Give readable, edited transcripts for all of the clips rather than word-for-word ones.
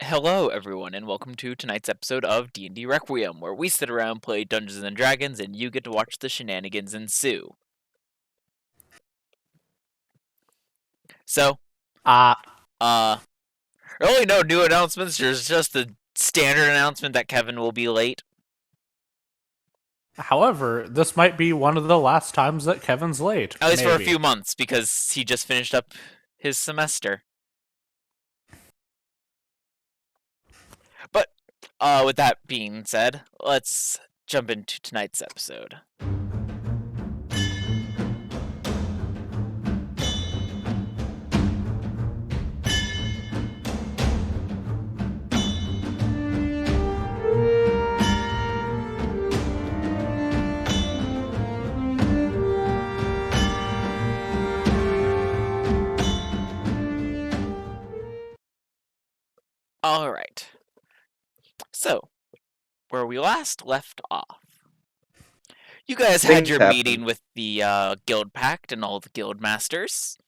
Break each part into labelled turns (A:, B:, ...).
A: Hello, everyone, and welcome to tonight's episode of D&D Requiem, where we sit around, play Dungeons and Dragons, and you get to watch the shenanigans ensue. So,
B: Uh,
A: really no new announcements. There's just the standard announcement that Kevin will be late.
B: However, this might be one of the last times that Kevin's late.
A: At least for a
B: maybe.
A: few months, because he just finished up his semester. But, with that being said, let's jump into tonight's episode. Alright. So, where we last left off. You guys had your meeting with the Guild Pact and all the Guild Masters,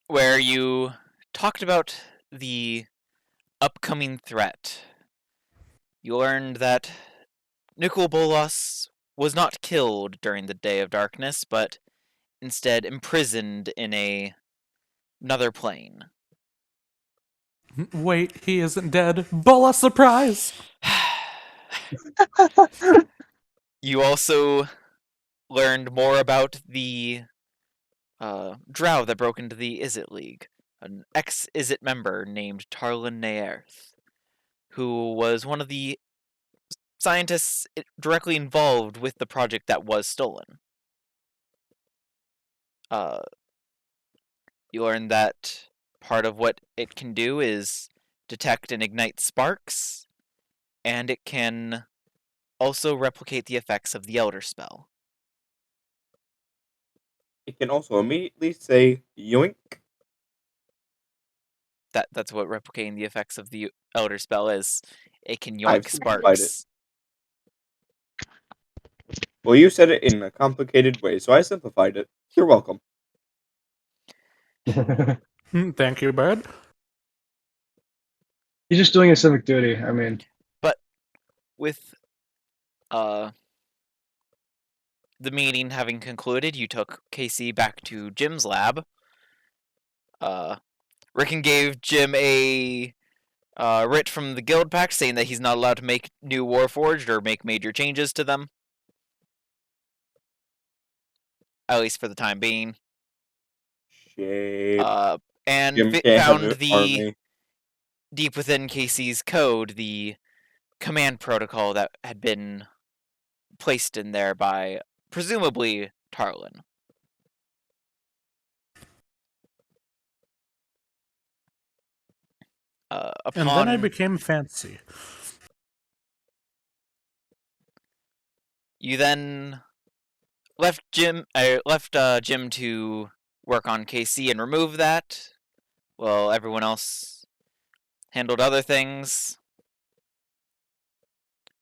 A: where you talked about the upcoming threat. You learned that Nicol Bolas was not killed during the Day of Darkness, but instead imprisoned in another plane.
B: Wait, he isn't dead. Bola surprise!
A: You also learned more about the drow that broke into the Izzet League, an ex-Izzet member named Tarlin Naerth, who was one of the scientists directly involved with the project that was stolen. You learn that part of what it can do is detect and ignite sparks, and it can also replicate the effects of the Elder Spell.
C: It can also immediately say yoink.
A: That's what replicating the effects of the Elder Spell is. It can
C: I've
A: yoink
C: simplified it.
A: sparks.
C: Well, you said it in a complicated way, so I simplified it. You're welcome.
B: Thank you, Bird.
D: He's just doing his civic duty. I mean,
A: But with the meeting having concluded, you took Casey back to Jim's lab. Rickon gave Jim a writ from the Guild Pact saying that he's not allowed to make new Warforged or make major changes to them. At least for the time being.
C: Shit.
A: And
C: Jim can't have
A: found
C: an
A: the
C: army.
A: deep within Casey's code the command protocol that had been placed in there by presumably Tarlin.
B: And then I became fancy.
A: You then left Jim to work on KC and remove that, while everyone else handled other things.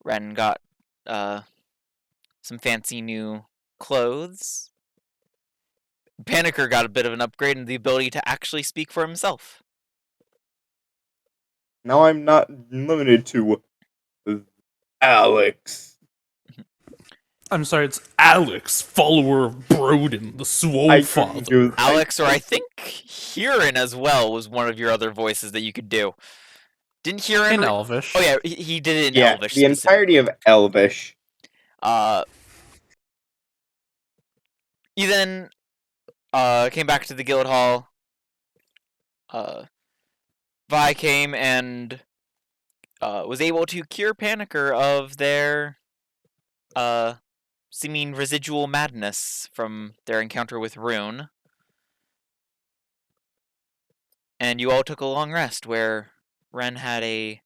A: Ren got some fancy new clothes. Panicker got a bit of an upgrade in the ability to actually speak for himself.
C: Now I'm not limited to Alex.
B: I'm sorry, it's Alex, follower of Broden, the Swole Father.
A: Alex, or I think Huron as well, was one of your other voices that you could do. Didn't Huron...
B: In Elvish.
A: Oh yeah, he did it in Elvish.
C: The entirety of Elvish.
A: You then came back to the guild hall. Vi came and was able to cure Panicker of their seeming residual madness from their encounter with Rune. And you all took a long rest where Ren had a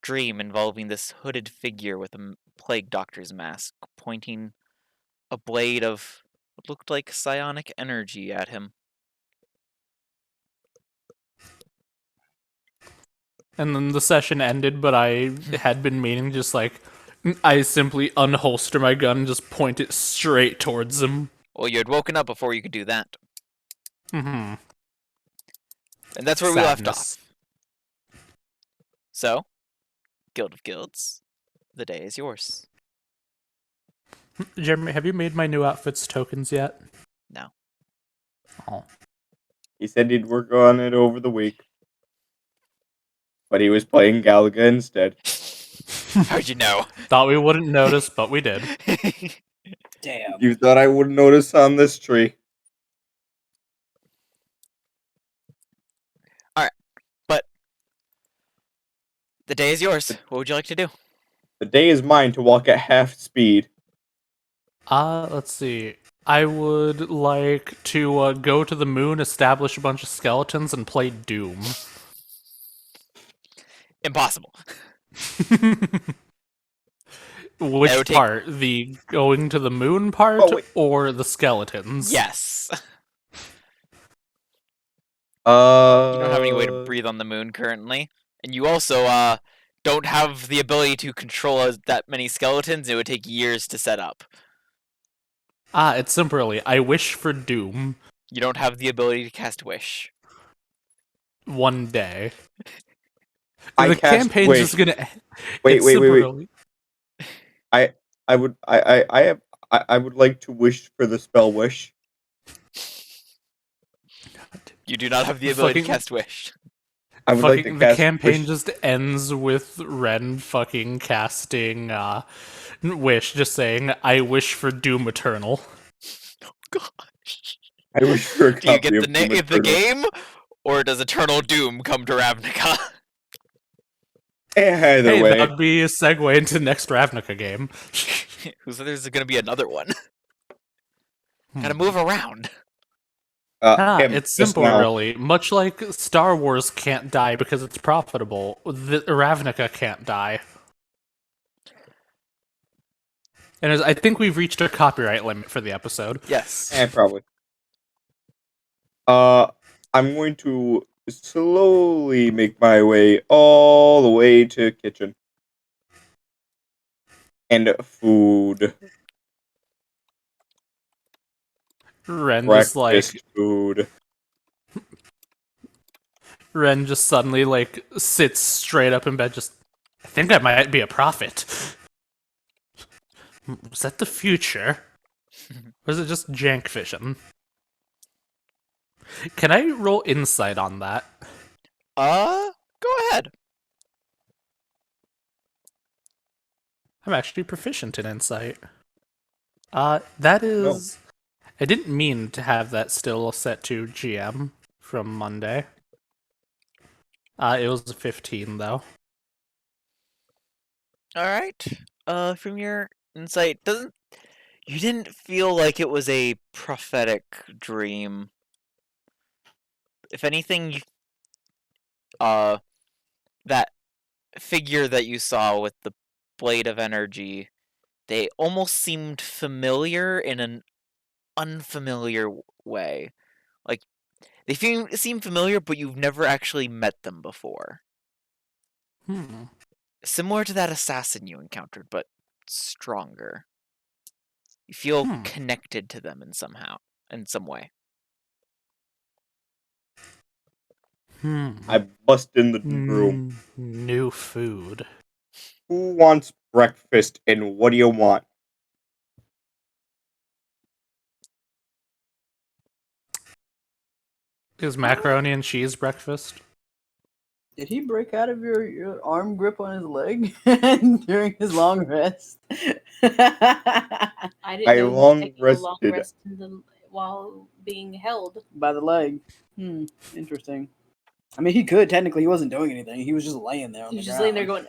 A: dream involving this hooded figure with a plague doctor's mask pointing a blade of what looked like psionic energy at him.
B: And then the session ended, but I had been meaning just I simply unholster my gun and just point it straight towards him.
A: Well, you had woken up before you could do that.
B: Mm-hmm.
A: And that's where we left off. So, Guild of Guilds, the day is yours.
B: Jeremy, have you made my new outfits tokens yet?
A: No.
B: Oh.
C: He said he'd work on it over the week. But he was playing Galaga instead.
A: How'd you know?
B: Thought we wouldn't notice, but we did.
D: Damn.
C: You thought I wouldn't notice on this tree.
A: But the day is yours. What would you like to do?
C: The day is mine to walk at half speed.
B: Let's see. I would like to go to the moon, establish a bunch of skeletons, and play Doom.
A: Impossible.
B: Which
A: would take-
B: part? The going to the moon part,
C: Oh, wait.
B: or the skeletons?
A: Yes.
C: You
A: You don't have any way to breathe on the moon currently. And you also don't have the ability to control that many skeletons. It would take years to set up.
B: It's simply, I wish for Doom
A: You don't have the ability to cast Wish.
B: one day.
C: I
B: The
C: cast
B: campaign's
C: Wish.
B: just gonna.
C: Wait,
B: it's
C: wait, wait, wait.
B: simply-
C: I would like to wish for the spell Wish.
A: You do not have the ability to
B: Fucking-
A: cast Wish.
C: I would like to
B: Fucking, the
C: cast
B: campaign
C: Wish.
B: just ends with Ren fucking casting Wish, just saying, I wish for Doom Eternal.
A: Gosh.
C: I wish for a
A: Do you
C: copy
A: get
C: of
A: the name
C: Doom
A: of the
C: Eternal.
A: game, or does Eternal Doom come to Ravnica?
C: Either
B: Hey,
C: way,
B: that would be a segue into next Ravnica game.
A: Who said there's going to be another one? Gotta
B: Hmm.
A: move around.
C: him,
B: It's
C: just
B: simple,
C: now.
B: really. Much like Star Wars can't die because it's profitable, the Ravnica can't die. And I think we've reached a copyright limit for the episode.
A: Yes.
C: Probably. I'm going to slowly make my way all the way to kitchen. And food.
B: Ren
C: Breakfast food.
B: Ren just suddenly sits straight up in bed. I think I might be a prophet. Was that the future? Or is it just jank vision? Can I roll insight on that?
A: Go ahead.
B: I'm actually proficient in insight. That is. I didn't mean to have that still set to GM from Monday. It was a 15 though.
A: All right. From your insight, you didn't feel like it was a prophetic dream. If anything, that figure that you saw with the blade of energy, they almost seemed familiar in an unfamiliar way. Like they seem familiar, but you've never actually met them before. Similar to that assassin you encountered, but stronger. You feel connected to them in some way.
C: I bust in the room.
B: New food.
C: Who wants breakfast and what do you want?
B: Is macaroni and cheese breakfast?
E: Did he break out of your arm grip on his leg during his long rest?
F: I didn't
C: I
F: know
C: long
F: he was taking a long
C: rested.
F: rest while being held.
E: By the leg. Interesting. I mean, he could technically. He wasn't doing anything. He was just laying there on
F: He
E: the
F: was just laying there
E: ground.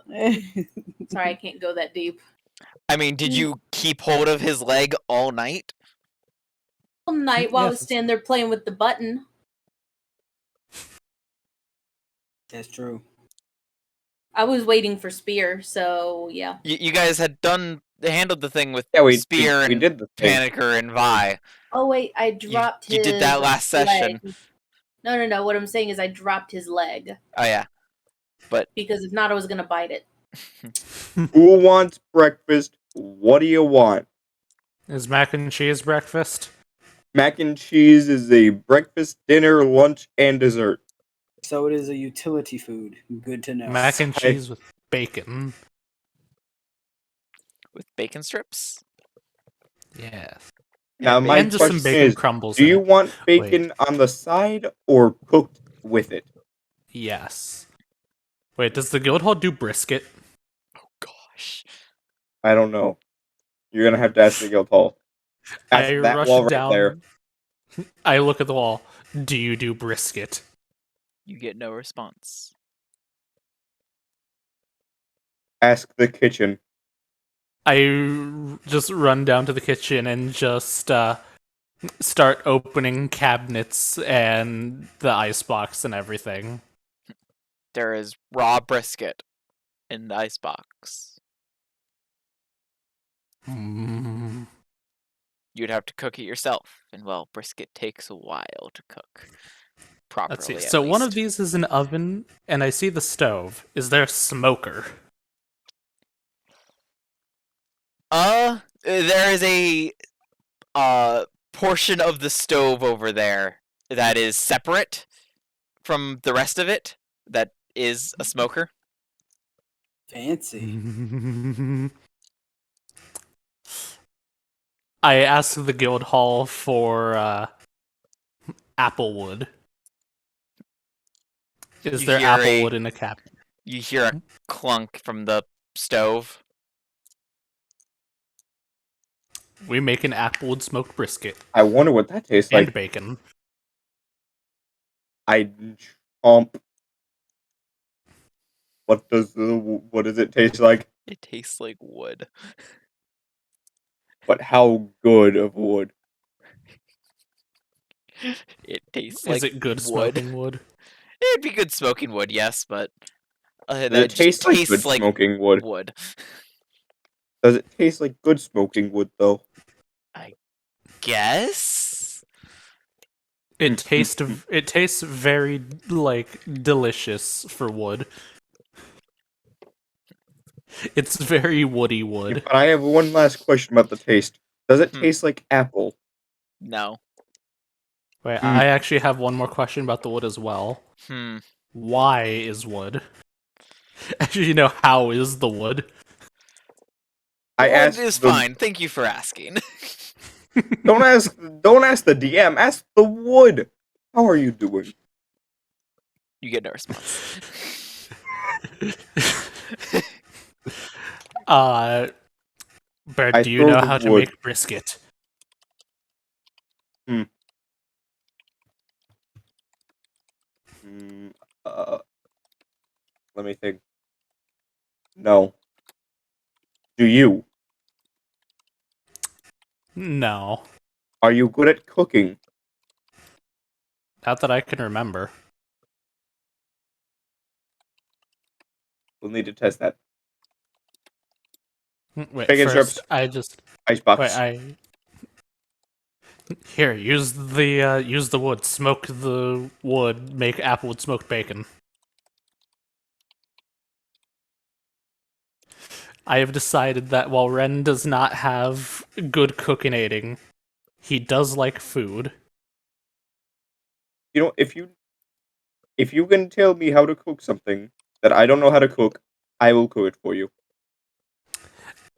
F: going, sorry, I can't go that deep.
A: I mean, did you keep hold of his leg all night?
F: All night while I was
B: Yes.
F: standing there playing with the button.
E: That's true.
F: I was waiting for Spear, so yeah.
A: You guys had handled the thing with
C: Yeah, we
A: Spear
C: we
A: and
C: did the thing.
A: Panicker and Vi.
F: Oh wait, I dropped
A: you
F: his
A: did that last session.
F: leg. No. What I'm saying is I dropped his leg
A: Oh yeah.
F: because if not, I was gonna bite it.
C: Who wants breakfast? What do you want?
B: Is mac and cheese breakfast?
C: Mac and cheese is a breakfast, dinner, lunch, and dessert.
D: So it is a utility food. Good to know.
B: Mac and cheese with bacon.
A: With bacon strips?
B: Yes.
C: Now,
A: And
C: my
B: And just some
C: question
B: bacon
C: is,
B: crumbles
C: do
B: in
C: you
B: it.
C: want
B: Wait.
C: bacon on the side or cooked with it?
B: Yes. Wait, does the Guildhall do brisket?
A: Gosh.
C: I don't know. You're gonna have to ask the guild hall. Ask
B: I
C: that
B: rush
C: wall right
B: down.
C: there.
B: I look at the wall. Do you do brisket?
A: You get no response.
C: Ask the kitchen.
B: I just run down to the kitchen and just start opening cabinets and the icebox and everything.
A: There is raw brisket in the icebox.
B: Mm.
A: You'd have to cook it yourself, and well, brisket takes a while to cook.
B: Let's see.
A: Properly,
B: So
A: at
B: one of
A: least.
B: these is an oven, and I see the stove. Is there a smoker?
A: There is a portion of the stove over there that is separate from the rest of it that is a smoker.
D: Fancy.
B: I asked the guild hall for applewood. Is
A: You
B: there
A: hear
B: applewood in a cabinet?
A: You hear a clunk from the stove.
B: We make an applewood smoked brisket
C: I wonder what that tastes
B: and
C: like.
B: bacon.
C: I chomp. What does it taste like?
A: It tastes like wood.
C: But how good of wood?
A: It tastes
B: Is
A: like
B: it good
A: wood.
B: smoking wood?
A: It'd be good smoking wood, yes, but
C: Does
A: that
C: it
A: just
C: taste like good
A: tastes like
C: smoking wood?
A: wood.
C: Does it taste like good smoking wood though?
A: Guess?
B: It tastes very like delicious for wood. It's very woody wood.
C: But I have one last question about the taste. Does it
A: Hmm.
C: taste like apple?
A: No.
B: Wait, I actually have one more question about the wood as well.
A: Hmm.
B: Why is wood? Actually, how is the wood?
C: I
A: Wood
C: asked
A: is
C: the
A: fine. Thank you for asking.
C: don't ask the DM. Ask the wood. How are you doing?
A: You get no response.
B: Bert,
C: I
B: do you
C: throw
B: know
C: the
B: how to
C: wood.
B: make brisket?
C: Mm, let me think. No. Do you?
B: No,
C: Are you good at cooking?
B: not that I can remember.
C: We'll need to test that.
B: Wait,
C: Bacon
B: first,
C: strips.
B: I just
C: Icebox.
B: here use the wood, smoke the wood, make applewood smoked bacon. I have decided that while Ren does not have good cookinating, he does like food.
C: You know, if you can tell me how to cook something that I don't know how to cook, I will cook it for you.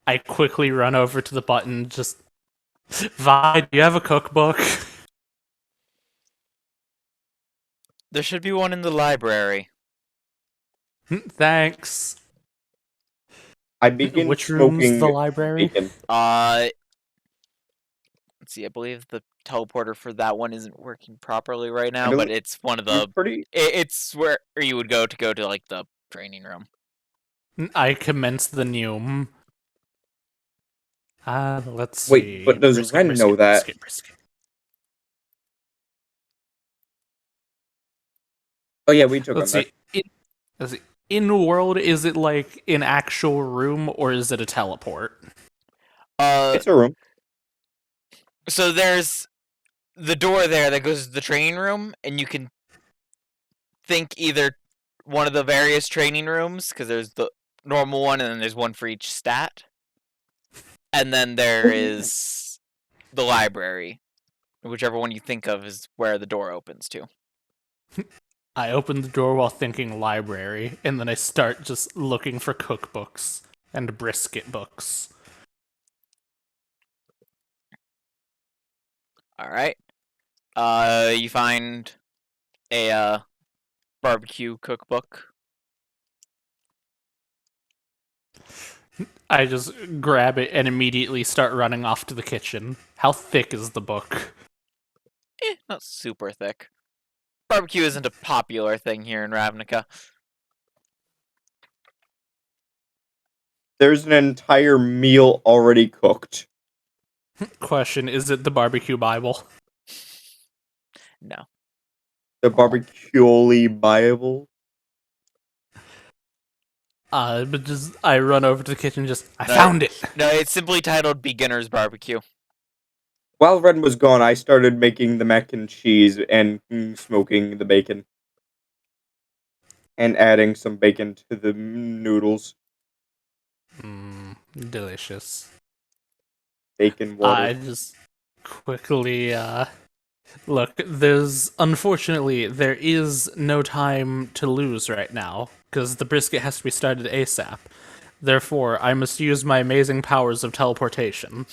B: I quickly run over to the button, just Vi, do you have a cookbook?
A: There should be one in the library.
B: Thanks.
C: I begin
B: Which room's the
C: smoking
B: library?
C: bacon.
A: Let's see. I believe the teleporter for that one isn't working properly right now, but it's one of the. It's where you would go to like the training room.
B: I commence the Neum. Let's
C: Wait,
B: see.
C: but does Ren know that?
B: Brisket.
C: Oh yeah, we took
B: Let's
C: on
B: see. Let's see. In world, is it like an actual room or is it a teleport?
C: that. It's a room.
A: So there's the door there that goes to the training room, and you can think either one of the various training rooms, because there's the normal one, and then there's one for each stat. And then there is the library. Whichever one you think of is where the door opens to.
B: I open the door while thinking library, and then I start just looking for cookbooks and brisket books.
A: All right. You find a barbecue cookbook.
B: I just grab it and immediately start running off to the kitchen. How thick is the book?
A: Not super thick. Barbecue isn't a popular thing here in Ravnica.
C: There's an entire meal already cooked.
B: Question, is it the barbecue Bible?
A: No.
C: The barbecue Bible.
B: But just I run over to the kitchen. I found it.
A: No, it's simply titled Beginner's Barbecue.
C: While Ren was gone, I started making the mac and cheese and smoking the bacon. And adding some bacon to the noodles.
B: Delicious.
C: Bacon water.
B: I just quickly look. Unfortunately there is no time to lose right now because the brisket has to be started ASAP. Therefore, I must use my amazing powers of teleportation.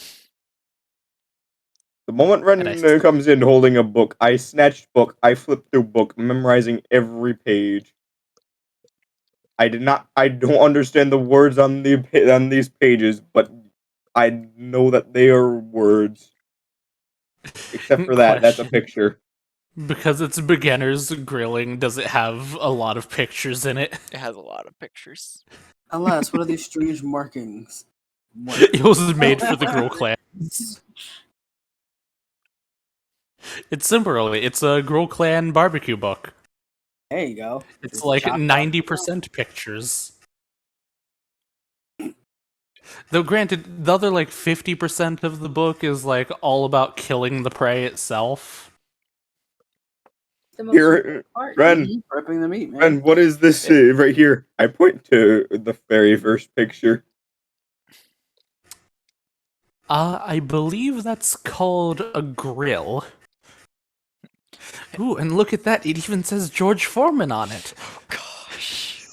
C: The moment Ren comes in holding a book, I snatched book, I flipped through book, memorizing every page. I don't understand the words on these pages, but I know that they are words. Except for that's a picture.
B: Because it's beginner's grilling, does it have a lot of pictures in it?
A: It has a lot of pictures.
E: Alas, what are these strange markings?
B: It was made for the Grill clan. It's similarly, it's a Grill clan barbecue book.
E: There you go.
B: It's like 90% pictures. Though granted, the other like 50% of the book is like all about killing the prey itself.
F: The most
C: Here,
F: important part.
C: Ren,
E: Prepping the meat, man.
C: Ren, what is this right here? I point to the very first picture.
B: I believe that's called a grill. Ooh, and look at that, it even says George Foreman on it.
A: Oh, gosh.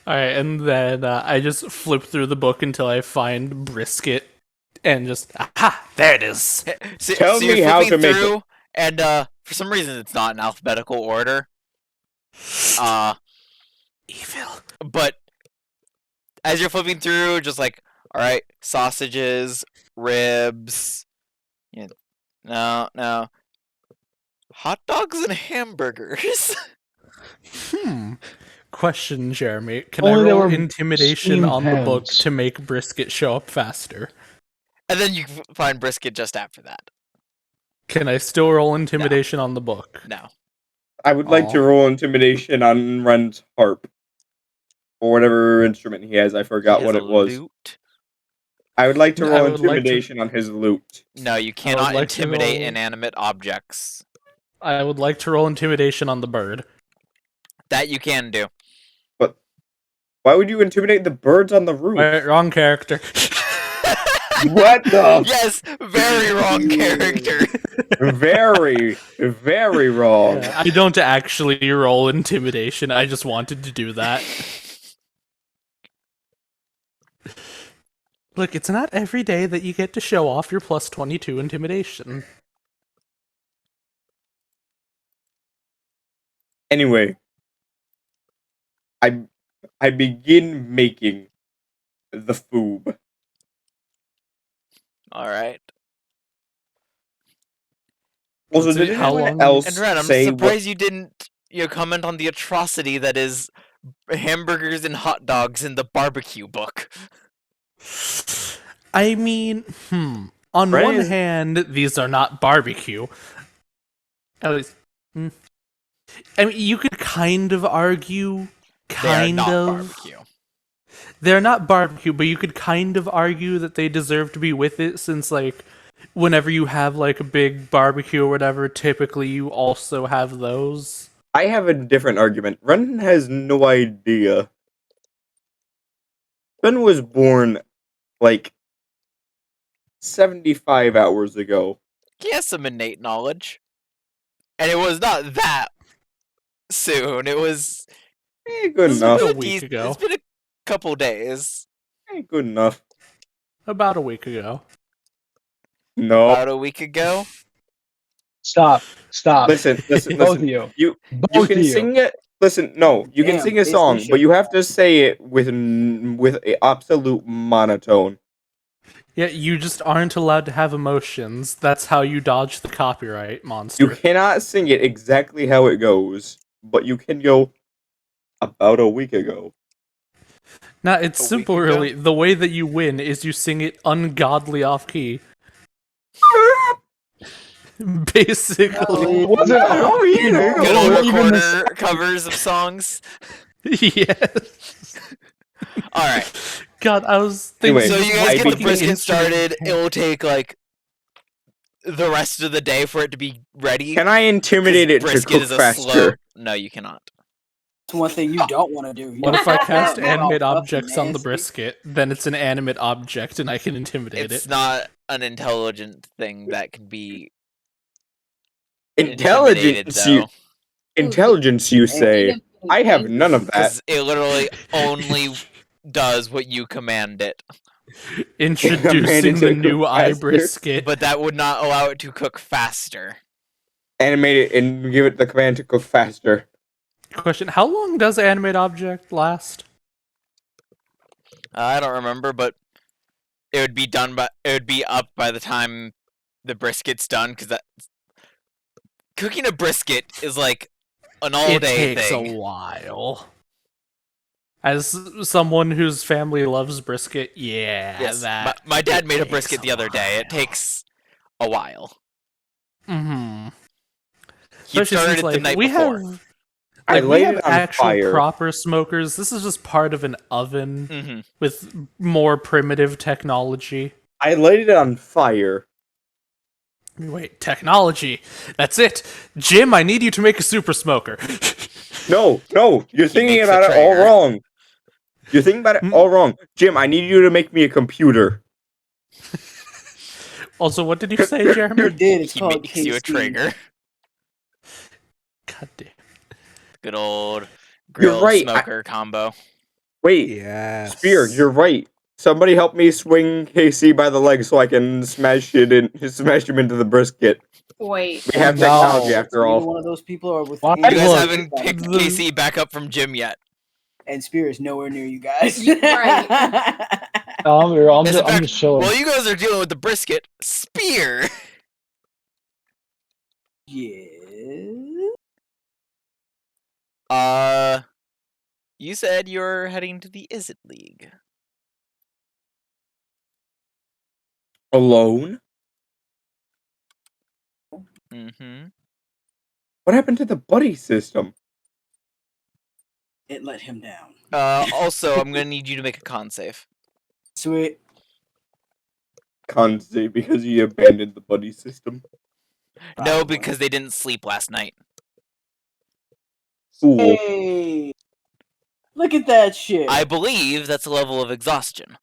B: Alright, and then I just flip through the book until I find brisket, and just, aha, there it is!
C: Tell me how to make it.
A: And for some reason it's not in alphabetical order.
B: Evil.
A: But as you're flipping through, just like, alright, sausages, ribs, no. Hot dogs and hamburgers.
B: Question, Jeremy. Can I roll intimidation on the book to make brisket show up faster?
A: And then you find brisket just after that.
B: Can I still roll intimidation on the book?
A: No.
C: I would like to roll intimidation on Ren's harp. Or whatever instrument he has, I forgot what it was.
A: Lute.
C: I would like to roll intimidation on his lute.
A: No, you cannot intimidate inanimate objects.
B: I would like to roll intimidation on the bird.
A: That you can do.
C: But why would you intimidate the birds on the roof?
B: Wait, wrong character.
C: What the?
A: Yes, very wrong character.
C: Very, very wrong.
B: Yeah, I don't actually roll intimidation. I just wanted to do that. Look, it's not every day that you get to show off your plus 22 intimidation.
C: Anyway, I begin making the foob.
A: All right.
C: Also, did anyone else
A: and Ren, I'm surprised you didn't comment on the atrocity that is hamburgers and hot dogs in the barbecue book.
B: I mean, on one hand, these are not barbecue. At least, I mean, you could kind of argue,
A: barbecue.
B: They're not barbecue, but you could kind of argue that they deserve to be with it, since, like, whenever you have, like, a big barbecue or whatever, typically you also have those.
C: I have a different argument. Ren has no idea. Ren was born, like, 75 hours ago.
A: He has some innate knowledge. And it was not that soon. It was
C: Good
B: This is
C: enough.
B: like a week ago.
A: It's been a couple days.
C: Good enough.
B: About a week ago.
C: No.
A: About a week ago.
G: Stop.
C: Listen.
G: Both of you.
C: You
G: Both
C: can
G: of you.
C: sing it. Listen, no, you can
E: Damn,
C: sing a
E: Casey,
C: song,
E: shut
C: but you have to say it with a absolute monotone.
B: Yeah, you just aren't allowed to have emotions. That's how you dodge the copyright monster.
C: You cannot sing it exactly how it goes, but you can go about a week ago.
B: Nah, it's
A: A
B: simple,
A: week ago?
B: really. The way that you win is you sing it ungodly off key. Basically.
G: It wasn't
A: Good old
G: or even the
A: recorder covers of songs.
B: Yes.
A: Alright.
B: God, I was thinking.
C: Anyway,
A: So you guys
C: I
A: get the
C: became-
A: brisket started. It will take like the rest of the day for it to be ready.
C: Can I intimidate it to
A: brisket
C: cook
A: is a
C: faster?
A: slow. No, you cannot.
E: That's one thing you don't want to do. You
B: What if I cast
E: don't-
B: animate
E: Oh,
B: objects on the
E: nasty.
B: brisket? Then it's an animate object and I can intimidate
A: It's
B: it.
A: not an intelligent thing that can be
C: Intelligence,
A: intimidated,
C: intelligence, you say? I have none of that.
A: because it literally only does what you command it.
B: Introducing the
C: to
B: new
C: cook
B: eye
C: faster.
B: brisket.
A: But that would not allow it to cook faster.
C: Animate it and give it the command to cook faster.
B: Question: how long does animate object last?
A: I don't remember, but it would be done. But it would be up by the time the brisket's done, because that cooking a brisket is like an
B: It
A: all-day
B: takes
A: thing.
B: a while. As someone whose family loves brisket, yeah,
A: Yes,
B: that
A: my dad
B: it
A: made a
B: takes
A: brisket the other day. It
B: while.
A: takes a while.
B: Mm-hmm.
A: He
B: Especially
A: started
B: since,
A: it the
B: like,
A: night
B: we
A: before.
B: have,
C: I
B: like, we
C: laid
B: have
C: it on
B: actual
C: fire.
B: proper smokers. This is just part of an oven
A: Mm-hmm.
B: with more primitive technology.
C: I laid it on fire.
B: Wait, technology? That's it, Jim. I need you to make a super smoker.
C: No, you're thinking
A: makes a
C: about it all
A: trainer.
C: wrong. You're thinking about it all wrong. Jim, I need you to make me a computer.
B: Also, what did you say, Jeremy?
E: You did. It's
A: He
E: called
A: makes you a
E: KC.
A: trigger.
B: God damn.
A: Good old grill
C: right,
A: smoker combo.
C: Wait,
B: Yes.
C: Spear, you're right. Somebody help me swing KC by the leg so I can smash him into the brisket.
F: Wait.
C: We have
G: no.
C: technology after
E: Are you
C: all.
E: one of those people, or with
G: Why?
A: You guys
G: Look,
A: haven't picked
B: the-
A: Casey back up from gym yet.
E: and Spear is nowhere near you guys.
F: Right.
G: I'm
A: Yes, in fact,
G: just chilling.
A: while you guys are dealing with the brisket, Spear.
E: Yeah.
A: You said you're heading to the Is It League.
C: Alone?
A: Mm-hmm.
C: What happened to the buddy system?
E: It let him down.
A: Also, I'm gonna need you to make a con save.
E: Sweet.
C: Can't say because you abandoned the buddy system.
A: No,
E: Probably.
A: because they didn't sleep last night.
C: Cool.
E: Hey. Look at that shit.
A: I believe that's a level of exhaustion.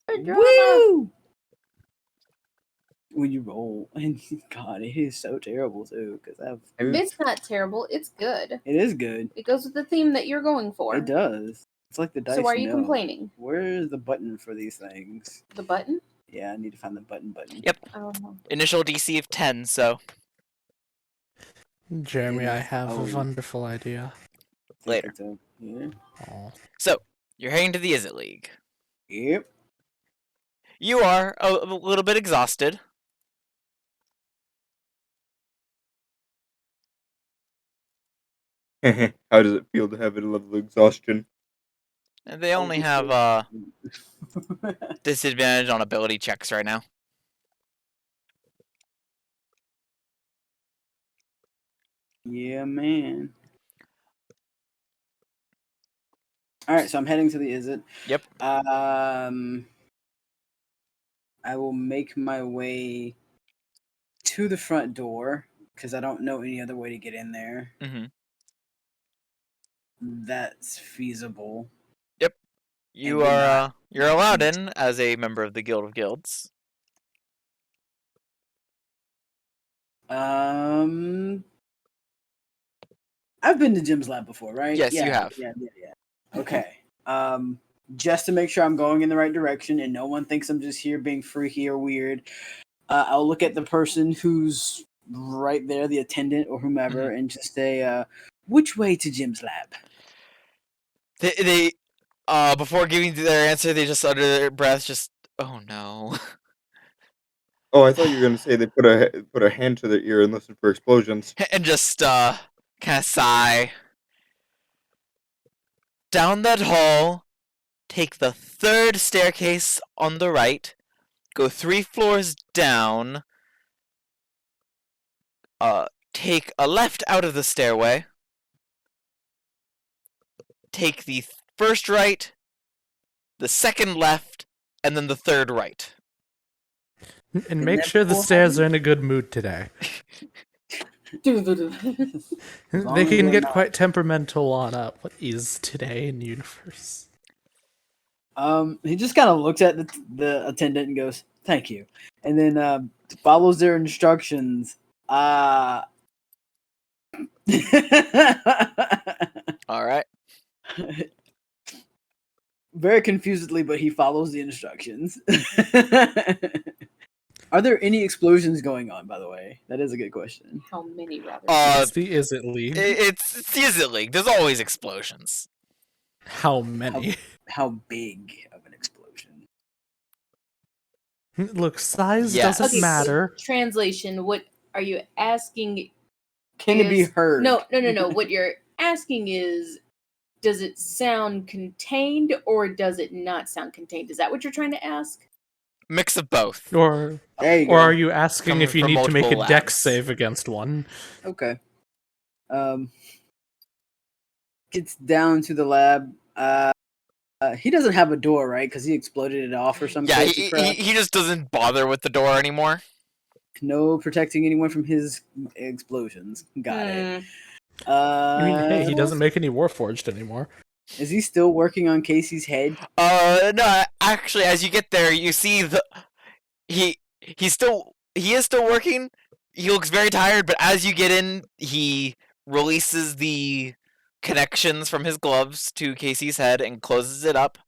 E: Woo! When you roll, and God, it is so terrible too. Because
F: It's not terrible. It's good.
E: it is good.
F: It goes with the theme that you're going for.
E: It does. It's like the dice.
F: So why are you
E: know.
F: complaining?
E: Where's the button for these things?
F: The button?
E: Yeah, I need to find the button.
A: Yep.
F: I don't know.
A: Initial DC of 10, so
B: Jeremy, I have
E: Oh.
B: a wonderful idea.
A: Later.
E: Yeah.
B: Aw.
A: So, you're heading to the Is It League.
E: Yep.
A: You are a little bit exhausted.
C: How does it feel to have a level of exhaustion?
A: And they only have disadvantage on ability checks right now.
E: Yeah, man. All right, so I'm heading to the Is It.
A: Yep.
E: I will make my way to the front door because I don't know any other way to get in there.
A: Mm-hmm.
E: That's feasible.
A: You
E: And then
A: are you're allowed in as a member of the Guild of Guilds.
E: I've been to Jim's lab before, right?
A: Yes, you have.
E: Yeah. Okay. Just to make sure I'm going in the right direction and no one thinks I'm just here being freaky or weird, I'll look at the person who's right there, the attendant or whomever, and just say, which way to Jim's lab?
A: They before giving their answer, they just under their breath, just, oh no.
C: Oh, I thought you were gonna say they put a hand to their ear and listen for explosions.
A: And just kind of sigh. Down that hall, take the third staircase on the right, go 3 floors down, take a left out of the stairway, take the first right, the second left, and then the third right.
B: And make sure the stairs are in a good mood today. They can get quite temperamental on what is today in universe.
E: He just kind of looks at the attendant and goes, "Thank you," and then follows their instructions.
A: All right.
E: Very confusedly, but he follows the instructions. Are there any explosions going on, by the way? That is a good question.
F: How many, Robert?
B: It's the Is It League.
A: It's the Is It League. There's always explosions.
B: How many?
E: How big of an explosion?
B: Look, size
A: Yes.
B: doesn't
F: Okay,
B: matter.
F: Translation, what are you asking?
E: Can it be heard?
F: No. What you're asking is, does it sound contained or does it not sound contained? Is that what you're trying to ask?
A: Mix of both.
B: Or
E: There you
B: or
E: go.
B: are you asking
A: Coming
B: if you
A: from
B: need to make a
A: multiple
B: dex
A: labs.
B: save against one?
E: Okay. Gets down to the lab. He doesn't have a door, right? Because he exploded it off or something.
A: Yeah, he just doesn't bother with the door anymore.
E: No protecting anyone from his explosions. Got it.
B: I mean, hey, he doesn't make any Warforged anymore.
E: Is he still working on Casey's head?
A: No, actually, as you get there, you see he is still working. He looks very tired, but as you get in, he releases the connections from his gloves to Casey's head and closes it up.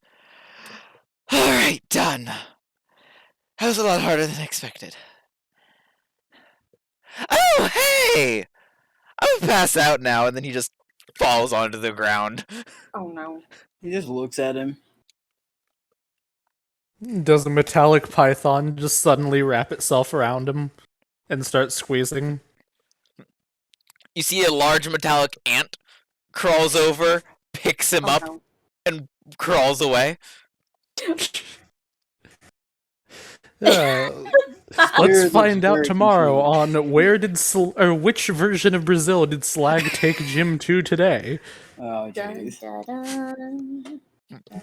A: All right, done. That was a lot harder than expected. Oh, hey! I'm gonna pass out now, and then he just falls onto the ground.
F: Oh no.
E: He just looks at him.
B: Does a metallic python just suddenly wrap itself around him and start squeezing?
A: You see a large metallic ant crawls over, picks him up,
F: no.
A: and crawls away.
B: Let's find out tomorrow on which version of Brazil did Slag take Jim to today.
E: Oh,
F: Dun,
E: jeez.
F: dun, dun.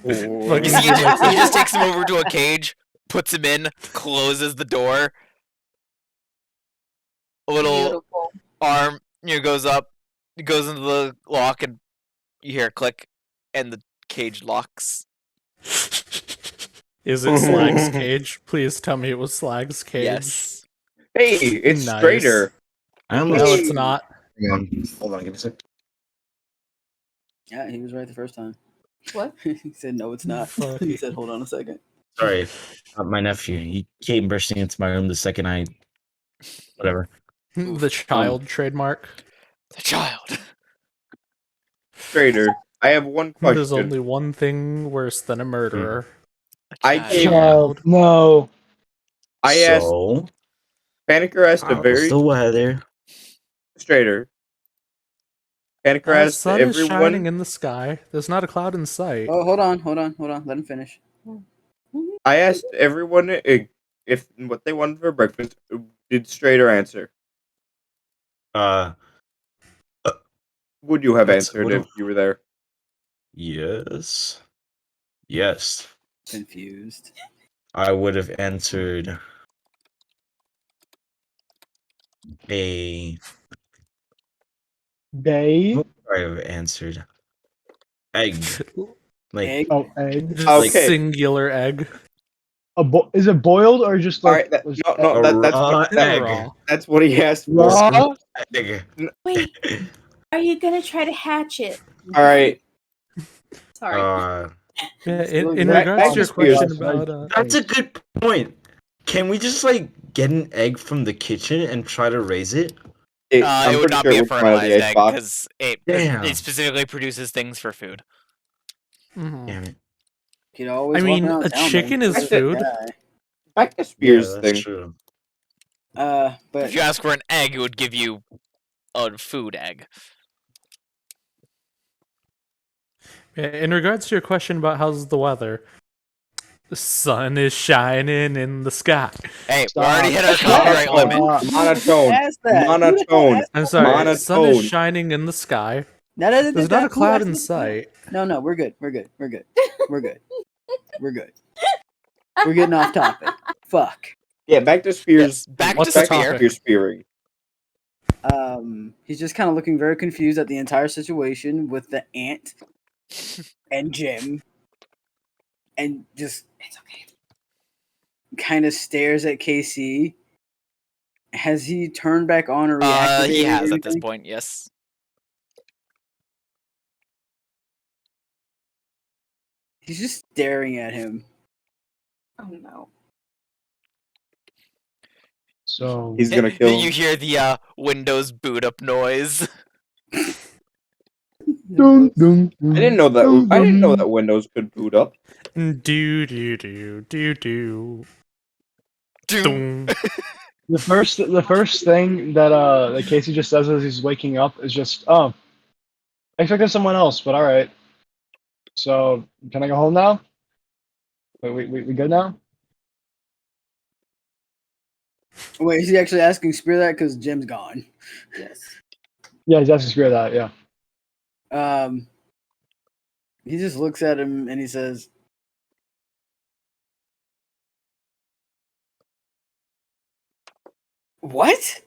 B: Like,
A: You see, he just takes him over to a cage, puts him in, closes the door. A little
F: Beautiful.
A: arm, goes up, goes into the lock, and you hear a click, and the cage locks.
B: Is it Slag's cage? Please tell me it was Slag's cage.
A: Yes.
C: Hey, it's
B: Nice.
C: Strader.
H: I almost.
B: No, it's not.
H: Hang on. Hold on, give me a sec.
E: Yeah, he was right the first time.
F: What?
E: He said, no, it's not.
B: Fuck.
E: He said, hold on a second.
H: Sorry, my nephew. He came bursting into my room the second I. Whatever.
B: The child trademark.
A: The child.
C: Strader, I have one question.
B: There's only one thing worse than a murderer.
C: I
A: child.
C: came.
G: Child, no.
C: I asked.
H: So,
C: Panicker asked a
H: how's
C: very
H: the weather?
C: Strader. Panicker
B: The
C: asked
B: sun is shining
C: everyone.
B: in the sky. There's not a cloud in sight.
E: Oh, hold on. Let him finish.
C: I asked everyone if what they wanted for breakfast. Did Strader answer? Would you have
H: That's
C: answered
H: what
C: if you were there?
H: Yes. Yes.
E: Confused.
H: I would have answered a.
G: They.
H: What would I have answered? Egg. Like,
E: Egg?
G: Oh, egg.
B: Just
C: Okay.
B: singular egg.
G: Is it boiled or just
C: All
G: like?
C: right,
G: was-
C: that's
H: raw
C: what
B: Never
H: egg.
B: all.
C: that's what he asked for.
G: Raw?
H: Egg.
F: Wait. Are you gonna try to hatch it?
C: All right.
F: Sorry.
B: Yeah,
E: Look,
B: in
C: back-
B: regards
C: back
B: to your
C: to Spears.
B: question about
H: That's a good point. Can we just like get an egg from the kitchen and try to raise it?
C: I'm
A: It would
C: pretty
A: not
C: sure
A: be
C: it
A: a
C: would come out of the
A: fertilized egg
C: icebox.
A: because it
H: Damn.
A: specifically produces things for food.
B: Mhm.
H: Damn it.
E: You could always
B: I
E: walk
B: mean,
E: around
B: a
E: town,
B: chicken
E: man.
B: is
C: That's it.
B: food.
C: Back to
H: Yeah,
C: Spears
H: that's
C: thing.
H: true.
A: If
E: But
A: you ask for an egg, it would give you a food egg.
B: Yeah, in regards to your question about how's the weather, the sun is shining in the sky.
A: Hey, we
G: Stop.
A: already hit our copyright limit.
C: Monotone.
E: ask that.
C: Monotone.
B: I'm sorry, the sun is
C: Monotone.
B: shining in the sky.
E: No,
B: There's not a cloud in sight.
E: No, we're good. We're good. We're good. We're good. We're good. We're getting off topic. Fuck.
C: Yeah, back to Spears.
A: Yes, back
B: What's
A: to
B: the
A: Spear.
B: topic?
C: Spears spearing.
E: He's just kind of looking very confused at the entire situation with the ant and Jim, and just it's okay. Kind of stares at KC. Has he turned back on or reactivated?
A: He has
E: or
A: at this
E: anything?
A: point, yes.
E: He's just staring at him.
F: Oh no.
G: So
C: He's gonna kill
A: You
C: him.
A: hear the Windows boot up noise.
G: dun, dun, dun,
C: I didn't know that.
G: dun,
C: I didn't know
G: dun.
C: that Windows could boot up.
B: Do do do do do.
A: Doom.
B: Dum.
G: The first thing that Casey just says as he's waking up is just, oh, I expected someone else, but all right. So can I go home now? We good now?
E: Wait, is he actually asking Spear that? Because Jim's gone.
F: Yes.
G: Yeah, he's asking Spirit that. Yeah.
E: He just looks at him and he says, "What?"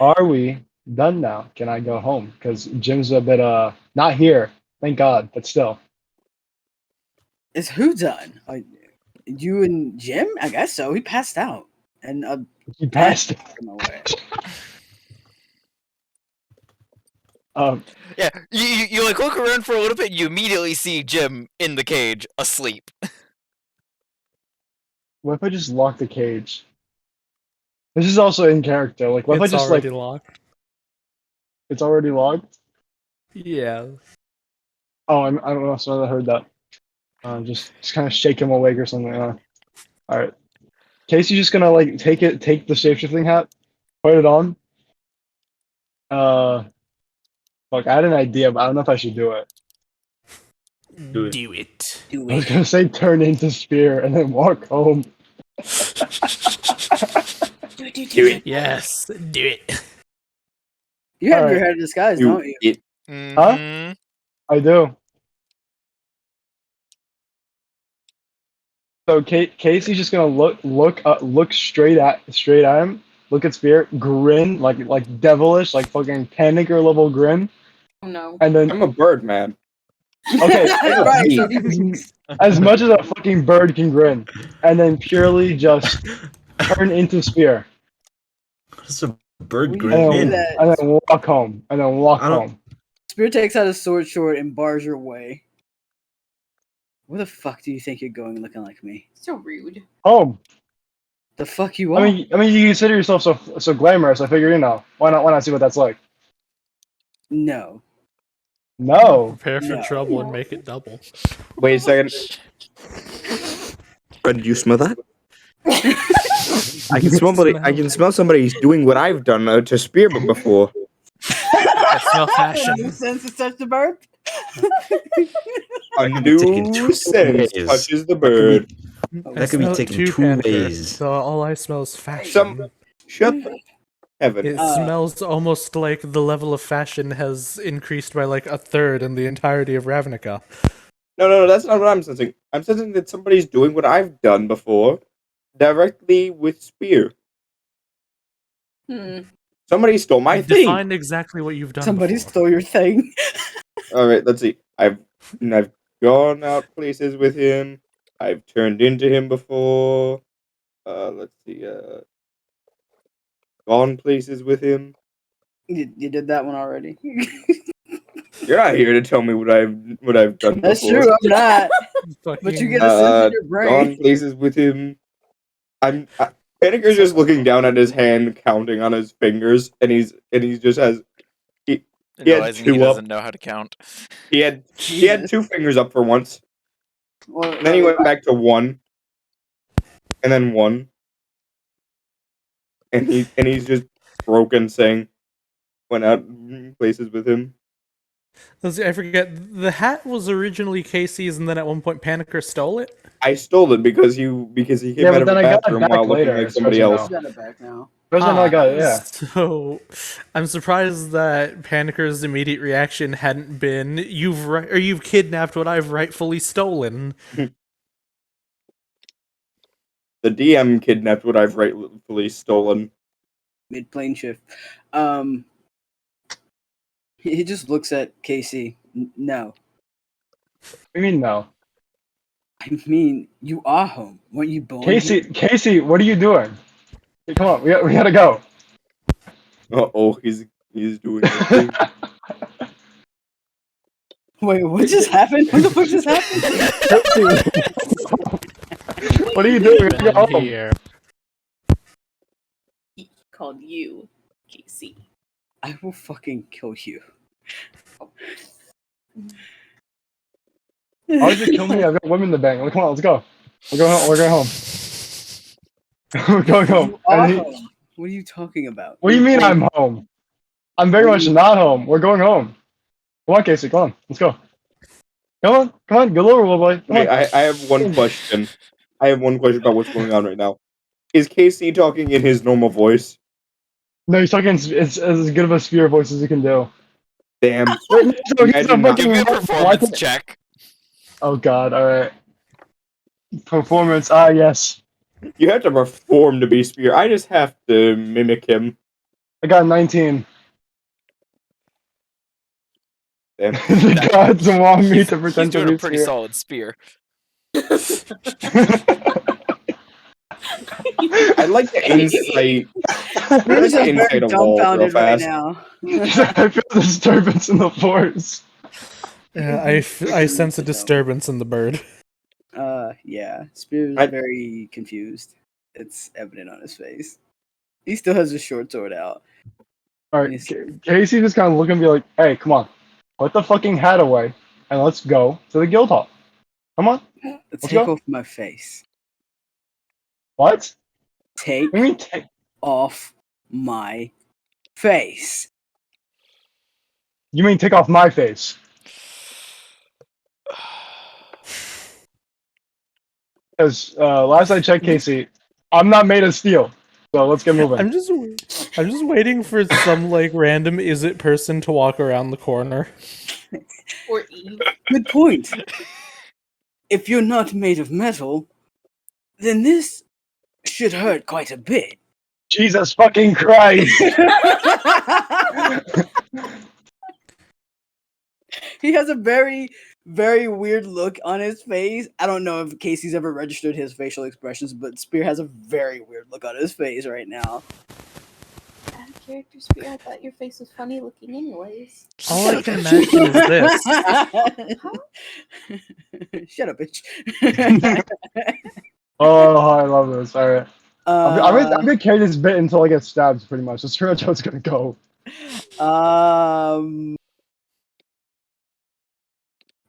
G: Are we done now? Can I go home? Because Jim's a bit not here, thank God, but still.
E: Is who done? You and Jim? I guess so. He passed out, and
G: He passed.
E: took him away.
A: Yeah, you like look around for a little bit. You immediately see Jim in the cage, asleep.
G: What if I just lock the cage? This is also in character. Like, what if I
B: It's
G: just
B: already
G: like
B: locked.
G: it's already locked?
B: Yeah.
G: Oh, I don't know. So I heard that. Just kind of shake him awake or something. All right. Casey's just gonna like take the shapeshifting hat, put it on. Fuck, I had an idea, but I don't know if I should do it.
H: Do it.
B: Do it.
E: Do
G: I was
E: it.
G: gonna say turn into Spear and then walk home.
E: Do it.
B: Yes, do it.
E: You have your
G: Alright.
E: head in disguise,
C: Do
E: don't you?
C: it.
A: Mhm.
G: I do. So Casey's just gonna look straight at him, look at Spear, grin like devilish, like fucking panicker level grin,
F: Oh no.
G: and then
C: I'm a bird, man.
G: okay,
E: Right, so
G: as much as a fucking bird can grin, and then purely just turn into Spear,
H: What's a bird
E: Will you
H: grin
E: do
H: in?
E: that?
G: and then walk home,
H: I don't-
G: home.
E: Spear takes out his sword short and bars your way. Where the fuck do you think you're going looking like me?
F: So rude.
G: Home.
E: The fuck you are?
G: I mean, you consider yourself so glamorous. I figure, why not see what that's like?
E: No.
G: No.
B: Prepare for
E: No.
B: trouble and make it double.
C: Wait a second. Did you smell that? I can smell somebody. I can smell somebody doing what I've done to Spearman before.
B: I smell
E: New
B: fashion.
E: sense to touch the bird?
C: A
H: taken
C: new
H: two
C: sense
H: ways.
C: touches the bird.
H: That could be
B: smell
H: taken
B: too
H: two
B: panicker,
H: ways.
B: So all I smell is fashion.
C: Shut the heaven.
B: It smells almost like the level of fashion has increased by like a third in the entirety of Ravnica.
C: No, that's not what I'm sensing. I'm sensing that somebody's doing what I've done before, directly with Spear.
F: Hmm.
C: Somebody stole my thing.
B: Define exactly what you've done.
E: Somebody
B: before.
E: stole your thing.
C: All right, let's see. I've gone out places with him. I've turned into him before. Let's see. gone places with him.
E: You did that one already.
C: You're not here to tell me what I've done
E: That's
C: before.
E: true. I'm not. But you get a sense in your brain.
C: Gone places with him. Paniker's just looking down at his hand, counting on his fingers, and he just has he had
A: Realizing he
C: two up.
A: doesn't know how to count.
C: He had
E: Jesus.
C: 2 fingers up for once.
E: Well,
C: And then he went back to 1, and then 1, and he's just broken, saying, went out places with him.
B: Let's see, I forget. The hat was originally Casey's, and then at one point Paniker stole it.
C: I stole it because he came
G: Yeah,
C: out
G: but
C: of
G: then
C: the
G: I got it
C: bathroom
G: back
C: while looking
G: later,
C: like
G: as
C: somebody
G: far as I
C: else.
E: you got it back now.
G: First time I got it, yeah.
B: So I'm surprised that Paniker's immediate reaction hadn't been you've kidnapped what I've rightfully stolen.
C: The DM kidnapped what I've rightfully stolen.
E: Mid-plane shift. He just looks at Casey. No.
G: What do you mean no?
E: I mean, you are home. Weren't you born
G: Casey,
E: here?
G: Casey, what are you doing? Hey, come on, we gotta go.
C: He's doing it too.
E: Wait, what just happened? What the fuck just happened?
G: What are you doing? We gotta go
B: I'm
G: home.
B: here.
F: He called you, Casey.
E: I will fucking kill you.
G: Why would you kill me? I've got women in the bank. Come on, let's go. We're going home. We're going home. We're going home.
E: You are
G: And he-
E: home. What are you talking about?
G: What do you mean I'm home? I'm very much not home. We're going home. Come on, Casey. Come on. Let's go. Come on. Go over, little boy. Come
C: Okay,
G: on.
C: I have one question. I have one question about what's going on right now. Is Casey talking in his normal voice?
G: No, he's talking. It's as good of a sphere voice as he can do.
C: Damn.
G: Wait, no, he's
C: Imagine
G: not
C: not-
A: Give me a
G: fucking-
A: performance check.
G: Oh God! All right. Performance. Ah, yes.
C: You have to perform to be Spear. I just have to mimic him.
G: I got 19.
C: Damn.
G: The gods want me to
A: He's
G: pretend to
A: doing
G: be
A: a pretty
G: sphere.
A: solid spear.
C: I'd like to insight.
E: Spears
C: Like
E: is
C: insight
E: very
C: a wall real
E: dumbfounded right
C: fast.
E: now.
G: I feel disturbance in the force.
B: Yeah, I sense a disturbance in the bird.
E: Yeah. Spears is
C: I-
E: very confused. It's evident on his face. He still has his short sword out.
G: All right, Casey just kind of look at me like, "Hey, come on, put the fucking hat away, and let's go to the guild hall. Come on."
E: Take
G: go.
E: off my face.
G: What?
E: Take
G: What do you mean? Take?
E: off my face.
G: You mean take off my face? Because last I checked, Casey, I'm not made of steel. So let's get moving.
B: I'm just waiting for some like random is it person to walk around the corner.
F: Or Eve.
E: Good point. If you're not made of metal, then this should hurt quite a bit.
G: Jesus fucking Christ!
E: He has a very, very weird look on his face. I don't know if Casey's ever registered his facial expressions, but Spear has a very weird look on his face right now.
F: Out of character, Spear, I thought your face was funny looking anyways.
B: All I can imagine is this.
E: Shut up, bitch.
G: Oh, I love this. All right, I'm
E: Uh,
G: gonna carry this bit until I get stabbed. Pretty much. That's pretty much how it's gonna go.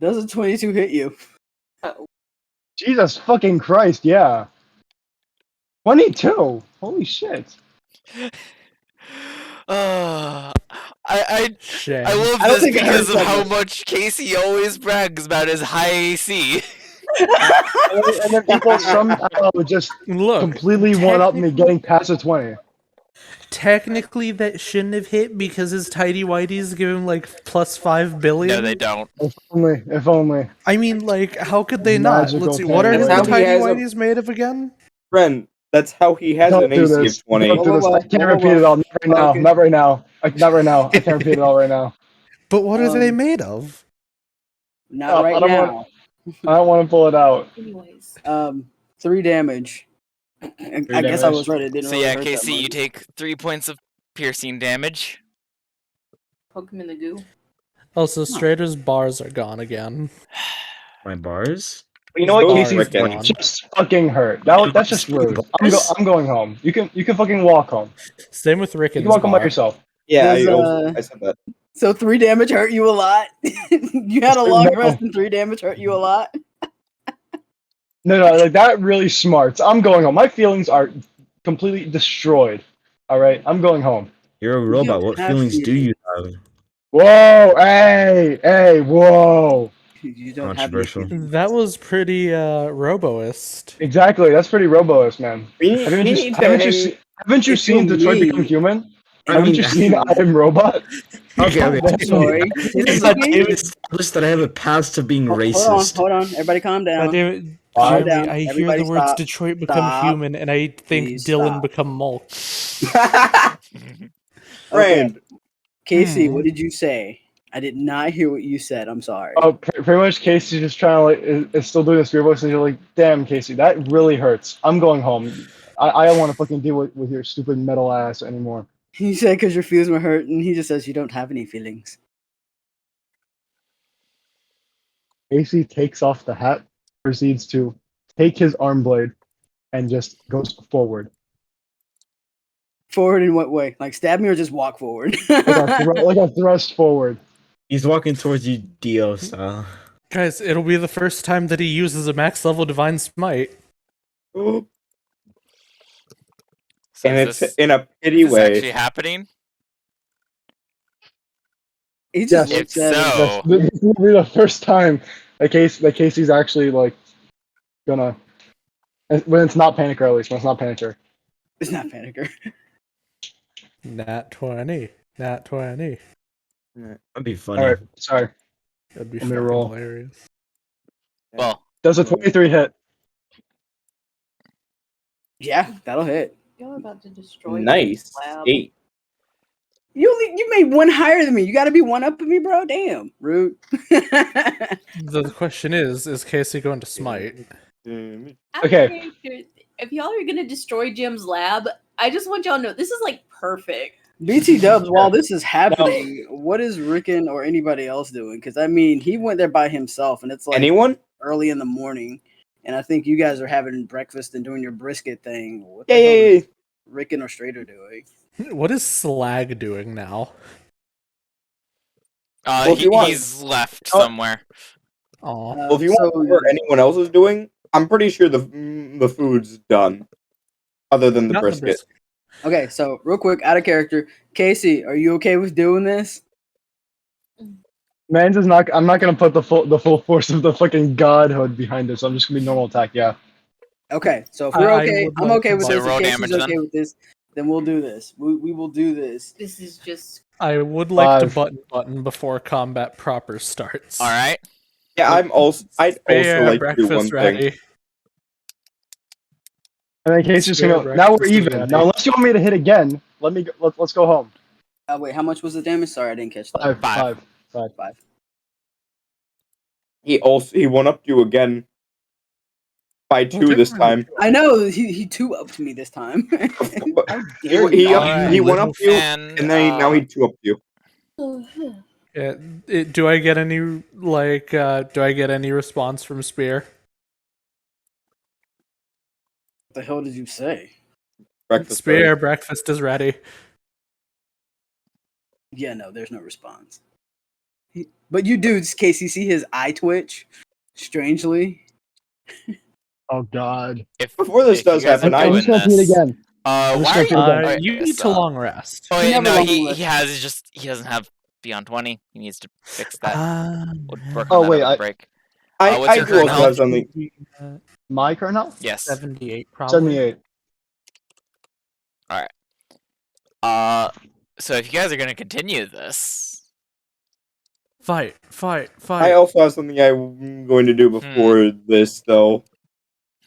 E: Does a 22 hit you?
G: Jesus fucking Christ! Yeah. 22. Holy shit.
A: I
B: Shame.
A: love
E: I don't
A: this
E: think it
A: because
E: hurts
A: of
E: that
A: how
E: much.
A: much Casey always brags about his high AC.
G: And then people somehow just
B: Look,
G: completely one up me getting past a 20.
B: technically that shouldn't have hit because his tidy whities give him like plus 5 billion.
A: No, they don't.
G: If only. If only.
B: I mean, like, how could they not?
G: Magical
B: Let's see, what are
G: tidy
B: his
C: That's how he
B: tidy
C: has a-
B: whities made of again?
C: Friend, that's how he has
G: Don't
C: an
G: do
C: AC
G: this.
C: of 20.
G: Don't do this.
E: Whoa, whoa,
G: I can't
E: whoa,
G: repeat it all. Not right now.
E: Okay.
G: Not right now. Not right now. I can't repeat it all right now.
B: But what are they
E: Um,
B: made of?
E: Not
G: Oh,
E: right
G: I don't
E: now.
G: I don't want to pull it out.
F: Anyways.
E: 3 damage. I guess I was right. It didn't
A: So
E: really
A: yeah,
E: hurt that
A: Casey,
E: much.
A: you take 3 points of piercing damage.
F: Poke him in the goo.
B: Also, Strader's bars are gone again.
H: My bars?
C: You know what,
B: Bars
G: Casey's
C: Rickon?
B: gone.
G: just fucking hurt. That's just rude.
H: Bars?
G: I'm going home. You can fucking walk home.
B: Same with
G: You can
B: Rickon's
G: walk home by
B: bar.
G: yourself.
C: Yeah,
E: Does,
C: I said that.
E: So 3 damage hurt you a lot? You had a long
G: No.
E: rest and 3 damage hurt you a lot?
G: No, like that really smarts. I'm going home. My feelings are completely destroyed. All right, I'm going home.
H: You're a
E: You
H: robot.
E: don't
H: What
E: have
H: feelings do you have?
G: Whoa, hey, whoa.
E: You don't have any
H: Controversial.
E: feelings.
B: That was pretty roboist.
G: Exactly, that's pretty roboist, man.
C: He needs to hang.
G: Haven't you
E: If
G: seen
E: you're
G: Detroit
E: me-
G: Become Human?
H: I
G: Haven't
H: mean,
G: you seen I Am Robot?
H: Okay.
E: I'm sorry.
H: It's not established that I have a past to being racist.
E: Hold on. Everybody calm
B: God
E: down.
B: damn it,
E: Calm
B: Jeremy,
E: down.
B: I hear
E: Everybody
B: the words
E: stop.
B: Detroit become
E: Stop.
B: human, and I think
E: Please
B: Dylan
E: stop.
B: become Mulk.
C: Friend.
E: Casey, what did you say? I did not hear what you said. I'm sorry.
G: Oh, pretty much Casey's just trying to is still doing this weird voice, and you're like, damn, Casey, that really hurts. I'm going home. I don't want to fucking deal with your stupid metal ass anymore.
E: He said because your feelings were hurt, and he just says you don't have any feelings.
G: Casey takes off the hat, proceeds to take his arm blade, and just goes forward.
E: Forward in what way? Like stab me or just walk forward?
G: Like a thrust forward.
H: He's walking towards you, Dio style.
B: Guys, it'll be the first time that he uses a max level Divine Smite.
C: And
A: So
C: it's
A: is
C: in a pity
A: this
C: way.
A: actually happening?
E: He just
A: If
E: looks at him.
A: so,
G: This will be the first time that Casey's actually like gonna when it's not Panicker, at least when it's not Panicker.
E: It's not Panicker.
B: Nat 20. Nat 20.
H: That'd be funny.
G: All right, sorry.
B: That'd be
G: Let me
B: fucking
G: roll.
B: hilarious.
A: well,
G: Does a 23 hit?
E: Yeah, that'll hit.
F: Y'all are about to destroy
C: Nice.
F: the lab.
C: 8.
E: You made one higher than me. You got to be one up of me, bro. Damn, rude.
B: The question is Casey going to smite?
G: Okay.
F: If y'all are gonna destroy Jim's lab, I just want y'all to know this is like perfect.
E: BT Dubs, while this is happening, what is Rickon or anybody else doing? Because I mean, he went there by himself, and it's like
C: Anyone?
E: early in the morning, and I think you guys are having breakfast and doing your brisket thing. What
C: Yeah,
E: the hell
C: yeah,
E: is
C: yeah.
E: Rickon or Strader doing?
B: What is Slag doing now?
C: If you want-
A: he's left
C: Oh.
A: somewhere.
B: Aw.
C: Well, if you want to know what anyone else is doing, I'm pretty sure the food's done. Other than the
B: Not
C: brisket.
E: Okay, so real quick, out of character, Casey, are you okay with doing this?
G: Mans is not. I'm not gonna put the full force of the fucking godhood behind it. So I'm just gonna be normal attack. Yeah.
E: Okay, so if we're
B: I
E: okay,
B: would
E: I'm
B: like
E: okay
B: to
E: with
A: So
E: this.
A: roll
E: If Casey's
A: damage,
E: okay
A: then.
E: with this, then we'll do this. We will do this.
F: This is just
B: I would like to
G: 5.
B: button before combat proper starts.
A: All right.
C: Yeah, I'd also like to do
B: breakfast
C: one thing.
B: ready.
G: And then Casey's just gonna.
B: Spare
G: Now we're
B: breakfast is
G: even.
B: ready.
G: Now unless you want me to hit again, let's go home.
E: Wait, how much was the damage? Sorry, I didn't catch that.
G: 5.
E: Five.
C: He one upped you again by 2 this time.
E: I know he two upped me this time. How
C: He
E: dare
C: he,
E: you?
A: Alright,
C: he one upped you,
A: And
C: and then now he 2 upped you.
B: Yeah, do I get any do I get any response from Spear?
E: What the hell did you say?
C: Breakfast.
B: Spear, breakfast is ready.
E: Yeah, no, there's no response. But you do, Casey, see his eye twitch? Strangely.
G: Oh God.
C: Before this
A: if you
C: does
A: guys
C: happen,
A: are
C: I
G: I'm
A: doing
G: just gonna see it
A: this-
G: again.
A: Why
G: just
A: are
G: gonna
A: you?
G: do it
A: Alright,
B: You need to long rest.
A: Oh,
E: He
A: yeah,
E: never
A: no,
E: long
A: he
E: rest.
A: has. It's just he doesn't have beyond 20. He needs to fix that. We'll work
G: Oh,
A: on that
G: wait,
A: over the break.
C: I
A: what's your
C: do
A: current
C: also
A: health?
C: have something.
G: My current health?
A: Yes.
B: 78 probably.
G: 78.
A: So if you guys are gonna continue this,
B: Fight.
C: I also have something I'm going to do before this, though.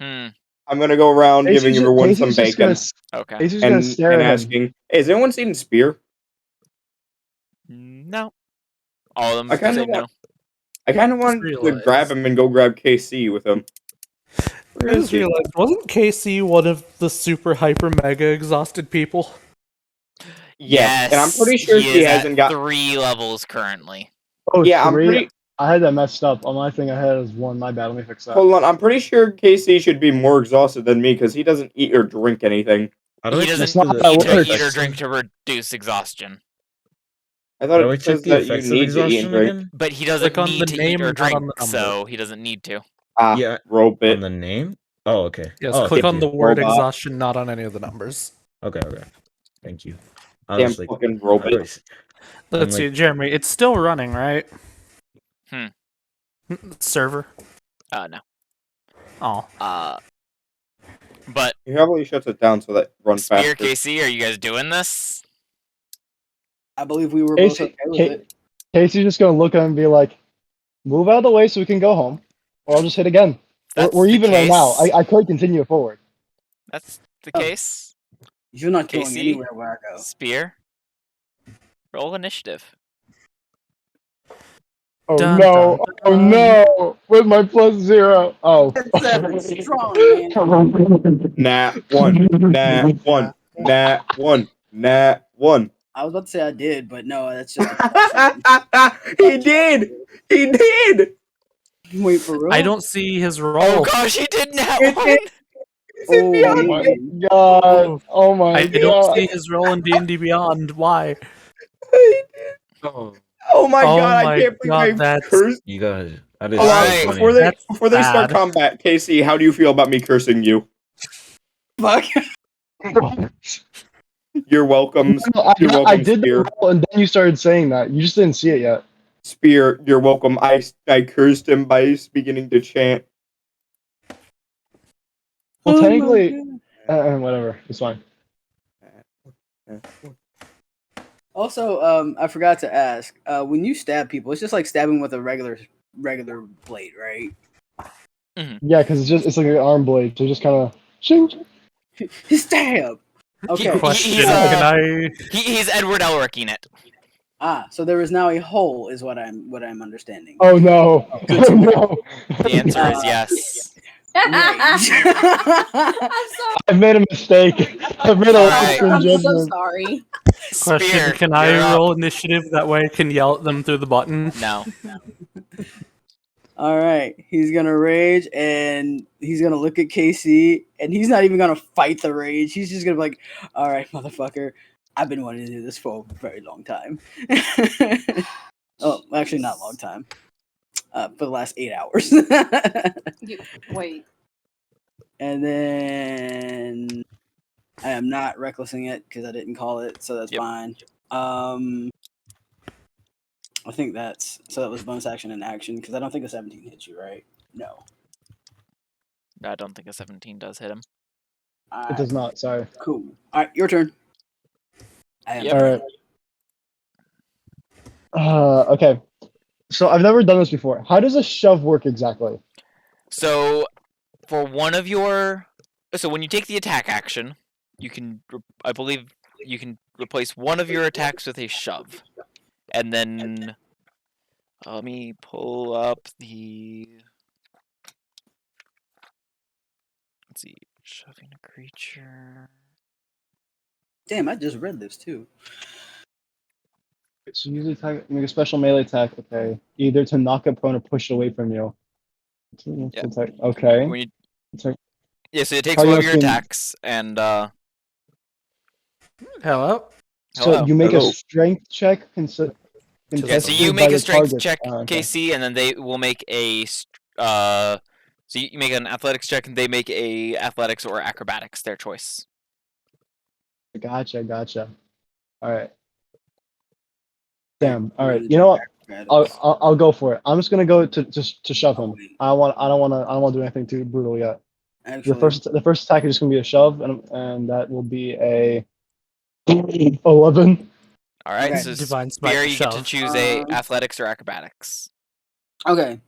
C: I'm gonna go around giving everyone some bacon
A: okay.
G: Casey's just gonna stare
C: and
G: at him.
C: asking, "Hey, has anyone seen Spear?"
A: No. All of
C: I
A: them
C: kind
A: say
C: of
A: no.
C: want. I kind of want to
B: realized-
C: grab him and go grab KC with him.
B: I just realized, wasn't Casey one of the super hyper mega exhausted people?
C: Yes, and I'm pretty sure
A: he
C: he
A: is
C: hasn't
A: at
C: got.
A: 3 levels currently.
G: Oh,
C: Yeah, I'm
G: 3?
C: pretty.
G: I had that messed up. On my thing, I had it as 1. My bad. Let me fix that.
C: Hold on, I'm pretty sure Casey should be more exhausted than me because he doesn't eat or drink anything.
H: How do
A: He
H: I check
A: doesn't
G: not
H: the
G: how
A: need
G: that
A: to eat or
G: works.
A: drink to reduce exhaustion.
C: I thought
H: How do I
C: it
H: check
C: says
H: the
C: that you
H: effects of
C: need to eat and
H: exhaustion
C: drink.
H: again?
A: But he doesn't
B: Click on
A: need
B: the
A: to eat
B: name,
A: or
B: not
A: drink,
B: on the number.
A: so he doesn't need to.
C: Ah,
H: Yeah,
C: robot.
H: on the name. Oh, okay.
B: Yes,
H: Oh,
B: click
H: thank
B: on the
H: you.
B: word
C: Robot.
B: exhaustion, not on any of the numbers.
H: Okay, thank you. I
C: Damn
H: was like,
C: fucking
H: how
C: robot.
H: do I?
B: Let's see,
H: like,
B: Jeremy, it's still running, right?
A: Hmm.
B: Server.
A: No.
B: Oh.
A: But
C: He probably shuts it down so that it runs
A: Spear,
C: faster.
A: Casey, are you guys doing this?
E: I believe we were both
G: Casey,
E: okay with it.
G: Casey's just gonna look at him and be like, "Move out of the way so we can go home, or I'll just hit again."
A: That's
G: We're
A: the
G: even right now.
A: case.
G: I could continue forward.
A: That's the
E: Oh.
A: case.
E: You're not going
A: Casey?
E: anywhere where I go.
A: Spear, roll initiative.
G: Oh
B: Dun,
G: no!
B: dun,
G: Oh
B: dun.
G: no! With my +0. Oh.
E: That's strong, man.
C: Nat 1. Nat 1. Nat 1. Nat 1.
E: I was about to say I did, but no, that's just a
C: He did! He did!
E: Wait, for real?
B: I don't see his
A: Oh
B: roll.
A: gosh, he did nat
C: It
A: 1!
C: did. It's in
E: Oh,
C: beyond
G: my
C: me.
G: god! Oh my
B: I don't
G: god!
B: see his roll in D&D Beyond. Why?
H: oh,
C: Oh my
B: Oh
C: god, I
B: my
C: can't believe
B: god,
C: I
B: that's
C: cursed.
H: you guys, that is
C: Hold
H: so
C: on,
A: Alright.
H: funny.
C: before they start
B: bad.
C: combat, Casey, how do you feel about me cursing you?
E: fuck.
C: You're welcome.
G: No,
C: You're
G: I
C: welcome,
G: did the
C: Spear.
G: roll and then you started saying that. You just didn't see it yet.
C: Spear, you're welcome. I cursed him by beginning to chant.
G: Well,
E: Oh my
G: technically,
E: God.
G: whatever. It's fine.
E: Also, I forgot to ask. When you stab people, it's just like stabbing with a regular blade, right?
G: Yeah, because it's like an arm blade. So just kind of.
E: Stab. Okay.
B: Question,
A: He's,
B: can I...
A: He's Edward Elricking it.
E: So there is now a hole, is what I'm understanding.
G: Oh no!
E: Good to
G: Oh
E: know.
G: no!
A: The answer is yes.
F: I'm sorry.
G: I've made a mistake. I've made a
A: Alright.
G: last
F: I'm so
G: judgment.
F: sorry.
B: Question,
A: Spear,
B: can I
A: you're up.
B: roll initiative? That way I can yell at them through the button.
A: No.
E: All right, he's gonna rage and he's gonna look at Casey and he's not even gonna fight the rage. He's just gonna be like, "All right, motherfucker, I've been wanting to do this for a very long time." Oh, actually, not a long time. For the last 8 hours.
F: Wait.
E: And then I am not recklessing it because I didn't call it, so that's
A: Yep.
E: fine. I think that was bonus action and action because I don't think a 17 hits you, right? No.
A: I don't think a 17 does hit him.
G: It does not. Sorry.
E: Cool. All right, your turn. I am
A: Yep.
G: All right. Okay. So I've never done this before. How does a shove work exactly?
A: So, for one of your... So when you take the attack action, you can... I believe you can replace one of your attacks with a shove. And then... let me pull up the... Let's see. Shoving a creature...
E: Damn, I just read this too.
G: So usually make a special melee attack. Okay. Either to knock it prone or push it away from you.
A: Yeah.
G: Okay.
A: When you...
G: Attack.
A: Yeah, so it takes
G: How
A: one
G: you
A: of your
G: looking?
A: attacks, and
B: Hello?
G: So
A: Hello.
G: you make
C: Hello.
G: a strength check
A: Yeah, so
G: contested
A: you
G: by
A: make
G: the
A: a strength
G: target.
A: check,
G: Okay.
A: Casey, and then they will make a so you make an athletics check, and they make a athletics or acrobatics, their choice.
G: Gotcha. All right. Damn. All right. You know what? I'll go for it. I'm just gonna go to shove him. I don't want to do anything too brutal yet.
E: Actually,
G: The first attack is just gonna be a shove, and that will be a 11.
A: All right,
E: Okay.
A: so
B: Divine Smite
A: Spear,
B: to
A: you get to
B: shove.
A: choose a athletics or acrobatics.
E: okay.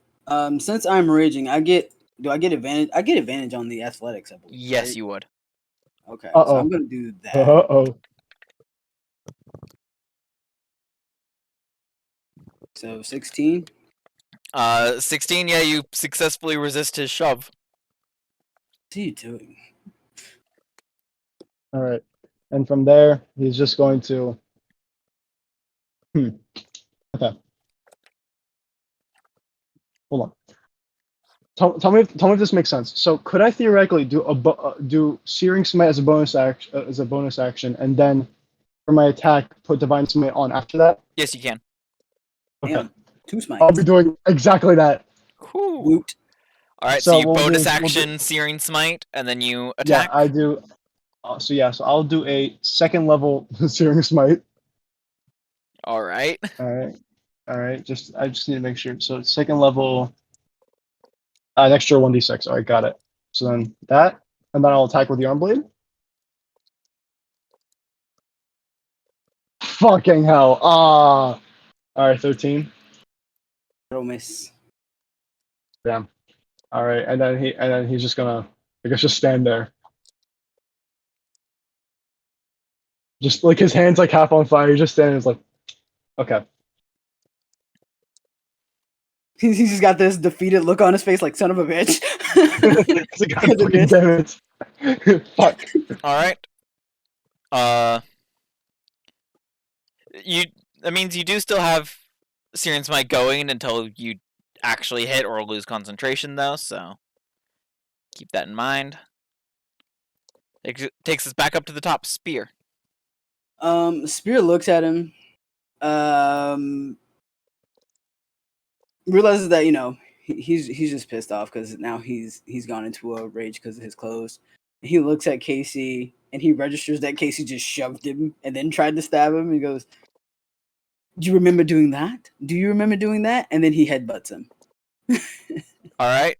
E: Since I'm raging, do I get advantage? I get advantage on the athletics, I believe.
A: Yes,
E: right?
A: you would.
E: Okay. So I'm gonna do that.
G: Uh-oh.
E: So 16.
A: 16. Yeah, you successfully resist his shove.
E: are you doing?
G: All right. And from there, he's just going to. Okay. Hold on. Tell me if this makes sense. So could I theoretically do Searing Smite as a bonus action, and then for my attack put Divine Smite on after that?
A: Yes, you can.
G: Okay.
E: Damn, 2 smites.
G: I'll be doing exactly that.
A: Whew.
E: Woot.
A: All right,
G: So
A: so you
G: we'll
A: bonus
G: do- we'll
A: action Searing Smite, and then you
G: Yeah,
A: attack.
G: I do. So I'll do a second level Searing Smite.
A: All right.
G: All right. I just need to make sure. So second level, an extra 1d6. All right, got it. So then that, and then I'll attack with the arm blade. Fucking hell! All right, 13.
E: That'll miss.
G: Damn. All right, and then he's just gonna, I guess, just stand there. Just like his hands like half on fire. He's just standing. He's like, okay.
E: He's just got this defeated look on his face, like son of a bitch.
G: It's like, God fucking damn it. Fuck.
A: All right. That means you do still have Searing Smite going until you actually hit or lose concentration, though. So keep that in mind. It takes us back up to the top. Spear.
E: Spear looks at him. Realizes that he's just pissed off because now he's gone into a rage because of his clothes. He looks at Casey and he registers that Casey just shoved him and then tried to stab him. He goes, "Do you remember doing that? Do you remember doing that?" And then he headbutts him.
A: All right.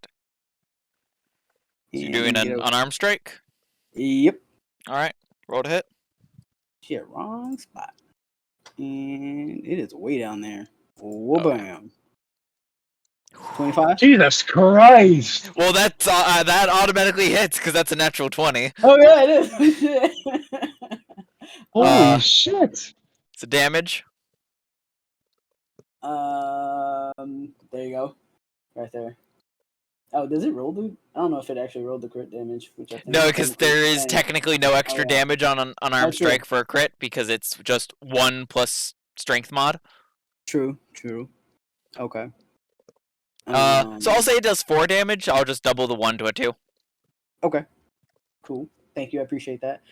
A: So you're
E: And
A: doing
E: get
A: an
E: a-
A: unarmed strike.
E: Yep.
A: All right. Roll to hit.
E: Shit, wrong spot. And it is way down there. Whoa,
A: Okay.
E: bam. 25?
G: Jesus Christ!
A: Well, that automatically hits because that's a natural 20.
E: Oh, yeah, it is. Shit.
G: Holy shit!
A: So damage.
E: There you go. Right there. Oh, does it roll the? I don't know if it actually rolled the crit damage, which I think.
A: No, because there is technically no extra
E: Oh, yeah.
A: damage on an unarmed
E: true.
A: strike for a crit because it's just 1 plus strength mod.
E: True. Okay.
A: So I'll say it does 4 damage. I'll just double the 1 to a 2.
E: Okay. Cool. Thank you. I appreciate that.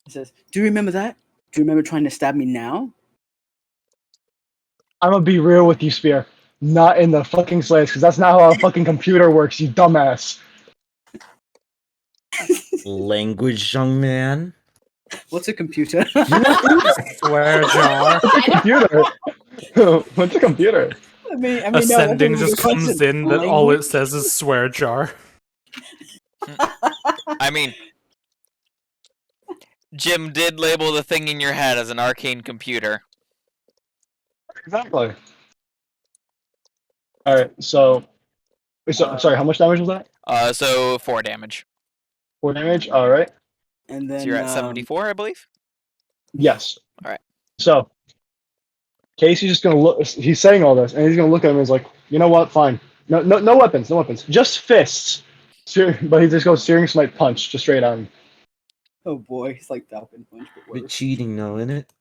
E: It says, "Do you remember that? Do you remember trying to stab me now?"
G: I'm gonna be real with you, Spear. Not in the fucking slides, because that's not how a fucking computer works, you dumbass.
H: Language, young man.
E: What's a computer?
B: Swear jar.
G: Computer. What's a computer?
E: I mean,
B: A
E: no, that's
B: sending
E: a good
B: just comes
E: question.
B: in that all it
E: Language?
B: says is swear jar.
A: I mean, Jim did label the thing in your head as an arcane computer.
G: Exactly. Alright, so sorry, how much damage was that?
A: So 4 damage.
G: 4 damage? Alright.
E: And then
A: So you're at 74, I believe.
G: Yes.
A: Alright.
G: So Casey's just gonna look, he's saying all this, and he's gonna look at him and he's like, you know what, fine. No weapons, just fists. But he just goes Searing Smite punch, just straight on him.
E: oh boy, it's like Falcon Punch, but
H: Bit
E: worse.
H: cheating, though, isn't it?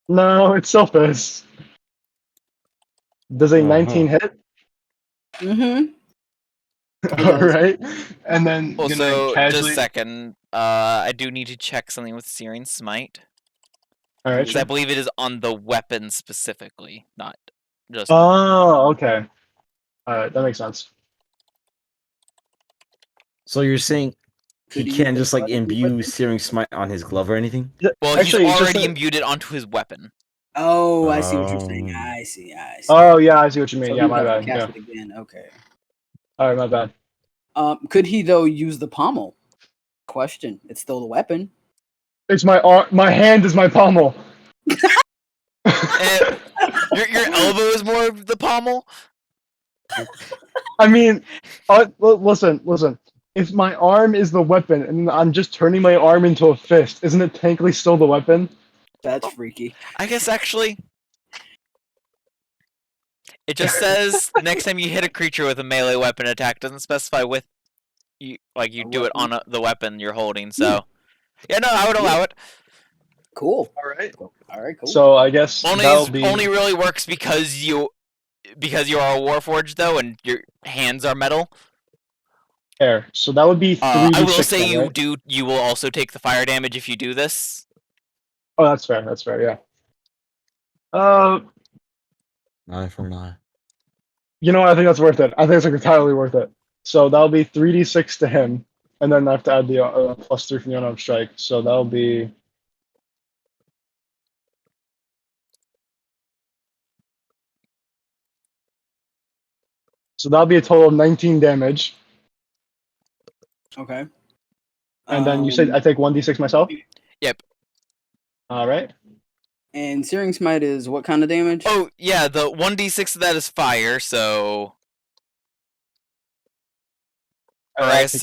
G: No, it's still fists. Does a
H: Uh-huh.
G: 19 hit?
E: Mm-hmm.
G: Alright. And then
A: Also,
G: gonna
A: just a
G: casually.
A: second. I do need to check something with Searing Smite.
G: Alright,
A: Because I believe it is on the weapon specifically, not just.
G: Oh, okay. Alright, that makes sense.
H: So you're saying he
E: Could he
H: can't
E: use
H: just like
E: the
H: imbue
E: weapon?
H: Searing Smite on his glove or anything?
A: Well,
G: Actually,
A: he's
G: just
A: already
G: a-
A: imbued it onto his weapon.
E: Oh, I see what you're saying.
H: Oh.
E: I see.
G: Oh yeah, I see what you mean.
E: So
G: Yeah,
E: he'd
G: my
E: have to
G: bad.
E: cast
G: Yeah.
E: it again. Okay.
G: Alright, my bad.
E: Could he though use the pommel? Question. It's still a weapon.
G: It's my arm. My hand is my pommel.
A: And your elbow is more of the pommel.
G: I mean, listen. If my arm is the weapon and I'm just turning my arm into a fist, isn't it technically still the weapon?
E: That's freaky.
A: I guess actually, it just says next time you hit a creature with a melee weapon attack, doesn't specify with you
E: A
A: do it
E: weapon?
A: on the weapon you're holding. So yeah, no, I would allow it.
E: Cool.
G: All right.
E: All right, cool.
G: So I guess that'll be
A: Only really works because you are a Warforged though, and your hands are metal.
G: fair. So that would be
A: I will
G: 3d6
A: say
G: then, right?
A: you will also take the fire damage if you do this.
G: Oh, that's fair. That's fair. Yeah. Uh,
H: Eye for an eye.
G: you know what? I think that's worth it. I think it's like entirely worth it. So that'll be 3d6 to him, and then I have to add the +3 from the unarmed strike. So that'll be. So that'll be a total of 19 damage.
E: Okay.
G: And then you said I take 1d6 myself?
A: Yep.
G: All right.
E: And Searing Smite is what kind of damage?
A: Oh yeah, the 1d6 of that is fire. So, or I guess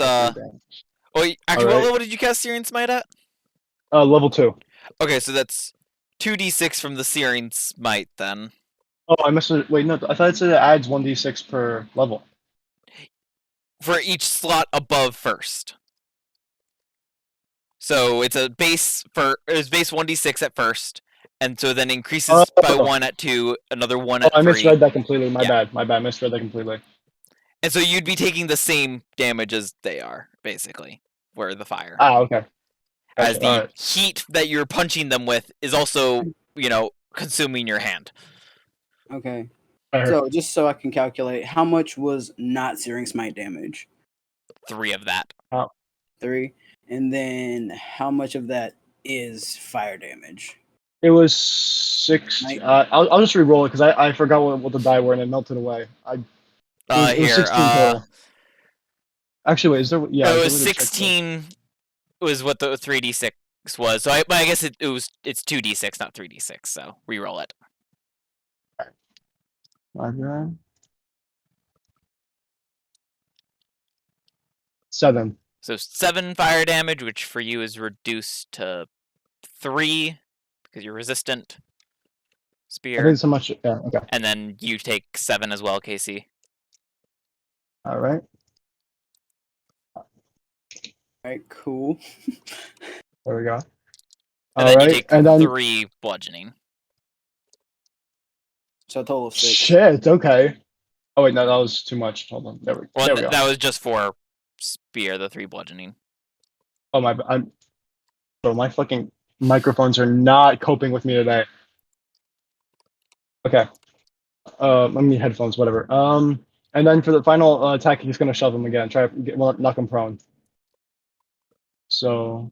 A: wait, actually, what
G: Alright.
A: level did you cast Searing Smite at?
G: Level 2.
A: Okay, so that's 2d6 from the Searing Smite then.
G: Oh, I must have. Wait, no. I thought it said it adds 1d6 per level.
A: For each slot above first. So it's a base it's base 1d6 at first, and so then increases by 1 at 2, another 1 at 3.
G: I misread that completely. My
A: Yeah.
G: bad. My bad. Misread that completely.
A: And so you'd be taking the same damage as they are, basically, where the fire.
G: Ah, okay.
A: As
G: Gotcha.
A: the
G: Alright.
A: heat that you're punching them with is also, consuming your hand.
E: Okay.
G: Alright.
E: So just so I can calculate, how much was not Searing Smite damage?
A: 3 of that.
E: 3. And then how much of that is fire damage?
G: It was 6.
E: Nice.
G: I'll just re-roll it because I forgot what the die were and it melted away. It was 16 total. Actually, wait. Is there? Yeah.
A: it
G: is
A: was
G: there a way to check that?
A: 16 was what the 3d6 was. So I guess it's 2d6, not 3d6. So re-roll it.
G: My bad. 7.
A: So 7 fire damage, which for you is reduced to 3 because you're resistant.
G: I
A: Spear.
G: think so much. Yeah. Okay.
A: And then you take 7 as well, Casey.
G: All right.
E: All right, cool.
G: There we go.
A: And
G: All
A: then you
G: right,
A: take
G: and then
A: 3 bludgeoning.
E: So a total of 6.
G: shit. Okay. Oh wait, no, that was too much. Hold on. There we
A: Well,
G: go.
A: that was just for spear, the 3 bludgeoning.
G: Oh my, so my fucking microphones are not coping with me today. Okay. I mean headphones, whatever. And then for the final attack, he's gonna shove him again. Try to knock him prone. So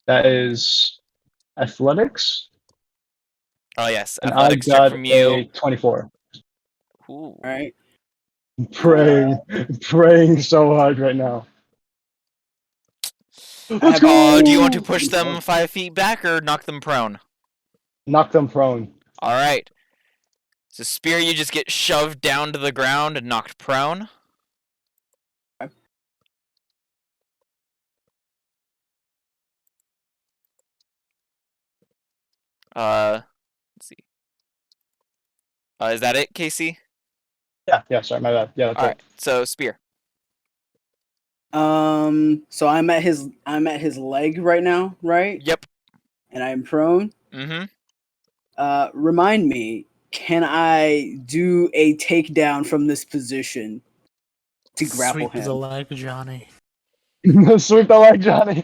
G: that is athletics.
A: Oh yes,
G: And
A: athletics
G: I
A: check
G: got
A: from
G: a
A: you.
G: 24.
A: Ooh.
E: All right.
G: Praying so hard right now. Let's
E: have-
G: go!
A: Do you want to push them 5 feet back or knock them prone?
G: Knock them prone.
A: All right. So spear, you just get shoved down to the ground and knocked prone.
E: Okay.
A: Let's see. Is that it, Casey?
G: Yeah, sorry, my bad. Yeah, that's
A: All
G: it.
A: right. So spear.
E: So I'm at his leg right now, right?
A: Yep.
E: And I'm prone.
A: Mm-hmm.
E: Remind me, can I do a takedown from this position to grapple
B: Sweep the
E: him?
B: leg, Johnny.
G: Sweep the leg, Johnny.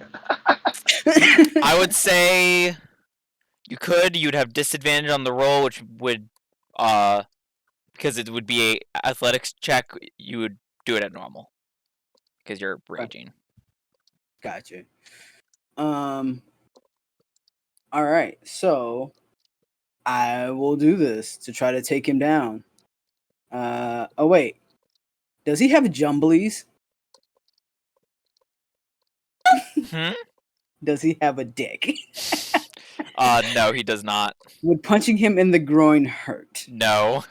A: I would say you could. You'd have disadvantage on the roll, which would, because it would be a athletics check. You would do it at normal because you're raging.
E: Gotcha. All right, so I will do this to try to take him down. Oh wait, does he have jumblies?
A: Hmm?
E: Does he have a dick?
A: No, he does not.
E: Would punching him in the groin hurt
A: No.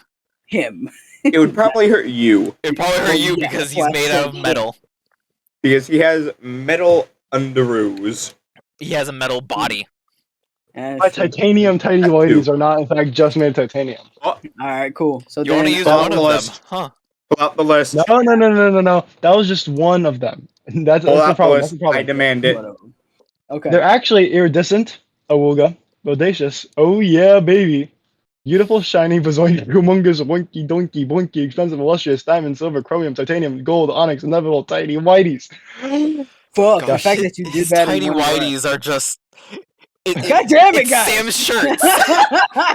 E: him?
C: It would probably hurt you
A: It'd probably hurt you
E: Yeah,
A: because
E: that's
A: he's
E: why I
A: made
E: said
A: out of metal.
C: because he has metal underoos.
A: He has a metal body.
G: My titanium tiny whities are not, in fact, just made of titanium.
E: All right, cool. So
A: You want
E: then
A: to use
C: Thought
A: one of them,
C: lust.
A: huh?
C: Pull out the list.
G: No. That was just one of them. That's
C: Pull
G: the
C: out the
G: problem. That's the
C: list. I
G: problem.
C: demand it.
E: Okay.
G: They're actually iridescent, awooga, bodacious. Oh yeah, baby. Beautiful, shiny, bazoink, humongous, winky, donkey, boinky, expensive, illustrious, diamond, silver, chromium, titanium, gold, onyx, inevitable, tiny, whiteys.
E: Fuck, the
A: Gosh,
E: fact that you did
A: his
E: that in
A: tidy
E: one breath.
A: whities are just.
E: God damn it,
A: it's
E: guys!
A: Sam's shirts.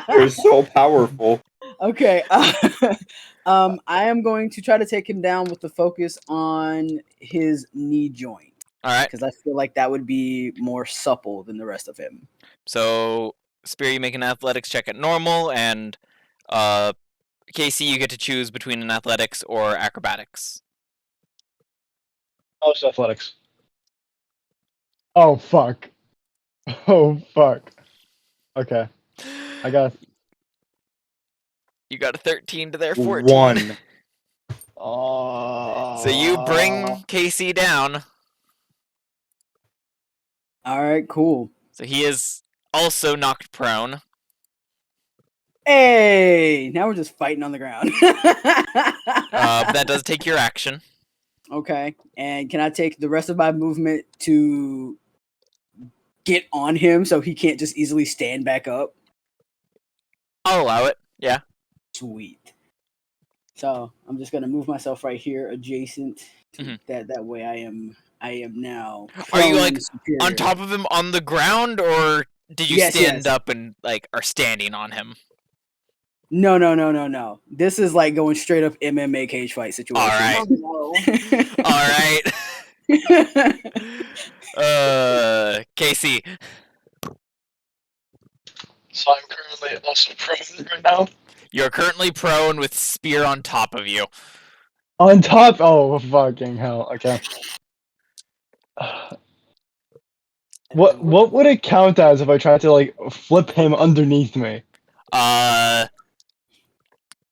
C: They're so powerful.
E: Okay. I am going to try to take him down with the focus on his knee joint
A: All right.
E: because I feel like that would be more supple than the rest of him.
A: So, Spear, you make an athletics check at normal, and Casey, you get to choose between an athletics or acrobatics.
G: Oh, it's athletics. Oh fuck. Oh fuck. Okay. I got
A: You got a 13 to their 14.
C: 1.
A: So you bring Casey down.
E: All right, cool.
A: So he is also knocked prone.
E: Hey, now we're just fighting on the ground.
A: But that does take your action.
E: Okay, and can I take the rest of my movement to get on him so he can't just easily stand back up?
A: I'll allow it. Yeah.
E: Sweet. So I'm just gonna move myself right here, adjacent to
A: Mhm.
E: that way. I am now.
A: Are you
E: prone
A: like
E: and superior.
A: on top of him on the ground, or did you
E: Yes,
A: stand
E: yes.
A: up and like are standing on him?
E: No. This is like going straight up MMA cage fight situation.
A: All right. All right. Casey.
G: So I'm currently also prone right now.
A: You're currently prone with Spear on top of you.
G: On top. Oh fucking hell. Okay. What would it count as if I tried to like flip him underneath me?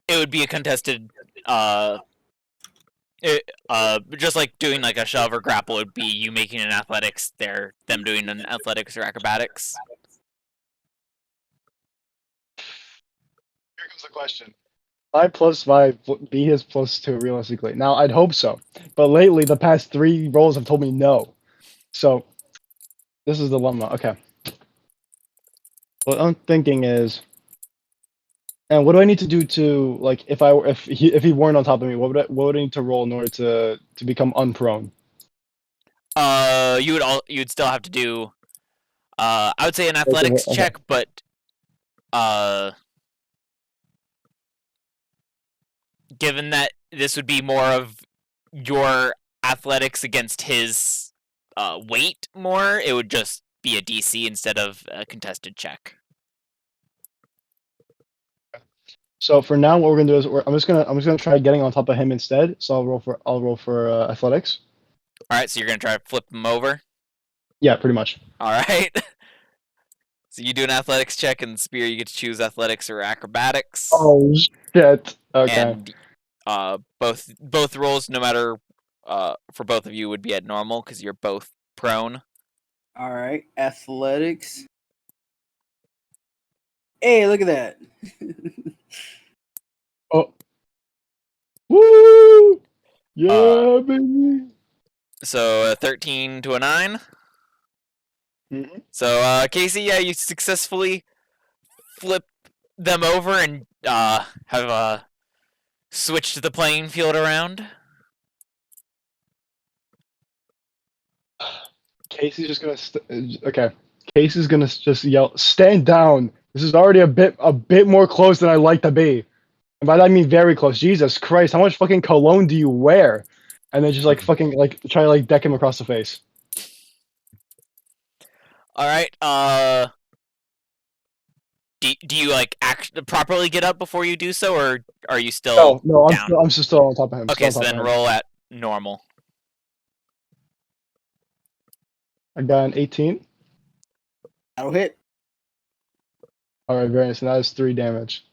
A: It would be a contested. Just like doing like a shove or grapple would be you making an athletics. Them doing an athletics or acrobatics.
G: Here comes the question. 5 plus 5 be his plus 2 realistically. Now I'd hope so, but lately the past 3 rolls have told me no. So this is the dilemma. Okay. What I'm thinking is, and what do I need to do to like if he weren't on top of me? What would I need to roll in order to become unprone?
A: You'd still have to do. I would say an athletics
G: Okay.
A: check, but given that this would be more of your athletics against his weight more, it would just be a DC instead of a contested check.
G: So for now, what we're gonna do is I'm just gonna try getting on top of him instead. So I'll roll for athletics.
A: All right, so you're gonna try to flip him over.
G: Yeah, pretty much.
A: All right. So you do an athletics check, and Spear, you get to choose athletics or acrobatics.
G: Oh shit. Okay.
A: And both rolls, no matter for both of you, would be at normal because you're both prone.
E: All right, athletics. Hey, look at that.
G: Oh. Woo! Yeah, baby.
A: So 13 to a 9.
G: Mhm.
A: So Casey, yeah, you successfully flip them over and have switched the playing field around.
G: Casey's just gonna okay. Casey's gonna just yell, "Stand down!" This is already a bit more close than I like to be, and by that I mean very close. Jesus Christ, how much fucking cologne do you wear? And then just like fucking like try to like deck him across the face.
A: All right. Do you like properly get up before you do so, or are you still
G: No,
A: down?
G: I'm still on top of him.
A: Okay, so then roll at normal.
G: I got an 18.
E: That'll hit.
G: All right, very nice. And that is 3 damage.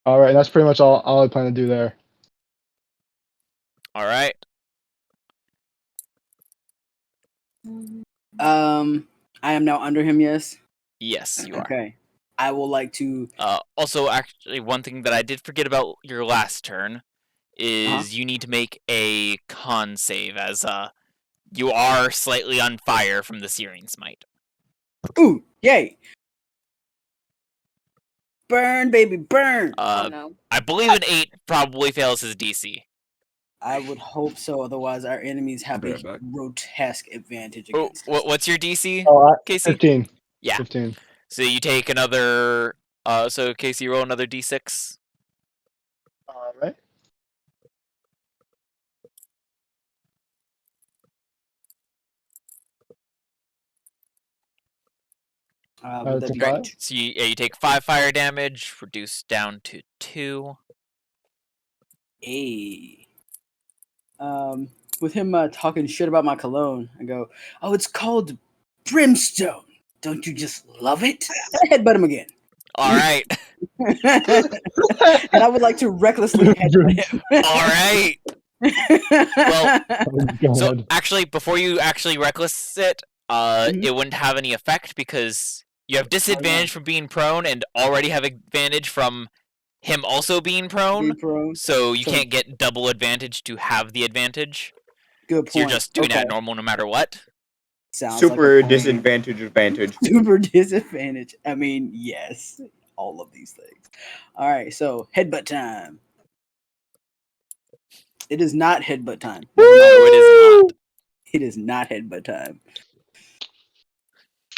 G: All right, and that's pretty much all I plan to do there.
A: All right.
E: I am now under him. Yes.
A: Yes, you are.
E: Okay. I will like to.
A: Also, actually, one thing that I did forget about your last turn is you need to make a con save, as you are slightly on fire from the Searing Smite.
E: Ooh, yay! Burn, baby, burn!
F: Oh no.
A: I believe an 8 probably fails his DC.
E: I would hope so. Otherwise, our enemies have
C: Be
E: a
C: right back.
E: grotesque advantage
A: Oh,
E: against us.
A: what's your DC,
G: Oh,
A: Casey?
G: 15.
A: Yeah.
G: 15.
A: So you take another. So Casey, roll another D6.
G: All right.
E: Would that
G: It's a
E: be
G: 5.
E: right?
A: So you take 5 fire damage, reduced down to 2.
E: A. With him talking shit about my cologne, I go, "Oh, it's called brimstone. Don't you just love it?" I headbutt him again.
A: All right.
E: And I would like to recklessly headbutt him.
A: All right.
E: Well,
G: Go
A: So
G: ahead.
A: actually, before you actually reckless it,
E: Mhm.
A: it wouldn't have any effect because you have disadvantage from being prone and already have advantage from him also being prone.
E: Being prone.
A: So you
E: So-
A: can't get double advantage to have the advantage.
E: Good point.
A: So you're just doing
E: okay.
A: that normal no matter what.
E: Sounds
C: Super
E: like a plan.
C: disadvantage advantage.
E: Super disadvantage. I mean, yes, all of these things. All right, so headbutt time. It is not headbutt time.
A: No, it is not.
E: It is not headbutt time.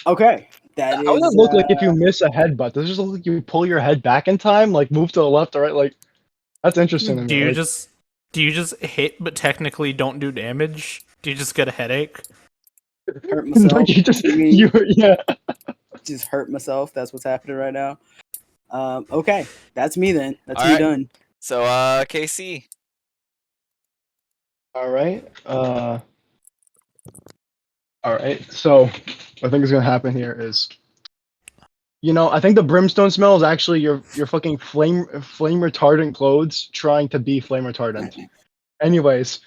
E: Okay, that
G: How
E: is.
G: does it look like if you miss a headbutt? Does it just look like you pull your head back in time, like move to the left or right? Like, that's interesting to me.
B: Do you
G: Like,
B: just hit but technically don't do damage? Do you just get a headache?
E: hurt myself?
G: like you just
E: I mean,
G: yeah.
E: just hurt myself. That's what's happening right now. Okay, that's me then. That's
A: All
E: me
A: right.
E: done.
A: So KC.
G: All right. All right. So, what I think is gonna happen here is, I think the brimstone smell is actually your fucking flame retardant clothes trying to be flame retardant. Anyways,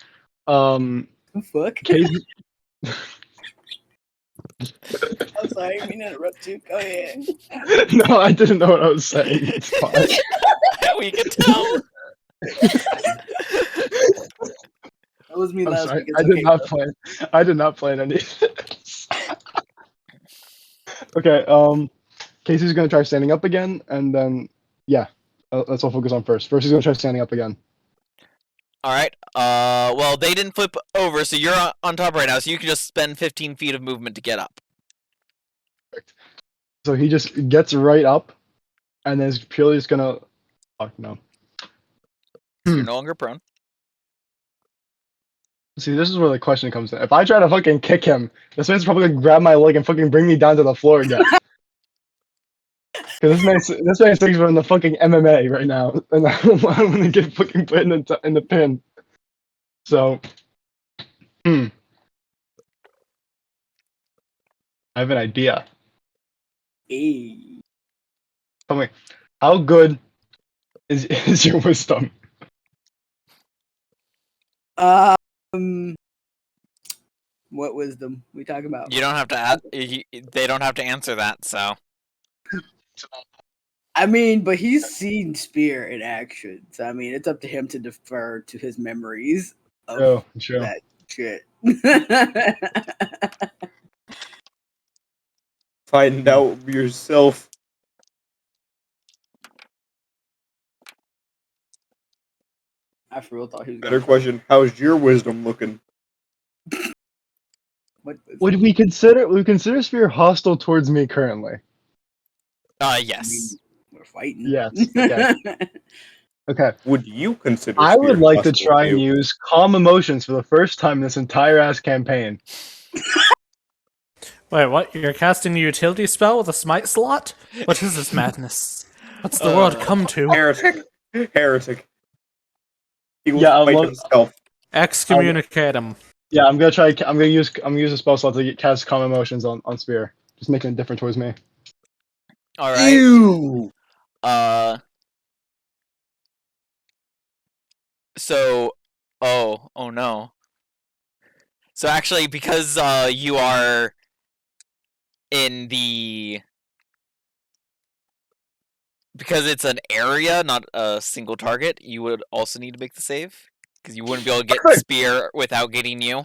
E: Fuck.
G: Casey,
E: I'm sorry, I didn't mean to interrupt you. Go ahead.
G: no, I didn't know what I was saying. It's fine.
A: We can tell.
E: That was me
G: I'm
E: last
G: sorry.
E: week. It's
G: I did
E: okay,
G: not
E: though.
G: plan. I did not plan any. of this. Okay. Casey's gonna try standing up again, and then yeah, let's all focus on first. First, he's gonna try standing up again.
A: All right. Well, they didn't flip over, so you're on top right now. So you can just spend 15 feet of movement to get up.
G: So he just gets right up, and then is purely just gonna. Fuck no.
A: So you're no longer prone.
G: See, this is where the question comes in. If I try to fucking kick him, this man's probably gonna grab my leg and fucking bring me down to the floor again. Because this man's thinks we're in the fucking MMA right now, and I'm gonna get fucking put in the pin. So, I have an idea.
E: Hey.
G: Tell me, how good is your wisdom?
E: What wisdom we talking about?
A: You don't have to. They don't have to answer that. So.
E: I mean, but he's seen Spear in action, so I mean, it's up to him to defer to his memories of
G: Oh, sure.
E: that shit.
C: Find out yourself.
E: I for real thought he was
C: Better
E: gonna
C: question. How's your wisdom looking?
E: What
G: Would we consider Spear hostile towards me currently?
A: Yes.
E: We're fighting.
G: Yes. Okay. Okay.
C: Would you consider?
G: I would
C: Spear
G: like to
C: hostile
G: try
C: to
G: and
C: you?
G: use calm emotions for the first time in this entire ass campaign.
B: Wait, what? You're casting a utility spell with a smite slot? What is this madness? What's the world come to?
C: Heretic. Heretic. He will
G: Yeah,
C: fight himself.
B: Excommunicate him.
G: Yeah, I'm gonna use a spell slot to cast calm emotions on Spear. Just making it different towards me.
A: All right.
C: Ew.
A: So, oh no. So actually, because you are in the because it's an area, not a single target, you would also need to make the save. Because you wouldn't be able to get
G: Okay.
A: spear without getting you.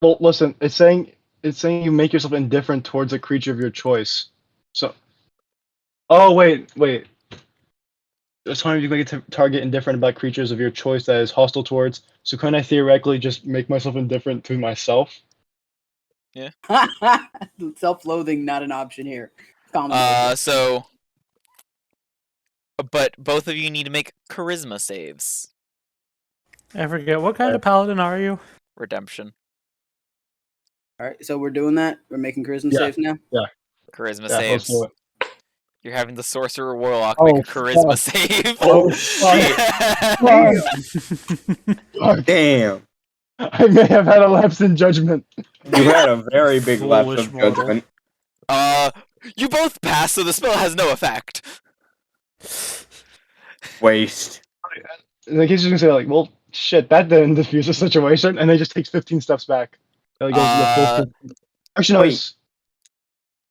G: Well, listen, it's saying you make yourself indifferent towards a creature of your choice. So, oh wait. It's time you make a target indifferent about creatures of your choice that is hostile towards. So can I theoretically just make myself indifferent to myself?
E: Self-loathing not an option here. Calm down.
A: But both of you need to make charisma saves.
B: I forget, what kind of paladin are you?
A: Redemption.
E: All right, so we're doing that. We're making charisma
G: Yeah.
E: saves now.
A: Charisma
G: Yeah, let's
A: saves.
G: do it.
A: You're having the sorcerer warlock
G: Oh,
A: make a charisma
G: fuck.
A: save.
G: Oh, fuck.
C: Damn.
G: I may have had a lapse in judgment.
C: You had a very big lapse
B: Foolish
C: of
B: mortal.
C: judgment.
A: You both pass, so the spell has no effect.
C: Waste.
G: In case you're gonna say like, well, shit, that didn't diffuse the situation, and then he just takes 15 steps back. Like, goes to the full 15. Actually, no.
C: Wait.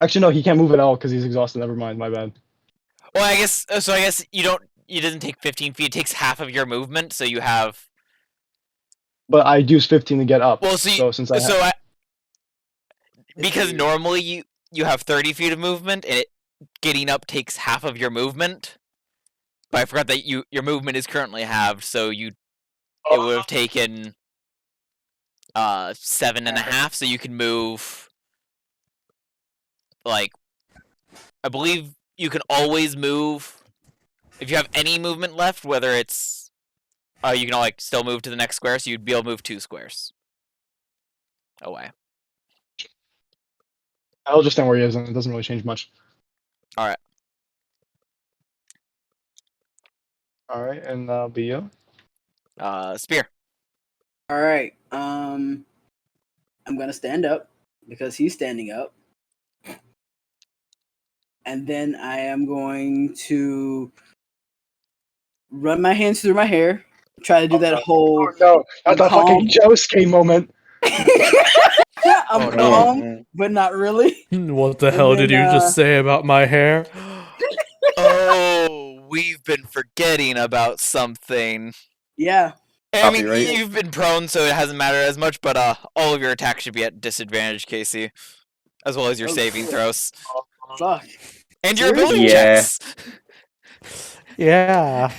G: Actually, no. He can't move at all because he's exhausted. Never mind. My bad.
A: Well, I guess you don't. It doesn't take 15 feet. It takes half of your movement, so you have.
G: But I used 15 to get up.
A: Well, because normally you have 30 feet of movement, and getting up takes half of your movement. But I forgot that your movement is currently halved, so it would have taken 7.5, so you can move. Like, I believe you can always move if you have any movement left. Whether it's you can like still move to the next square, so you'd be able to move 2 squares away.
G: I'll just stand where he is, and it doesn't really change much.
A: All right.
G: All right, and that'll be you.
A: Spear.
E: All right. I'm gonna stand up because he's standing up, and then I am going to run my hands through my hair. Try to do that whole.
G: Oh no! That's a
E: calm.
G: fucking Josuke moment.
E: I'm
A: Oh,
E: calm, but not really.
B: What the
E: And
B: hell did
E: then,
B: you just say about my hair?
A: Oh, we've been forgetting about something.
E: Yeah.
A: I mean,
C: Copyright.
A: you've been prone, so it hasn't mattered as much. But all of your attacks should be at disadvantage, Casey, as well as your
E: Oh,
A: saving
E: shit.
A: throws
E: Fuck.
A: and your
E: Seriously?
A: ability
C: Yeah.
A: checks.
B: Yeah.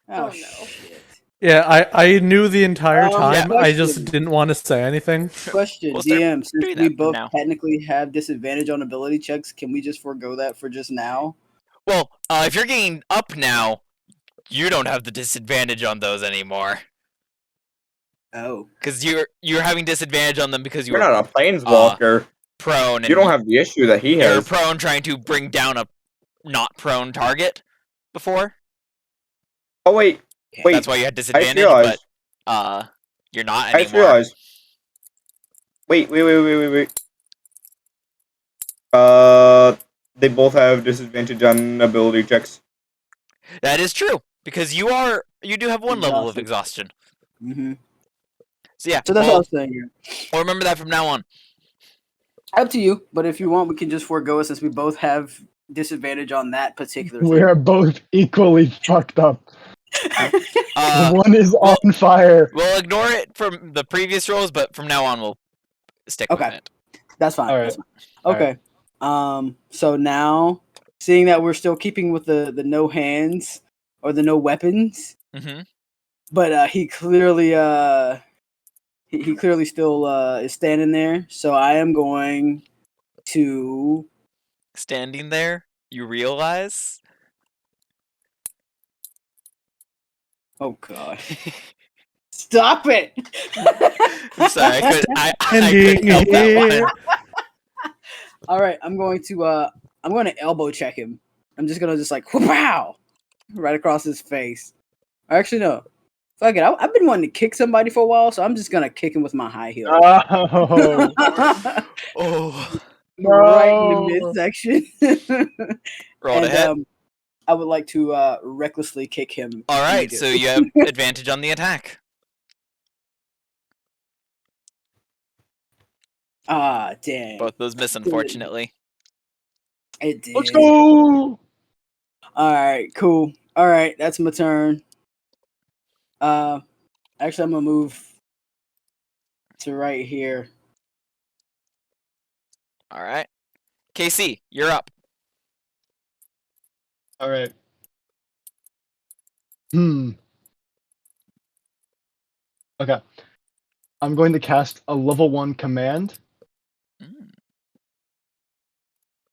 E: Oh,
F: no.
E: shit.
B: Yeah, I knew the entire time. I just
E: question.
B: didn't want to say anything.
E: Question,
A: We'll start
E: DM, since
A: doing
E: we
A: that from
E: both
A: now.
E: technically have disadvantage on ability checks, can we just forego that for just now?
A: Well, if you're getting up now, you don't have the disadvantage on those anymore.
E: Oh.
A: Because you're having disadvantage on them because you
C: You're
A: were
C: not a planeswalker.
A: prone. And
C: You don't have the issue that he
A: you're
C: has.
A: prone trying to bring down a not prone target before.
C: Oh wait. Wait.
A: That's why you had disadvantage,
C: realized.
A: but you're not
C: I just
A: anymore.
C: realized. Wait. They both have disadvantage on ability checks.
A: That is true because you do have one level of exhaustion.
E: Mm-hmm.
A: So yeah.
E: So that's what I was saying here.
A: Well, remember that from now on.
E: Up to you, but if you want, we can just forego it since we both have disadvantage on that particular thing.
G: We are both equally fucked up. One is on fire.
A: We'll ignore it from the previous rolls, but from now on we'll stick with it.
E: That's fine.
G: All right.
E: That's fine. Okay. So now, seeing that we're still keeping with the no hands or the no weapons,
A: Mm-hmm.
E: but he clearly he clearly still is standing there. So I am going to
A: Standing there, you realize.
E: Oh god! Stop it!
A: I'm sorry, I couldn't help that one.
E: All right, I'm going to elbow check him. I'm just gonna like wow, right across his face. Actually, no. Fuck it. I've been wanting to kick somebody for a while, so I'm just gonna kick him with my high heel.
G: Oh.
A: Oh.
E: Right in the midsection.
A: Roll to hit.
E: I would like to recklessly kick him.
A: All right, so you have advantage on the attack.
E: Ah, dang.
A: Both those miss, unfortunately.
E: It did.
G: Let's go.
E: All right, cool. All right, that's my turn. Actually, I'm gonna move to right here.
A: All right. KC, you're up.
G: All right. Okay. I'm going to cast a level 1 command.
A: Mm.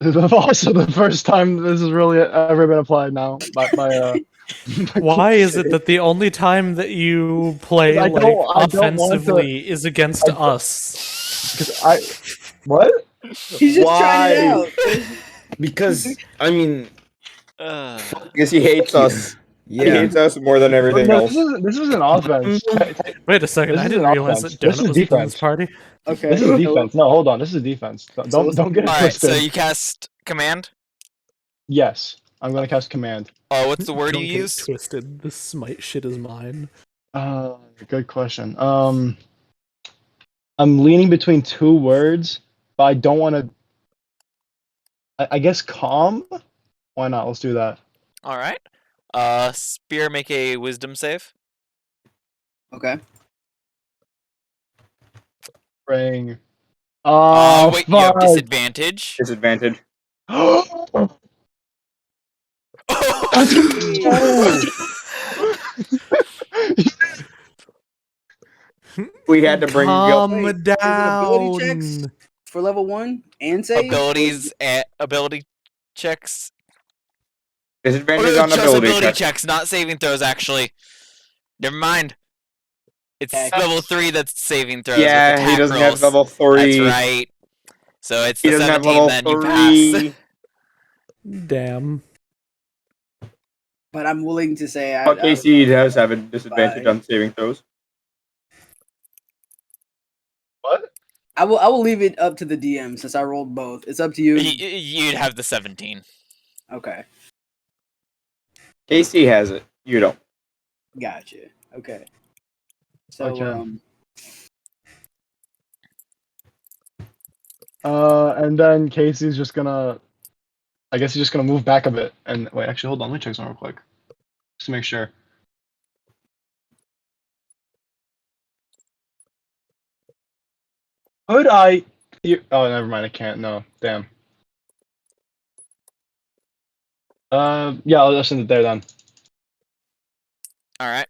G: This is also the first time this has really ever been applied now.
B: Why is it that the only time that you play
G: I
B: like
G: don't want to.
B: offensively is against
G: I-
B: us?
G: Because what?
E: He's just trying it
C: Why?
E: out.
H: Because I mean,
C: Because he hates us. He
H: yeah.
C: hates us more than everything
G: No,
C: else.
G: this is an offense.
B: Wait a second,
G: This
B: I
G: is
B: didn't
G: an
B: realize
G: offense.
B: that
G: This
B: Donut
G: is
B: was in this
G: defense.
B: party.
E: Okay.
G: This is defense. No, hold on. This is defense. Don't get it
A: All right.
G: twisted.
A: So you cast command.
G: Yes, I'm gonna cast command.
A: Oh, what's the word
B: Don't
A: you
B: get it
A: use?
B: twisted. This smite shit is mine.
G: Good question. I'm leaning between 2 words, but I don't want to. I guess calm. Why not? Let's do that.
A: All right. Spear, make a wisdom save.
E: Okay.
G: Praying.
A: Wait, you have disadvantage.
C: Disadvantage.
G: Let's go!
C: We had to bring you up.
B: Calm
E: Wait, is it ability checks
B: down.
E: for level 1 and save?
A: Ability checks.
C: Disadvantage
A: Oh,
C: on
A: just
C: ability
A: ability
C: checks.
A: checks, not saving throws. Actually, never mind. It's
E: Okay.
A: level 3 that's saving throws with
C: Yeah,
A: attack
C: he doesn't have
A: rolls.
C: level
A: That's
C: 3.
A: right. So it's
C: He
A: the
C: doesn't have
A: 17,
C: level
A: then you pass.
C: 3.
B: Damn.
E: But I'm willing to say I
C: But
E: would
C: KC
E: love
C: does have a disadvantage
E: Bye.
C: on saving throws.
G: What?
E: I will leave it up to the DM since I rolled both. It's up to you.
A: You'd have the 17.
E: Okay.
C: KC has it. You don't.
E: Gotcha. Okay. So
G: Okay. And then Casey's just gonna. I guess he's just gonna move back a bit. And wait, actually, hold on. Let me check something real quick, just to make sure. Could I? Oh, never mind. I can't. No. Damn. Yeah, I'll just send it there then.
A: All right.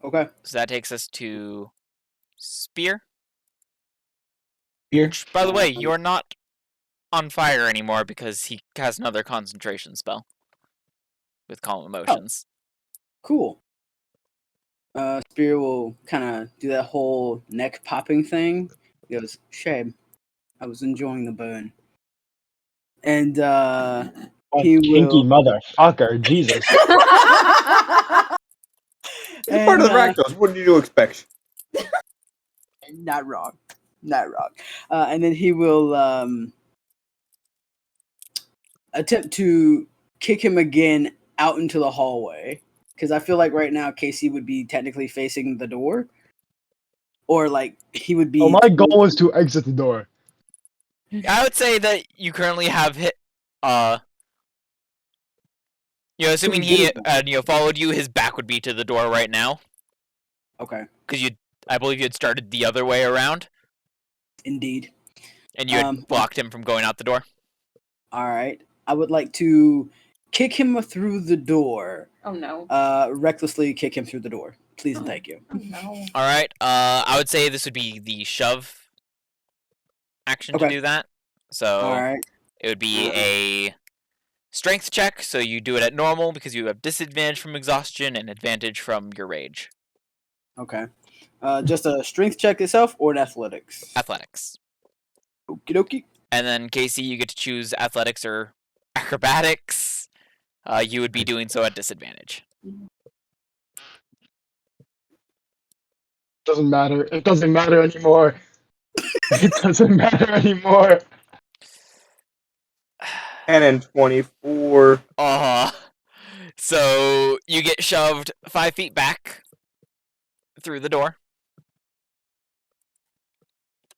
E: okay.
A: So that takes us to Spear.
H: Here.
A: Which, by the way, you're not on fire anymore because he has another concentration spell with calm emotions.
E: Cool. Spear will kind of do that whole neck popping thing. He goes, "Shame, I was enjoying the burn." And he
G: Kinky
E: will.
G: motherfucker, Jesus.
C: It's part of the
E: And,
C: Rakdos. What did you expect?
E: not wrong. Not wrong. And then he will attempt to kick him again out into the hallway. Because I feel like right now Casey would be technically facing the door. Or like he would be.
G: Oh, my goal is to exit the door.
A: I would say that you currently have hit. Assuming he followed you, his back would be to the door right now.
E: Okay.
A: Because I believe you had started the other way around.
E: Indeed.
A: And you had blocked him from going out the door.
E: All right. I would like to kick him through the door.
F: Oh no.
E: Recklessly kick him through the door. Please and thank you.
F: Oh no.
A: All right. I would say this would be the shove action to
E: Okay.
A: do that. So
E: All right.
A: it would be a strength check. So you do it at normal because you have disadvantage from exhaustion and advantage from your rage.
E: Okay. Just a strength check itself or an athletics?
A: Athletics.
E: Okie dokie.
A: And then Casey, you get to choose athletics or acrobatics. You would be doing so at disadvantage.
G: Doesn't matter. It doesn't matter anymore. It doesn't matter anymore.
C: 10 and 24.
A: So you get shoved 5 feet back through the door.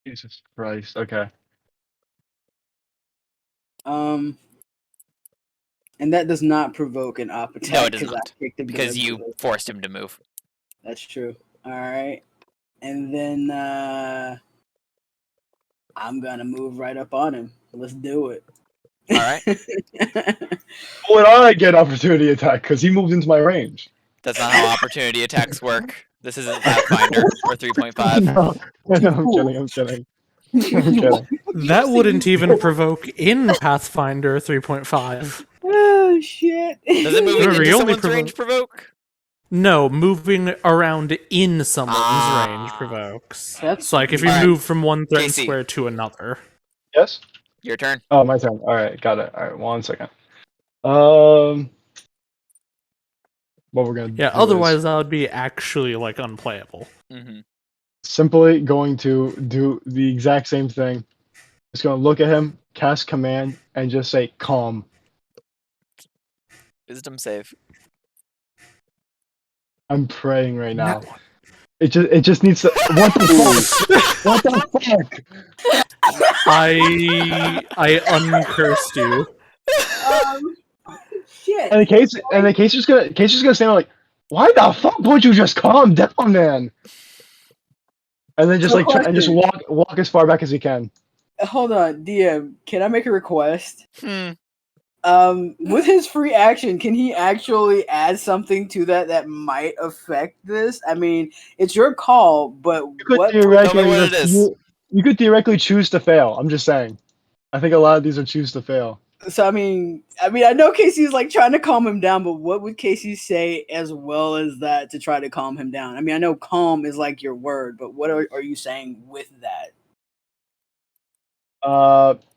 G: Jesus Christ. Okay.
E: And that does not provoke an op attack.
A: No, it does
E: 'cause I
A: not.
E: kicked him
A: Because you
E: deliberately.
A: forced him to move.
E: That's true. All right. And then I'm gonna move right up on him. Let's do it.
A: All right.
G: Would I get opportunity attack? Because he moved into my range.
A: That's not how opportunity attacks work. This isn't Pathfinder or 3.5.
G: No, I'm kidding. I'm kidding. I'm kidding.
B: That wouldn't even provoke in Pathfinder 3.5.
E: Oh shit!
A: Does it moving
B: Remember,
A: into
B: you only
A: someone's range provoke?
B: No, moving around in someone's
A: Ah.
B: range provokes.
E: That's
B: So, like, if you
A: Alright.
B: move from one threatened
A: Casey.
B: square to another.
G: Yes.
A: Your turn.
G: Oh, my turn. All right, got it. All right, 1 second. What we're gonna
B: Yeah,
G: do
B: otherwise
G: is
B: that would be actually, like, unplayable.
A: Mm-hmm.
G: simply going to do the exact same thing. Just gonna look at him, cast command, and just say calm.
A: Wisdom save.
G: I'm praying right now.
B: No.
G: It just needs to. What the fuck? What the fuck?
B: I uncursed you.
E: Shit.
G: And the case is gonna stand there like, why the fuck would you just calm down, man? And then just
E: So
G: like try, and just
E: question.
G: walk as far back as he can.
E: Hold on, DM. Can I make a request?
A: Hmm.
E: With his free action, can he actually add something to that might affect this? I mean, it's your call, but
G: You could
E: what?
G: theoretically
A: Tell me what it is.
G: you could theoretically choose to fail. I'm just saying. I think a lot of these are choose to fail.
E: So I mean, I know Casey's like trying to calm him down, but what would Casey say as well as that to try to calm him down? I mean, I know calm is like your word, but what are you saying with that?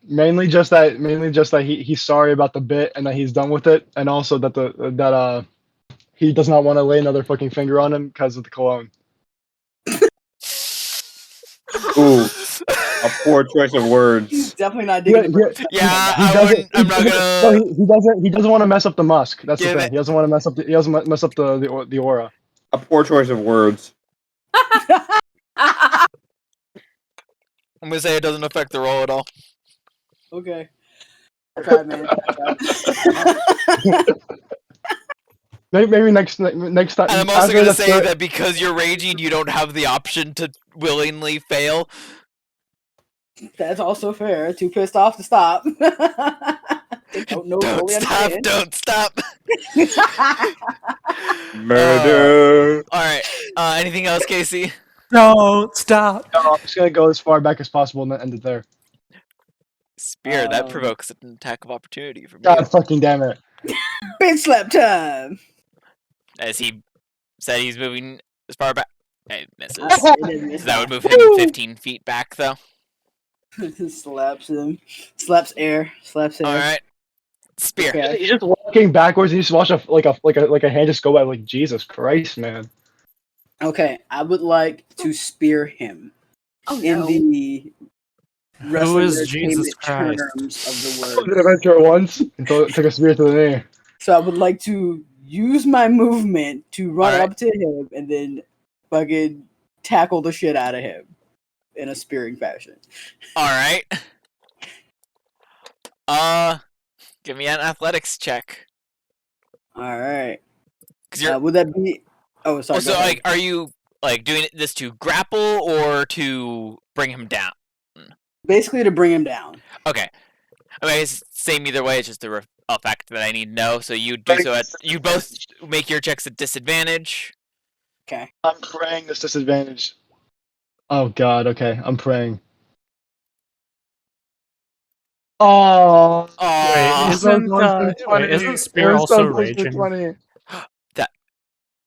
G: Mainly just that he's sorry about the bit and that he's done with it, and also that he does not want to lay another fucking finger on him because of the cologne.
C: Ooh, a poor choice of words.
E: He's definitely not digging.
A: Yeah,
G: He
A: I
G: doesn't.
A: wouldn't. I'm not
G: No,
A: gonna
G: he doesn't. He doesn't want to mess up the musk. That's the
A: give
G: thing.
A: it.
G: He doesn't want to mess up. He doesn't mess up the aura.
C: A poor choice of words.
A: I'm gonna say it doesn't affect the roll at all.
E: Okay. I tried, man.
G: Maybe next time.
A: And I'm also
G: after
A: gonna
G: the
A: say
G: third-
A: that because you're raging, you don't have the option to willingly fail.
E: That's also fair. Too pissed off to stop. Don't know.
A: Don't
E: Fully
A: stop!
E: understand.
A: Don't stop!
C: Murder.
A: All right. Anything else, Casey?
B: Don't stop.
G: No, I'm just gonna go as far back as possible and then end it there.
A: Spear. That provokes an attack of opportunity from you.
G: God fucking damn it!
E: Bitch slap time.
A: As he said, he's moving as far back. It misses.
E: It didn't miss
A: So that would
E: that.
A: move him 15 feet back, though.
E: Slaps him. Slaps air. Slaps air.
A: All right. Spear.
E: Okay.
G: He's just walking backwards and you just watch a hand just go by. Like, Jesus Christ, man.
E: Okay. I would like to spear him
F: Oh
E: in
F: no.
E: the
B: Who
E: wrestling
B: is Jesus
E: entertainment
B: Christ?
E: terms of the
G: Did
E: word.
G: adventure once and took a spear to the knee.
E: So I would like to use my movement to run
A: Alright.
E: up to him and then fucking tackle the shit out of him in a spearing fashion.
A: All right. Give me an athletics check.
E: All right.
A: Cause you're.
E: Would that be? Oh, sorry.
A: So
E: go ahead.
A: like, are you like doing this to grapple or to bring him down?
E: Basically to bring him down.
A: Okay. I mean, it's same either way. It's just a fact that I need to know. So you do so at you both make your checks at disadvantage.
E: Okay.
G: I'm praying this disadvantage. Oh God. Okay, I'm praying. Oh.
A: Aw.
B: Isn't Spear also raging?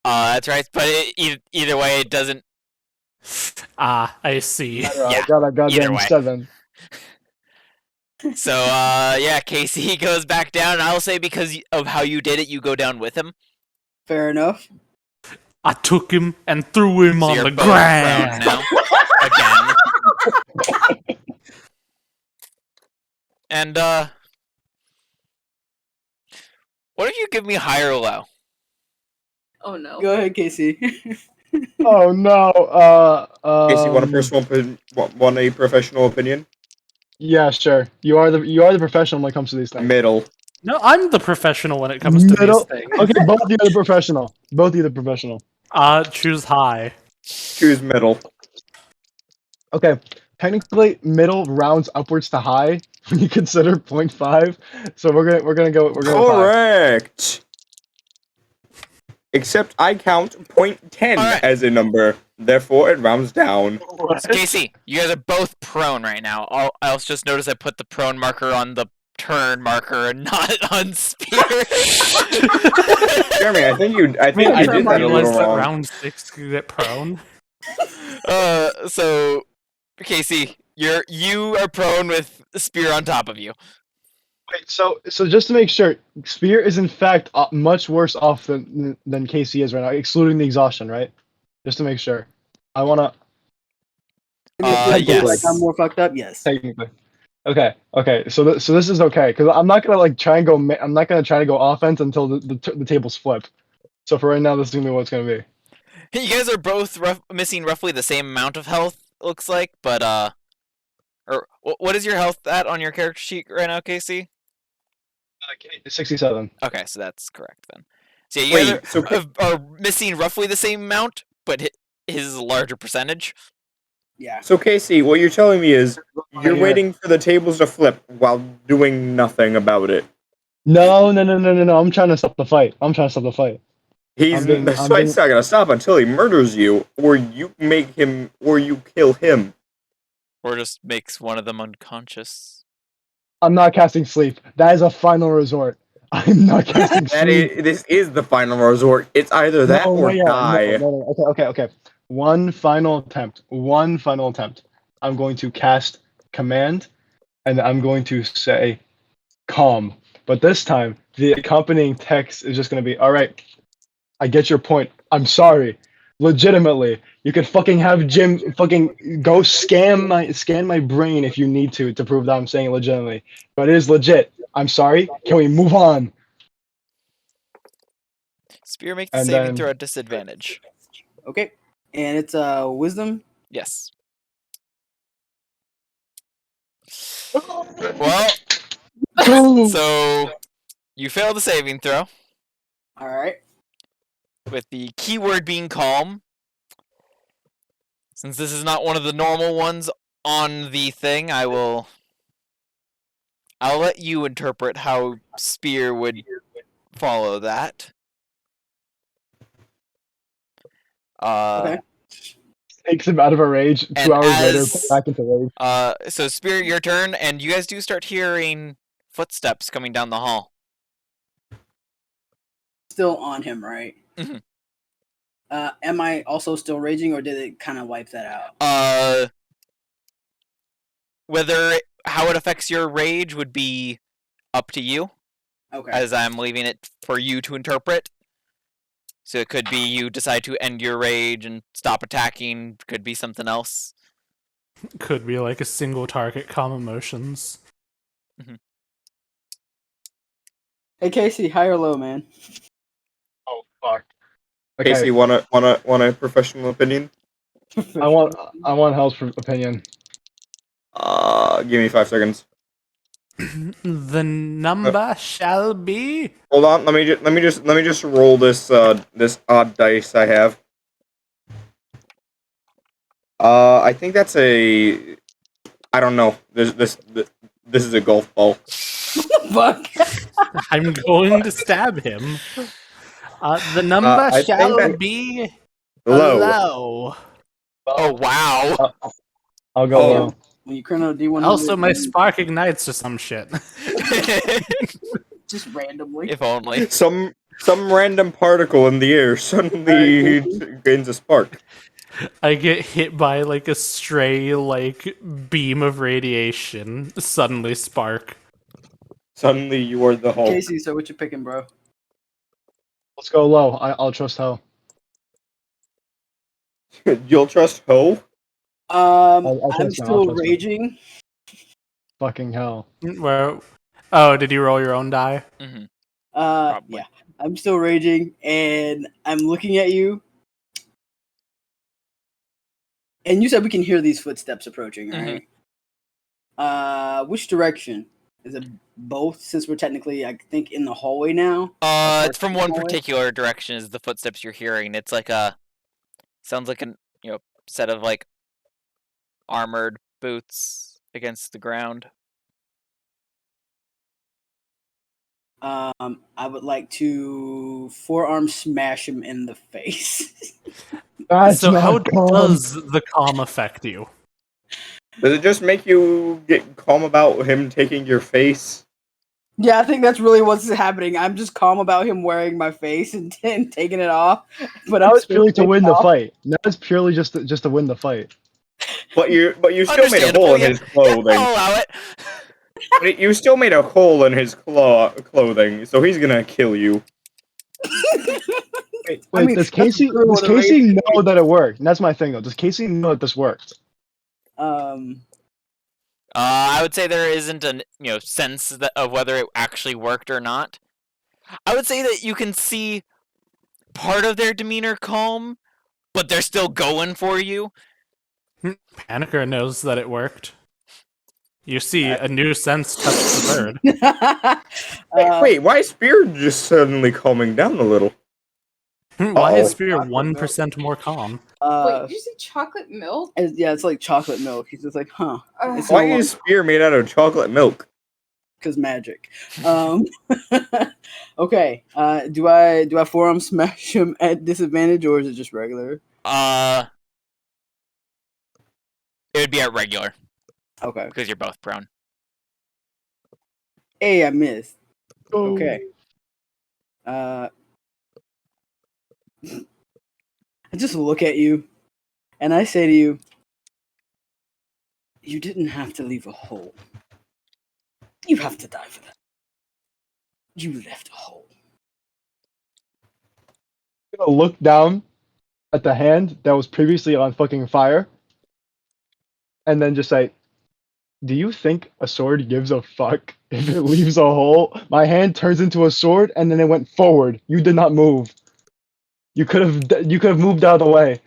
A: That's right. But either way, it doesn't.
B: Ah, I see.
A: Yeah,
G: I got a
A: either
G: goddamn
A: way.
G: 7.
A: So yeah, Casey goes back down. And I'll say because of how you did it, you go down with him.
E: Fair enough.
B: I took him and threw him
A: So
B: on
A: you're
B: the
A: both prone
B: ground.
A: now. Again. And what if you give me higher or low?
F: Oh no.
E: Go ahead, Casey.
G: Oh no.
C: Casey, want a professional opinion?
G: Yeah, sure. You are the professional when it comes to these things.
C: Middle.
B: No, I'm the professional when it comes to these
G: Middle.
B: things.
G: Okay, both of you are the professional. Both of you are the professional.
B: Choose high.
C: Choose middle.
G: Okay, technically, middle rounds upwards to high when you consider 0.5. So we're gonna go with high.
C: Correct. Except I count 0.10
A: Alright.
C: as a number. Therefore, it rounds down.
A: So Casey, you guys are both prone right now. I also just noticed I put the prone marker on the turn marker and not on spear.
C: Jeremy, I think I
B: I
C: did
B: didn't
C: that a
B: realize
C: little
B: that
C: wrong.
B: round 6 you get prone.
A: So Casey, you are prone with spear on top of you.
G: Wait, so just to make sure, Spear is in fact much worse off than Casey is right now, excluding the exhaustion, right? Just to make sure. I wanna
E: Technically, like
A: Yes.
E: I'm more fucked up. Yes.
G: technically. Okay. So this is okay because I'm not gonna like try and go. I'm not gonna try to go offense until the tables flip. So for right now, this is gonna be what it's gonna be.
A: You guys are both missing roughly the same amount of health, looks like, but or what is your health at on your character sheet right now, Casey?
G: 67.
A: Okay, so that's correct then. So yeah, you
C: Wait, so
A: guys are missing roughly the same amount, but his is a larger percentage.
E: Yeah.
C: So Casey, what you're telling me is you're
G: Right here.
C: waiting for the tables to flip while doing nothing about it.
G: No. I'm trying to stop the fight.
C: The fight's not gonna stop until he murders you, or you make him, or you kill him.
A: Or just makes one of them unconscious.
G: I'm not casting sleep. That is a final resort. I'm not casting sleep.
C: This is the final resort. It's either that
G: No,
C: or
G: not yet.
C: die.
G: No. Okay. One final attempt. I'm going to cast command, and I'm going to say calm. But this time, the accompanying text is just going to be, all right, I get your point. I'm sorry. Legitimately, you could fucking have Jim fucking go scan my brain if you need to prove that I'm saying it legitimately. But it is legit. I'm sorry. Can we move on?
A: Spear make the
G: And
A: saving
G: then
A: throw at disadvantage.
E: Okay. And it's wisdom.
A: Yes. Well, so you fail the saving throw,
E: All right.
A: with the keyword being calm. Since this is not one of the normal ones on the thing, I'll let you interpret how Spear would follow that.
E: Okay.
G: takes him out of a rage.
A: And
G: 2 hours later,
A: as-
G: back into rage.
A: So Spear, your turn, and you guys do start hearing footsteps coming down the hall.
E: Still on him, right?
A: Mhm.
E: Am I also still raging, or did it kind of wipe that out?
A: How it affects your rage would be up to you,
E: Okay.
A: as I'm leaving it for you to interpret. So it could be you decide to end your rage and stop attacking. Could be something else.
B: Could be like a single target calm emotions.
E: Hey Casey, high or low, man?
G: Oh fuck. Okay.
C: Casey, want a professional opinion?
G: I want Hell's opinion.
C: Give me 5 seconds.
B: The number shall be.
C: Hold on. Let me just roll this this odd dice I have. I think that's a. I don't know. This is a golf ball.
E: Fuck.
B: I'm going to stab him. The number
C: I think
B: shall
C: that-
B: be
C: Low.
B: low.
A: Oh wow!
G: I'll go
C: Oh.
G: low.
E: When you chrono D100.
B: Also, my spark ignites or some shit.
E: Just randomly.
A: If only.
C: Some random particle in the air suddenly gains a spark.
B: I get hit by like a stray like beam of radiation. Suddenly spark.
C: Suddenly you are the Hulk.
E: Casey, so what you picking, bro?
G: Let's go low. I'll trust Hell.
C: You'll trust Ho?
G: I'll
E: I'm
G: trust him,
E: still
G: I'll trust him.
E: raging.
G: Fucking Hell.
B: Where? Oh, did you roll your own die?
A: Mm-hmm.
E: Yeah, I'm still raging, and I'm looking at you. And you said we can hear these footsteps approaching, right? Which direction? Is it both? Since we're technically, I think, in the hallway now.
A: It's from one
E: Hallway?
A: particular direction. Is the footsteps you're hearing? It's like sounds like an set of like armored boots against the ground.
E: I would like to forearm smash him in the face.
G: That's
B: So
G: not
B: how
G: calm.
B: does the calm affect you?
C: Does it just make you get calm about him taking your face?
E: Yeah, I think that's really what's happening. I'm just calm about him wearing my face and taking it off. But
G: That
E: I'm
G: was purely to
E: still
G: win the
E: off.
G: fight. That was purely just to win the fight.
C: But you still made a
A: Understandable,
C: hole in
A: yeah.
C: his clothing.
A: Yeah, I'll allow it.
C: But you still made a hole in his clothing, so he's gonna kill you.
G: Wait,
E: I mean,
G: does
E: that's
G: Casey
E: true
G: does
E: with a
G: Casey
E: race.
G: know that it worked? And that's my thing though. Does Casey know that this worked?
A: I would say there isn't a sense of whether it actually worked or not. I would say that you can see part of their demeanor calm, but they're still going for you.
B: Panicker knows that it worked. You see a new sense touch the bird.
C: Wait, why is Spear just suddenly calming down a little?
B: Why is
C: Uh-oh.
B: Spear 1% more calm?
F: Wait, did you say chocolate milk?
E: Yeah, it's like chocolate milk. He's just like, huh? It's
C: Why is Spear made out of chocolate milk?
E: Because magic. Okay. Do I forearm smash him at disadvantage or is it just regular?
A: It would be at regular
E: Okay.
A: because you're both prone.
E: Hey, I missed.
G: Oh.
E: Okay. I just look at you and I say to you, you didn't have to leave a hole. You have to die for that. You left a hole.
G: I'm gonna look down at the hand that was previously on fucking fire, and then just say, "Do you think a sword gives a fuck if it leaves a hole?" My hand turns into a sword, and then it went forward. You did not move. You could have moved out of the way.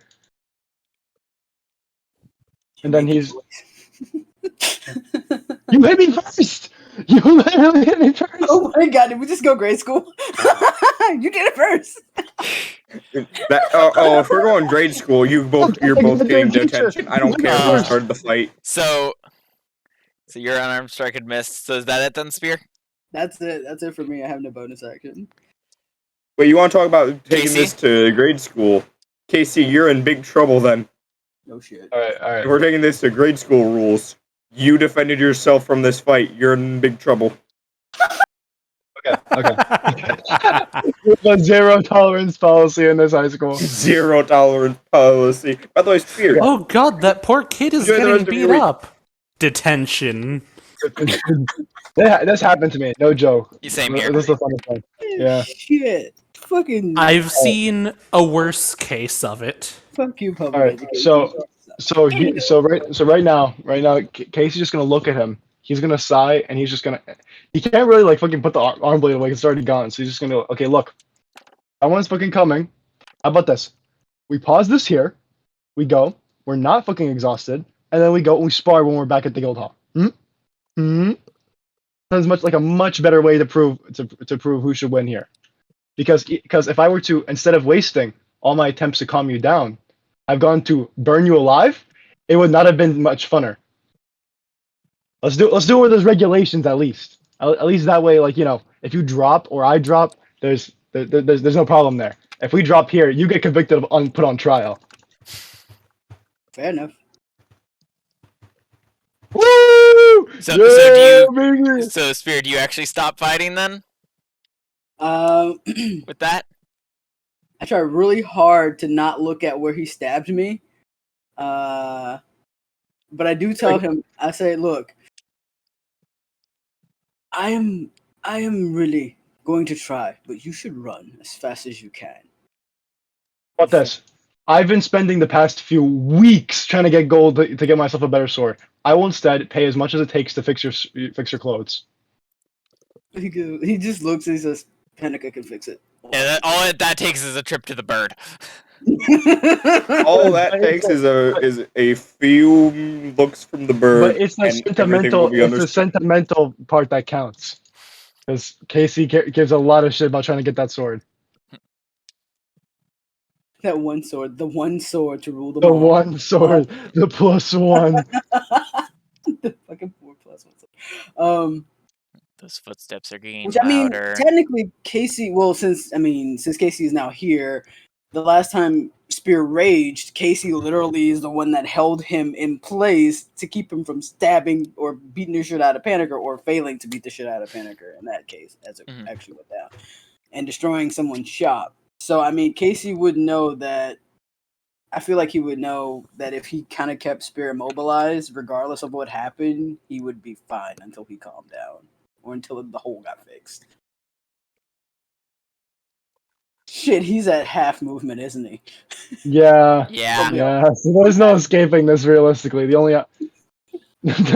G: And then he's, you hit me first. You literally hit me first.
E: Oh my god, did we just go grade school? You did it first.
C: If we're going grade school, you're both getting detention. I don't care who started the fight.
A: So your unarmed strike had missed. So is that it then, Spear?
E: That's it. That's it for me. I have no bonus action.
C: Wait, you want to talk about taking
A: Casey?
C: this to grade school? Casey, you're in big trouble then.
E: No shit.
G: All
C: If
G: right.
C: we're taking this to grade school rules, you defended yourself from this fight. You're in big trouble.
G: Okay. With a zero tolerance policy in this high school.
C: Zero tolerance policy. By the way, Spear.
B: Oh god, that poor kid is
C: Enjoy the rest
B: getting
C: of your
B: beat
C: week.
B: up. Detention.
G: This happened to me. No joke.
A: Same here.
G: This is the funny thing. Yeah.
E: Shit. Fucking.
B: I've seen a worse case of it.
E: Fuck you, public
G: All right.
E: education.
G: Right now, Casey's just gonna look at him. He's gonna sigh, and he's just gonna. He can't really like fucking put the arm blade away. It's already gone. So he's just gonna. Okay, look. That one's fucking coming. How about this? We pause this here. We go. We're not fucking exhausted, and then we go and we spar when we're back at the guild hall. Sounds much like a much better way to prove who should win here. Because if I were to, instead of wasting all my attempts to calm you down, I've gone to burn you alive, it would not have been much funner. Let's do it where there's regulations at least. At least that way, like, if you drop or I drop, there's no problem there. If we drop here, you get convicted of put on trial.
E: Fair enough.
G: Woo!
A: So Spear, do you actually stop fighting then with that?
E: I try really hard to not look at where he stabbed me. But I do tell him, I say, look, I am really going to try, but you should run as fast as you can.
G: How about this? I've been spending the past few weeks trying to get gold to get myself a better sword. I will instead pay as much as it takes to fix your clothes.
E: He just looks and he says, Panica can fix it.
A: Yeah, all that takes is a trip to the bird.
C: All that takes is a few looks from the bird,
G: But it's the
C: and everything will be understood.
G: sentimental part that counts. Because Casey gives a lot of shit about trying to get that sword.
E: That one sword, the one sword to rule them
G: The
E: all.
G: one sword, the +1.
E: The fucking 4+1 sword.
A: Those footsteps are getting
E: Which I mean,
A: louder.
E: technically, Casey. Well, since Casey is now here, the last time Spear raged, Casey literally is the one that held him in place to keep him from stabbing or beating the shit out of Panicker, or failing to beat the shit out of Panicker in that case, as it actually went down, and destroying someone's shop. So I mean, Casey would know that. I feel like he would know that if he kind of kept Spear immobilized, regardless of what happened, he would be fine until he calmed down. Or until the hole got fixed. Shit, he's at half movement, isn't he?
G: Yeah.
A: Yeah.
G: Yeah. So there's no escaping this realistically. The only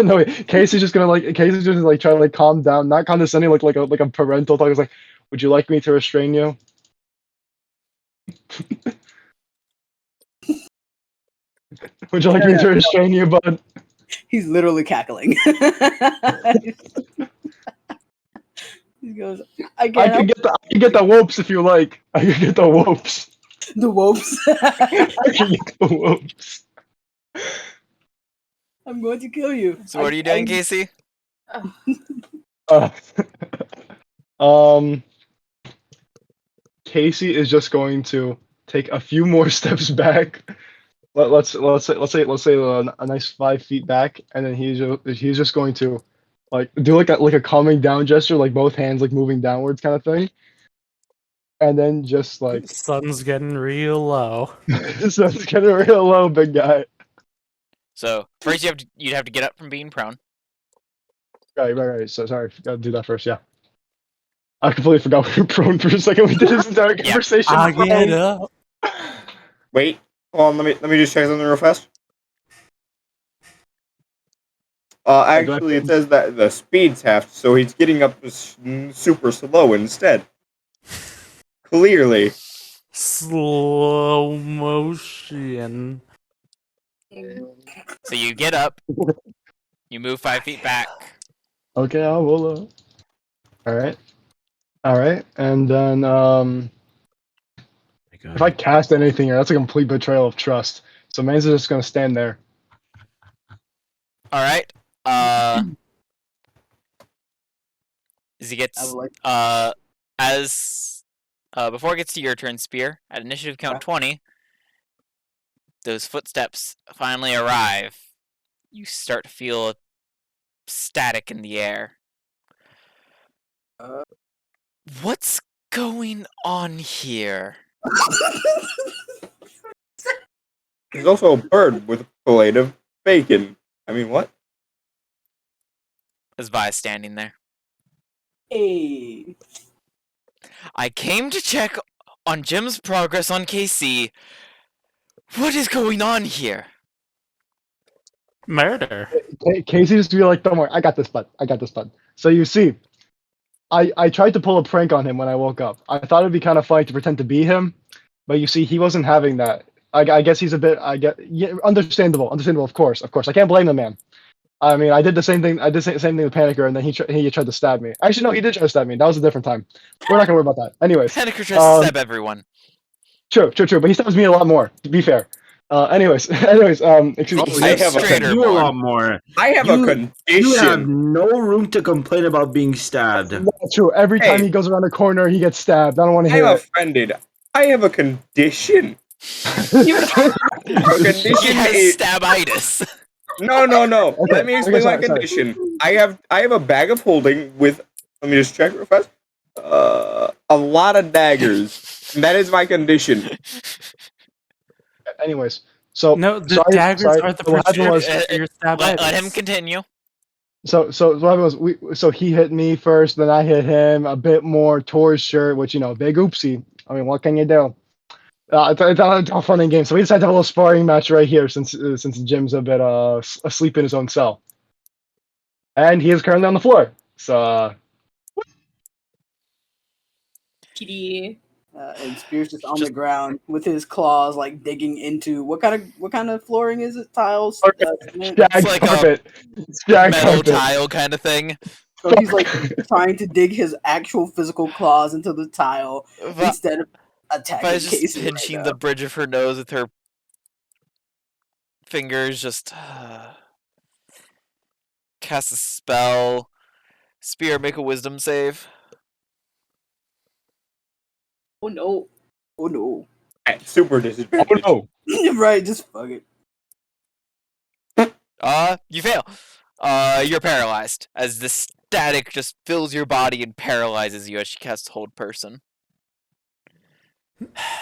G: no wait, Casey's just trying to calm down, not condescending like a parental talk. It's like, would you like me to restrain you? Would you like me to restrain you, bud?
E: He's literally cackling. He goes, I
G: can get the whoops if you like. I can get the whoops.
E: The whoops.
G: I can get the whoops.
E: I'm going to kill you.
A: So what are you doing, Casey?
G: Casey is just going to take a few more steps back. Let's say a nice 5 feet back, and then he's just going to do like a calming down gesture, like both hands like moving downwards kind of thing, and then just like
B: Sun's getting real low.
G: Sun's getting real low, big guy.
A: So first you'd have to get up from being prone.
G: Right. So sorry, gotta do that first. Yeah, I completely forgot we were prone for a second. We did this entire conversation.
B: I get up.
C: Wait, hold on. Let me just check something real fast. Actually, it says that the speed's half, so he's getting up super slow instead. Clearly.
B: Slow motion.
A: So you get up, you move 5 feet back.
G: Okay, I will. All right, and then if I cast anything here, that's a complete betrayal of trust. So Man's just gonna stand there.
A: All right. As he gets before it gets to your turn, Spear, at initiative count 20, those footsteps finally arrive. You start to feel static in the air. What's going on here?
C: There's also a bird with a plate of bacon. I mean, what?
A: As Vi standing there.
E: Hey.
A: I came to check on Jim's progress on KC. What is going on here?
B: Murder.
G: Casey just be like, don't worry, I got this, bud. So you see, I tried to pull a prank on him when I woke up. I thought it'd be kind of funny to pretend to be him, but you see, he wasn't having that. I guess he's a bit. Understandable. Of course. I can't blame the man. I mean, I did the same thing. I did the same thing with Panicker, and then he tried to stab me. Actually, no, he did try to stab me. That was a different time. We're not gonna worry about that. Anyways,
A: Panicker tries to stab everyone.
G: True. But he stabs me a lot more. To be fair. Anyways, excuse me.
H: I have a lot more.
C: I have a condition.
H: You have no room to complain about being stabbed.
G: That's true. Every time he goes around a corner, he gets stabbed. I don't want to hear
C: I'm
G: it.
C: offended. I have a condition.
A: He has stabitis.
C: No.
G: Okay,
C: Let me explain my condition. I have a bag of holding with. Let me just check real fast. A lot of daggers. That is my condition.
G: Anyways, so
B: no, the daggers are the protection for your stabitis.
A: Let him continue.
G: So what happened was so he hit me first, then I hit him a bit more towards shirt, which big oopsie. I mean, what can you do? It's a fun game. So we decided to have a little sparring match right here since Jim's a bit asleep in his own cell, and he is currently on the floor. So
F: Kitty.
E: And Spear's just on the ground with his claws, like digging into what kind of flooring is it? Tiles. Cement?
A: It's
G: Shag
A: like a
G: carpet. Shag
A: metal
G: carpet.
A: tile kind of thing.
E: So he's like trying to dig his actual physical claws into the tile instead of attacking
A: Vi's just
E: Casey
A: pinching
E: right
A: the
E: now.
A: bridge of her nose with her fingers, just cast a spell. Spear, make a wisdom save.
F: Oh no.
E: Oh no!
C: At super
G: Oh
C: disadvantage.
G: no.
E: Right, just fuck it.
A: You fail. You're paralyzed as the static just fills your body and paralyzes you as she casts Hold Person.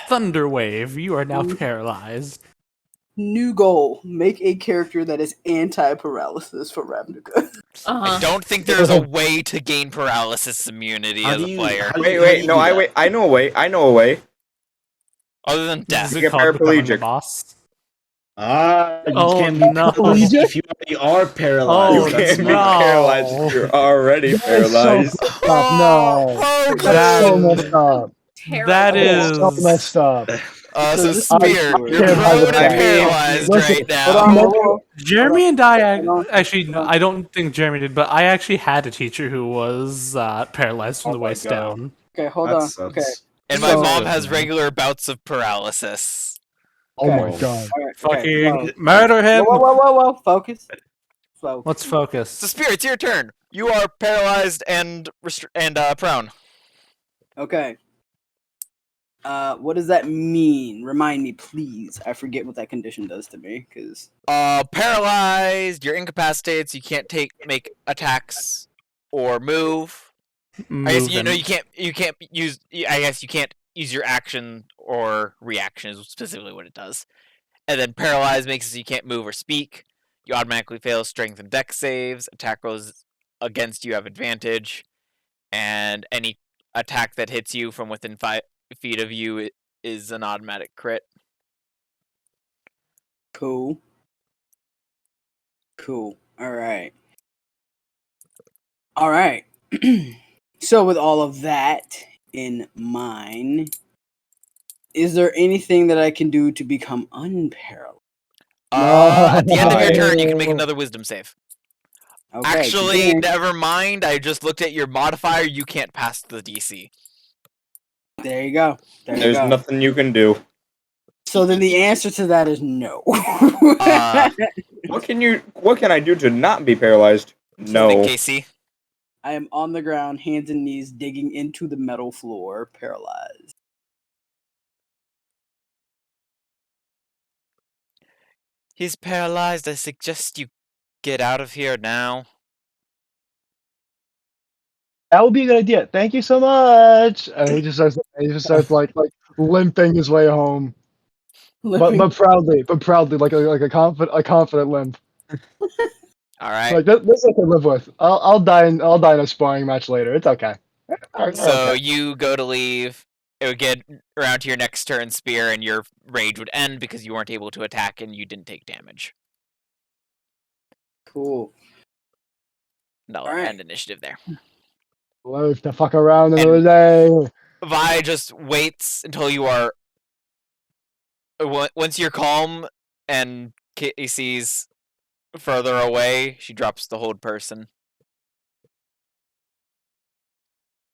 B: Thunderwave, you are now
E: Ooh.
B: paralyzed.
E: New goal: make a character that is anti-paralysis for Ravnica.
A: I don't think there's a way to gain paralysis immunity
H: How
A: as
H: do
A: a
H: you-
A: player,
H: how do
C: Wait,
H: you
C: wait, no,
H: do
C: I
H: that?
C: wait. I know a way. I know a way.
A: other than
B: Is
A: death.
B: it
C: get
B: called becoming the
C: paraplegic.
B: boss?
H: You
B: Oh,
H: can't be
B: no.
H: paralyzed if you already are paralyzed.
B: Oh,
C: You
H: That's
C: can't be
B: no.
C: paralyzed if you're already
G: That's so
C: paralyzed.
G: messed up. No.
A: Oh,
G: That's so
A: Glenn!
G: messed up.
B: That
F: Terrible.
G: So messed up.
A: So
E: this
A: Spear,
E: is-
A: you're
G: can't have
A: prone
G: it
A: and
G: back.
A: paralyzed
G: Listen,
A: right
E: Hold
A: now.
E: on, hold on.
B: Jeremy and I
E: Hold on.
B: actually,
E: Hold on.
B: I don't think Jeremy did, but I actually had a teacher who was paralyzed from
C: Oh
B: the
C: my
B: waist
C: God.
B: down.
E: Okay, hold
H: That
E: on.
H: sucks.
E: Okay,
A: And
E: So-
A: my mom has regular bouts of paralysis.
G: Oh my
E: Okay.
G: god.
E: all right.
B: Fucking
E: Okay,
B: murder him!
E: whoa! Focus. Focus.
B: Let's
A: So
B: focus.
A: Spear, it's your turn. You are paralyzed and prone.
E: Okay. What does that mean? Remind me, please. I forget what that condition does to me. Cause
A: Paralyzed. You're incapacitated, so you can't make attacks or move. I guess
B: Moving.
A: you can't. You can't use. I guess you can't use your action or reaction is specifically what it does. And then paralyzed makes it so you can't move or speak. You automatically fail strength and dex saves. Attack rolls against you have advantage, and any attack that hits you from within 5 feet of you is an automatic crit.
E: cool. All right. So with all of that in mind, is there anything that I can do to become unparalleled?
A: At the end of your turn, you can make
G: No.
A: another wisdom save.
E: Okay.
A: Actually,
E: continuing.
A: never mind. I just looked at your modifier. You can't pass the DC.
E: There you go.
C: There's nothing you can do.
E: So then the answer to that is no.
C: What can I do to not be paralyzed?
A: Think
C: No.
A: Casey.
E: I am on the ground, hands and knees, digging into the metal floor, paralyzed.
A: He's paralyzed. I suggest you get out of here now.
G: That would be a good idea. Thank you so much. And he just starts like limping his way home. But proudly, like a confident limp.
A: All right.
G: Like this I can live with. I'll die in a sparring match later. It's okay.
A: So you go to leave. It would get around to your next turn, Spear, and your rage would end because you weren't able to attack and you didn't take damage.
E: Cool.
A: No,
E: All right.
A: end initiative there.
G: Live to fuck around another day.
A: Vi just waits until you are. Once you're calm and Casey's further away, she drops the Hold Person.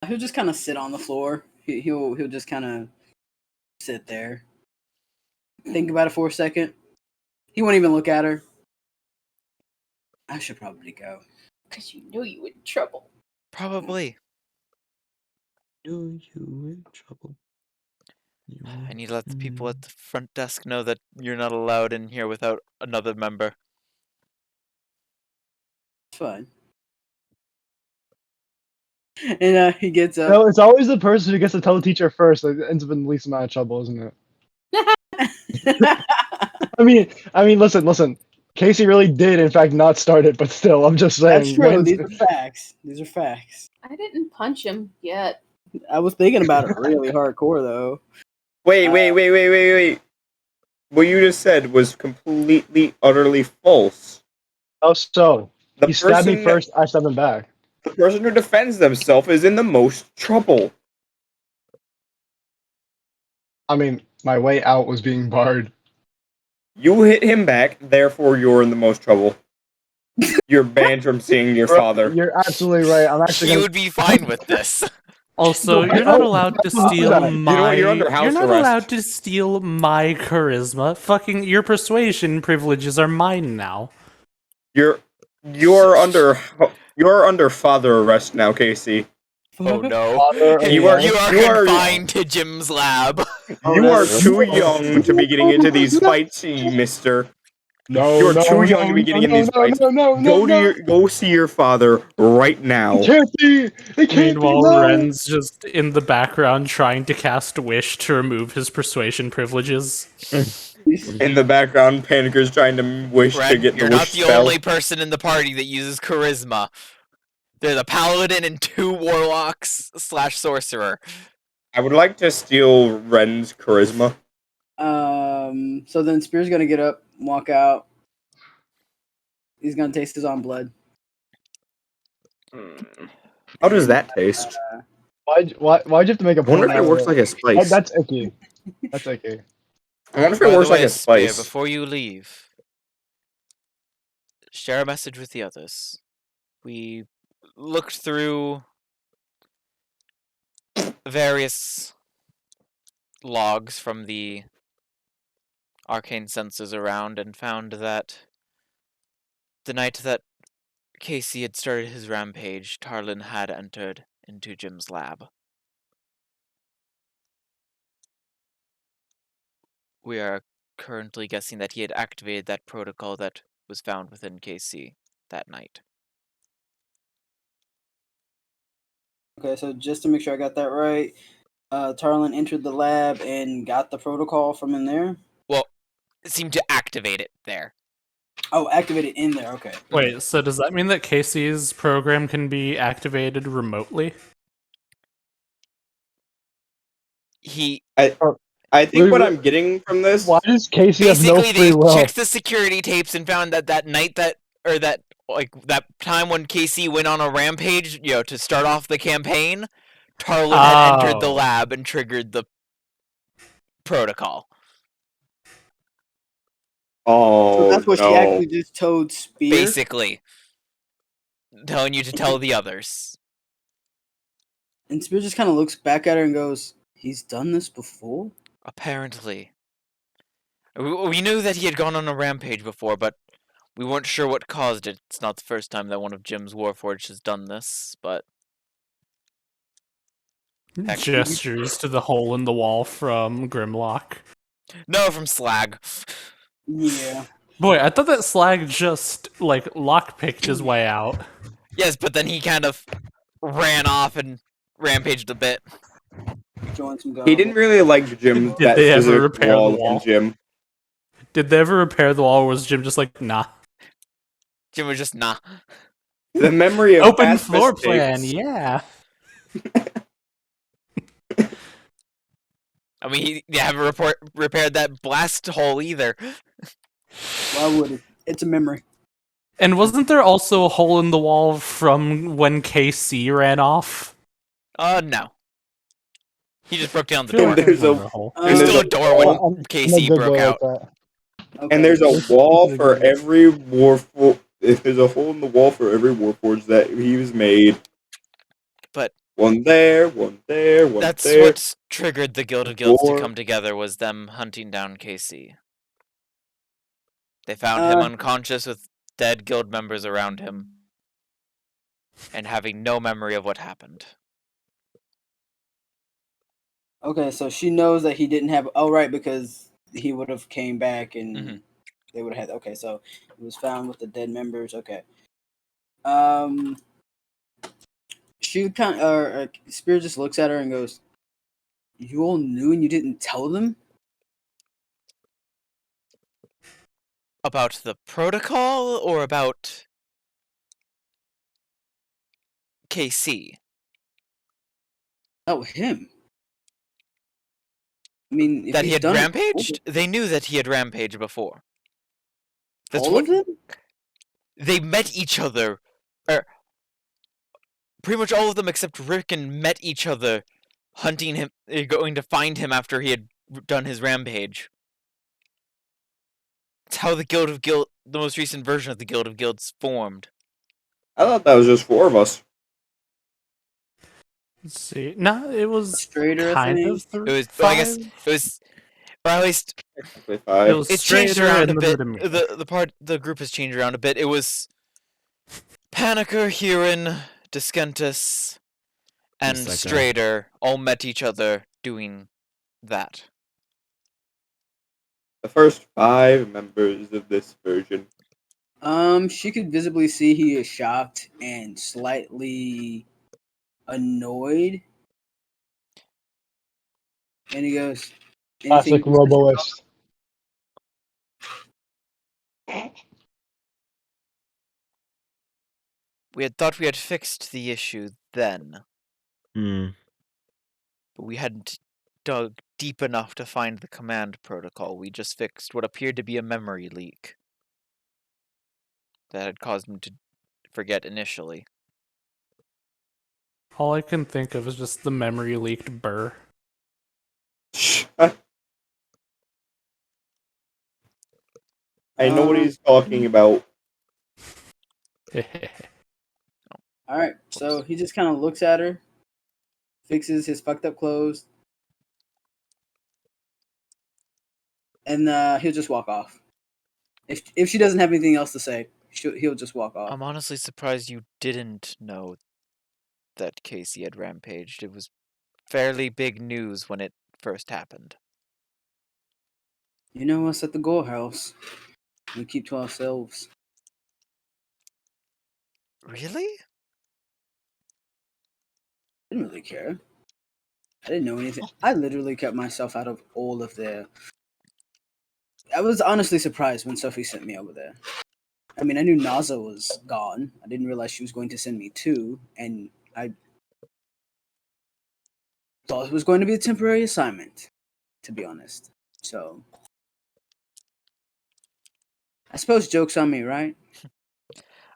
E: He'll just kind of sit on the floor. He'll just kind of sit there, think about it for a second. He won't even look at her. I should probably go.
F: Because you knew you were in trouble.
A: Probably.
H: You in trouble.
A: I need to let the people at the front desk know that you're not allowed in here without another member.
E: It's fine. And he gets up.
G: No, it's always the person who gets to tell the teacher first that ends up in the least amount of trouble, isn't it? I mean, listen. Casey really did, in fact, not start it, but still, I'm just saying.
E: That's true.
G: man's-
E: These are facts.
F: I didn't punch him yet.
E: I was thinking about it really hardcore though.
C: Wait. What you just said was completely, utterly false.
G: How so?
C: The
G: He stabbed me
C: person,
G: first, I stabbed him back.
C: the person who defends themselves is in the most trouble.
G: I mean, my way out was being barred.
C: You hit him back, therefore you're in the most trouble. You're banned from seeing your
G: Bro,
C: father.
G: you're absolutely right. I'm actually
A: He
G: gonna.
A: would be fine with this.
B: Also,
G: No,
B: you're not allowed to
G: don't do
B: steal
G: that.
C: You know what? You're under
B: my.
C: house
B: You're not
C: arrest.
B: allowed to steal my charisma. Fucking your persuasion privileges are mine now.
C: You're under father arrest now, Casey.
A: Oh no.
G: Father
A: You
C: are-
A: are
C: you are-
A: confined to Jim's lab.
C: You are
E: that's-
C: too young to be getting into these fights, mister.
G: No,
C: You're
G: no,
C: too
G: no,
C: young to be getting in
G: no,
C: these
G: no,
C: fights.
G: no, no, no, no.
C: Go see your father right now.
G: It can't be. It can't be.
B: Meanwhile,
G: No.
B: Ren's just in the background trying to cast Wish to remove his persuasion privileges.
C: In the background, Paniker's trying to wish to
A: Ren,
C: get the
A: you're
C: wish
A: not the
C: spell.
A: only person in the party that uses charisma. There's a paladin and 2 warlocks / sorcerer.
C: I would like to steal Ren's charisma.
E: So then Spear's gonna get up, walk out. He's gonna taste his own blood.
C: How does that taste?
G: Why'd you have to make a
C: I wonder
G: point
C: if it
G: out
C: works
G: of
C: like a spice.
G: That's icky. That's icky.
C: I wonder if
A: By
C: it
A: the
C: works like
A: way,
C: a
A: Spear,
C: spice.
A: before you leave, share a message with the others. We looked through various logs from the arcane senses around and found that the night that Casey had started his rampage, Tarlin had entered into Jim's lab. We are currently guessing that he had activated that protocol that was found within KC that night.
E: Okay, so just to make sure I got that right, Tarlin entered the lab and got the protocol from in there.
A: Well, it seemed to activate it there.
E: Oh, activate it in there. Okay.
B: Wait, so does that mean that Casey's program can be activated remotely?
C: I think what I'm getting from this.
G: Why does Casey have no
A: Basically,
G: free
A: they
G: will?
A: checked the security tapes and found that that night that time when Casey went on a rampage, to start off the campaign, Tarlin had entered the
B: Oh.
A: lab and triggered the protocol.
C: Oh,
E: So that's what
C: no.
E: she actually just told Spear.
A: Basically, telling you to tell the others.
E: And Spear just kind of looks back at her and goes, "He's done this before."
A: Apparently. We knew that he had gone on a rampage before, but we weren't sure what caused it. It's not the first time that one of Jim's Warforged has done this, but
B: Gestures to the hole in the wall from Grimlock.
A: no, from Slag.
E: Yeah.
B: Boy, I thought that Slag just, lockpicked his way out.
A: Yes, but then he kind of ran off and rampaged a bit.
E: Join some
C: He didn't really like Jim.
B: Did
C: that
B: they ever
C: specific
B: repair the
C: wall
B: wall?
C: in Jim.
B: Did they ever repair the wall, or was Jim just like, nah?
A: Jim was just, nah.
C: The memory of
B: Open
C: past
B: floor
C: mistakes.
B: plan, yeah.
A: I mean, he haven't repaired that blast hole either.
E: Why would it? It's a memory.
B: And wasn't there also a hole in the wall from when KC ran off?
A: No. He just broke down the
B: I feel
A: door.
B: like I
C: There's a-
B: remember hole.
A: There's still a door when
G: I'm a
A: KC
G: good
A: broke
G: boy
A: out.
G: like that.
E: Okay.
C: And there's a
G: This
C: wall
G: is a
C: for
G: good-
C: every Warforged. There's a hole in the wall for every Warforged that he's made.
A: But
C: one there, one there, one
A: that's
C: there.
A: what triggered the Gilded Guilds to
C: War.
A: come together, was them hunting down KC. They found him unconscious with dead guild members around him, and having no memory of what happened.
E: Okay, so she knows that he didn't have. Oh, right, because he would have came back and
A: Mhm.
E: they would have had. Okay, so it was found with the dead members. Okay. She kind of, Spear just looks at her and goes, "You all knew and you didn't tell them."
A: About the protocol or about KC?
E: Oh, him. I mean, if
A: That he
E: he's
A: had
E: done it
A: rampaged? They knew that he had rampaged before. That's
E: all
A: what
E: of them.
A: they met each other. Pretty much all of them except Rickon met each other, hunting him, going to find him after he had done his rampage. It's how the most recent version of the Guild of Guilds formed.
C: I thought that was just 4 of us.
B: Let's see. No, it was
E: Straighter, I
B: kind
E: think.
B: of
A: It was,
B: five.
A: I guess, it was, or at least
C: Technically
B: It
C: 5.
B: was
A: it's changed
B: Strader
A: around a
B: and
A: bit.
B: Demir.
A: The group has changed around a bit. It was Panicker, Huron, Descentus, and
H: Who's that guy?
A: Strader all met each other doing that.
C: The first 5 members of this version.
E: She could visibly see he is shocked and slightly annoyed. And he goes,
G: Classic
E: anything
G: Roboist.
A: We had thought we had fixed the issue then,
H: Hmm.
A: but we hadn't dug deep enough to find the command protocol. We just fixed what appeared to be a memory leak that had caused him to forget initially.
B: All I can think of is just the memory leaked burr.
C: I know what he's talking about.
E: All right, so he just kind of looks at her, fixes his fucked up clothes, and he'll just walk off. If she doesn't have anything else to say, he'll just walk off.
A: I'm honestly surprised you didn't know that Casey had rampaged. It was fairly big news when it first happened.
E: You know us at the Gore House. We keep to ourselves.
A: Really?
E: I didn't really care. I didn't know anything. I literally kept myself out of all of their. I was honestly surprised when Sophie sent me over there. I mean, I knew Naza was gone. I didn't realize she was going to send me 2, and I thought it was going to be a temporary assignment, to be honest. So, I suppose joke's on me, right?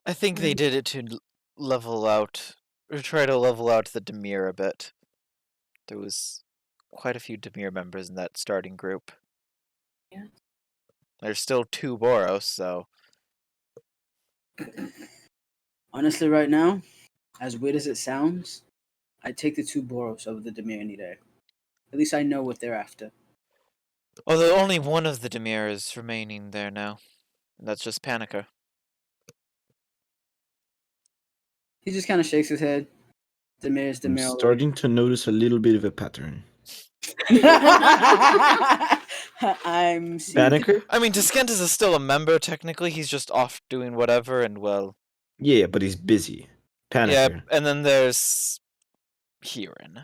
A: I think they did it to level out, or try to level out the Demir a bit. There was quite a few Demir members in that starting group.
F: Yeah.
A: There's still 2 Boros, so
E: Honestly, right now, as weird as it sounds, I'd take the 2 Boros over the Demir any day. At least I know what they're after.
A: although only one of the Demir is remaining there now. And that's just Panicker.
E: He just kind of shakes his head. Demir's
H: I'm
E: Demir.
H: starting to notice a little bit of a pattern.
E: I'm seeing.
H: Banneker?
A: I mean, Descentus is still a member, technically. He's just off doing whatever, and well...
H: Yeah, but he's busy.
A: Yeah,
H: Panicker.
A: and then there's... Huron.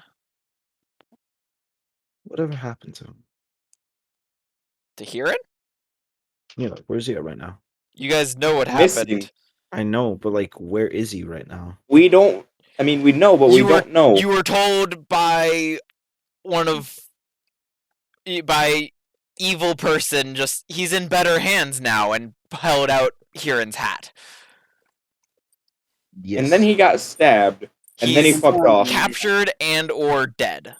H: Whatever happened to him?
A: The Huron?
H: Yeah, like, where's he at right now?
A: You guys know what
C: Missing.
A: happened.
H: I know, but like, where is he right now?
C: We don't. I mean, we know, but we don't know.
A: You were told by by evil person, just he's in better hands now, and held out Huron's hat.
H: Yes.
C: And then he got stabbed, and then he
A: He's
C: fucked off.
A: captured and or dead,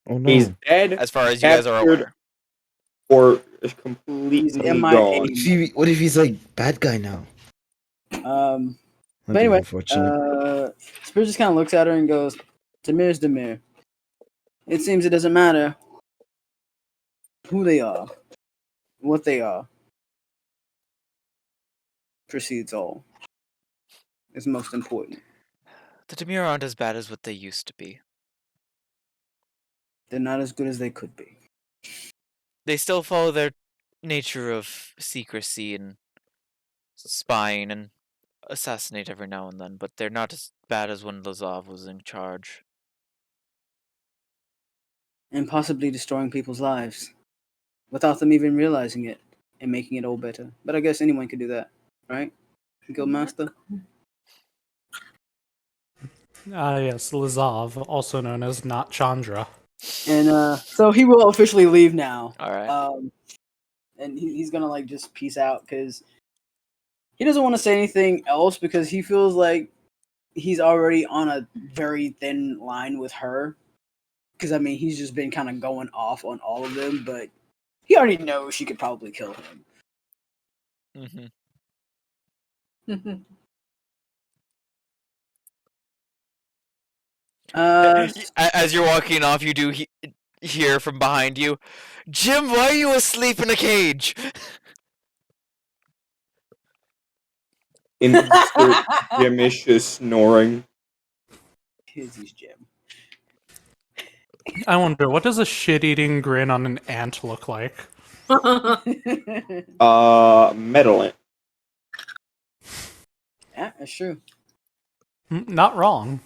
H: Oh no.
C: He's dead,
A: as far as you guys are
C: captured,
A: aware.
C: or is completely
E: He's MIA.
C: gone.
H: What if he's like bad guy now?
E: But
H: That'd be
E: anyway,
H: unfortunate.
E: Spirit just kind of looks at her and goes, Demir's Demir. It seems it doesn't matter who they are, what they are. Precedes all. Is most important.
A: The Demir aren't as bad as what they used to be.
E: They're not as good as they could be.
A: They still follow their nature of secrecy and spying and assassinate every now and then, but they're not as bad as when Lazov was in charge.
E: And possibly destroying people's lives without them even realizing it and making it all better. But I guess anyone could do that, right? Guildmaster?
B: Yes, Lazov, also known as Not Chandra.
E: And so he will officially leave now.
A: Alright.
E: And he's gonna like just peace out because he doesn't want to say anything else because he feels like he's already on a very thin line with her because I mean he's just been kind of going off on all of them, but he already knows she could probably kill him.
A: As you're walking off, you do hear from behind you, Jim, why are you asleep in a cage?
C: Insert Jimish snoring.
E: He's Jim.
B: I wonder, what does a shit-eating grin on an ant look like?
C: Metal.
E: Yeah, that's true.
B: Not wrong.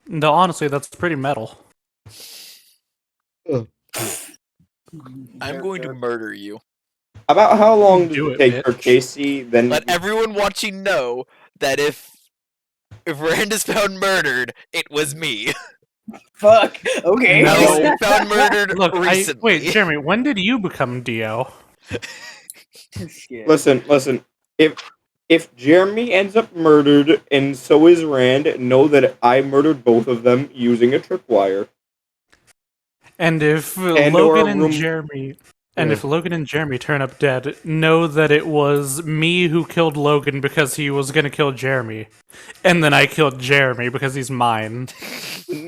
B: No, honestly, that's pretty metal.
A: I'm going to murder you.
C: About how long does
B: Do
C: it
B: it,
C: take for
B: bitch.
C: Casey? Then
A: Let everyone watching know that if Rand is found murdered, it was me.
E: Fuck. Okay.
B: No.
A: I was found murdered
B: Look,
A: recently.
B: wait, Jeremy, when did you become Dio?
E: Shit.
C: listen. If Jeremy ends up murdered and so is Rand, know that I murdered both of them using a tripwire.
B: And if
C: And
B: Logan
C: or
B: and
C: room-
B: Jeremy
C: Yeah.
B: if Logan and Jeremy turn up dead, know that it was me who killed Logan because he was gonna kill Jeremy. And then I killed Jeremy because he's mine.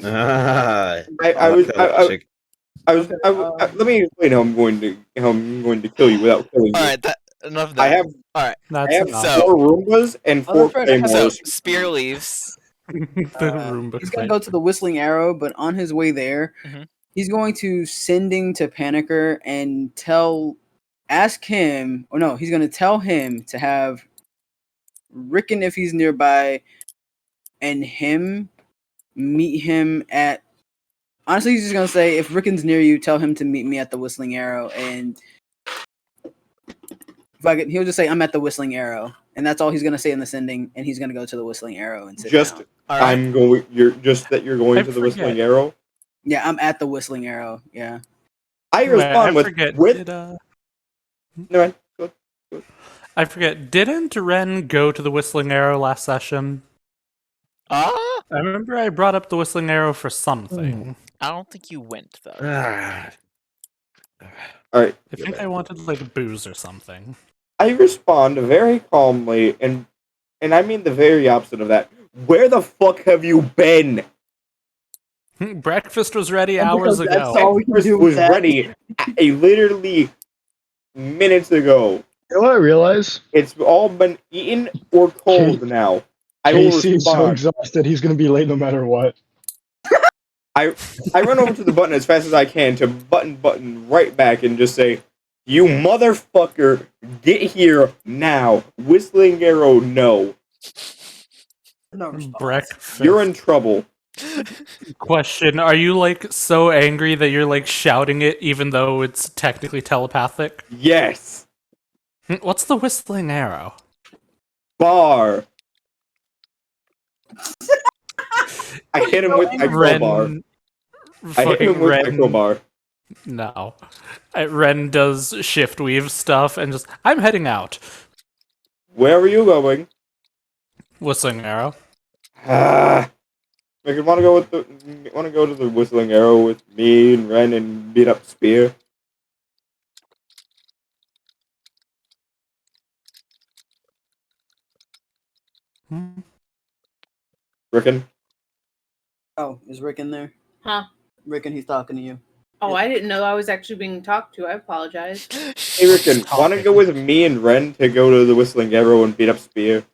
H: Ah,
C: I
H: like
C: was
H: that
C: I,
H: logic.
C: let me explain how I'm going to kill you without killing you.
A: Alright, enough of
C: I
A: that.
C: have
A: Alright,
B: That's
C: I have
B: enough.
A: So-
C: 4 Roombas and 4
E: Fred, I have-
A: so
C: Claymores.
A: Spear leaves.
B: the Roomba
E: He's gonna
B: clip.
E: go to the Whistling Arrow, but on his way there,
A: Mhm.
E: he's going to sending to Panicker and he's gonna tell him to have Rickon, if he's nearby, and him meet him at. Honestly, he's just gonna say, if Rickon's near you, tell him to meet me at the Whistling Arrow, and he'll just say, I'm at the Whistling Arrow, and that's all he's gonna say in the sending, and he's gonna go to the Whistling Arrow and sit down.
A: Alright.
C: You're going to the Whistling Arrow.
E: Yeah, I'm at the Whistling Arrow. Yeah.
C: I respond with No,
B: I forget, didn't Ren go to the Whistling Arrow last session? I remember I brought up the Whistling Arrow for something.
A: I don't think you went though.
C: Alright.
B: I think I wanted like booze or something.
C: I respond very calmly, and I mean the very opposite of that. Where the fuck have you been?
B: Breakfast was ready hours ago.
E: That's all we can
C: Breakfast
E: do
C: was
E: with that.
C: ready literally minutes ago.
G: You know what I realize?
C: It's all been eaten or cold now. I will
G: Casey's so
C: respond.
G: exhausted, he's gonna be late no matter what.
C: I run over to the button as fast as I can to button right back and just say, "You motherfucker, get here now! Whistling Arrow, no.
E: No response.
B: Breakfast.
C: You're in trouble."
B: Question, are you like so angry that you're like shouting it even though it's technically telepathic?
C: Yes.
B: What's the Whistling Arrow?
C: Bar. I hit him with my crowbar. I hit him with my crowbar.
B: No. Ren does shift weave stuff and just, I'm heading out.
C: Where are you going?
B: Whistling Arrow.
C: I want to go to the Whistling Arrow with me and Ren and beat up Spear. Rickon?
E: Oh, is Rick in there?
F: Huh?
E: Rickon, he's talking to you.
F: Oh, I didn't know I was actually being talked to. I apologize.
C: Hey Rickon, want to go with me and Ren to go to the Whistling Arrow and beat up Spear?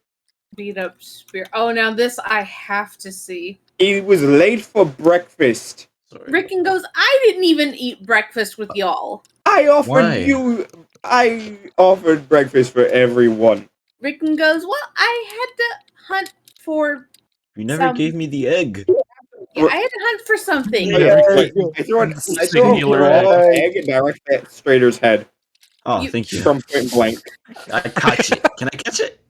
F: Beat up Spear. Oh, now this I have to see.
C: He was late for breakfast.
H: Sorry.
F: Rickon goes, I didn't even eat breakfast with y'all.
C: I
H: Why?
C: offered breakfast for everyone.
F: Rickon goes, well, I had to hunt for...
H: You never gave me the egg.
F: Yeah, I had to hunt for something.
C: I throw a
B: Singular
C: raw egg direct at Strader's head
H: Oh, thank you.
C: from point blank.
H: I caught it. Can I catch it?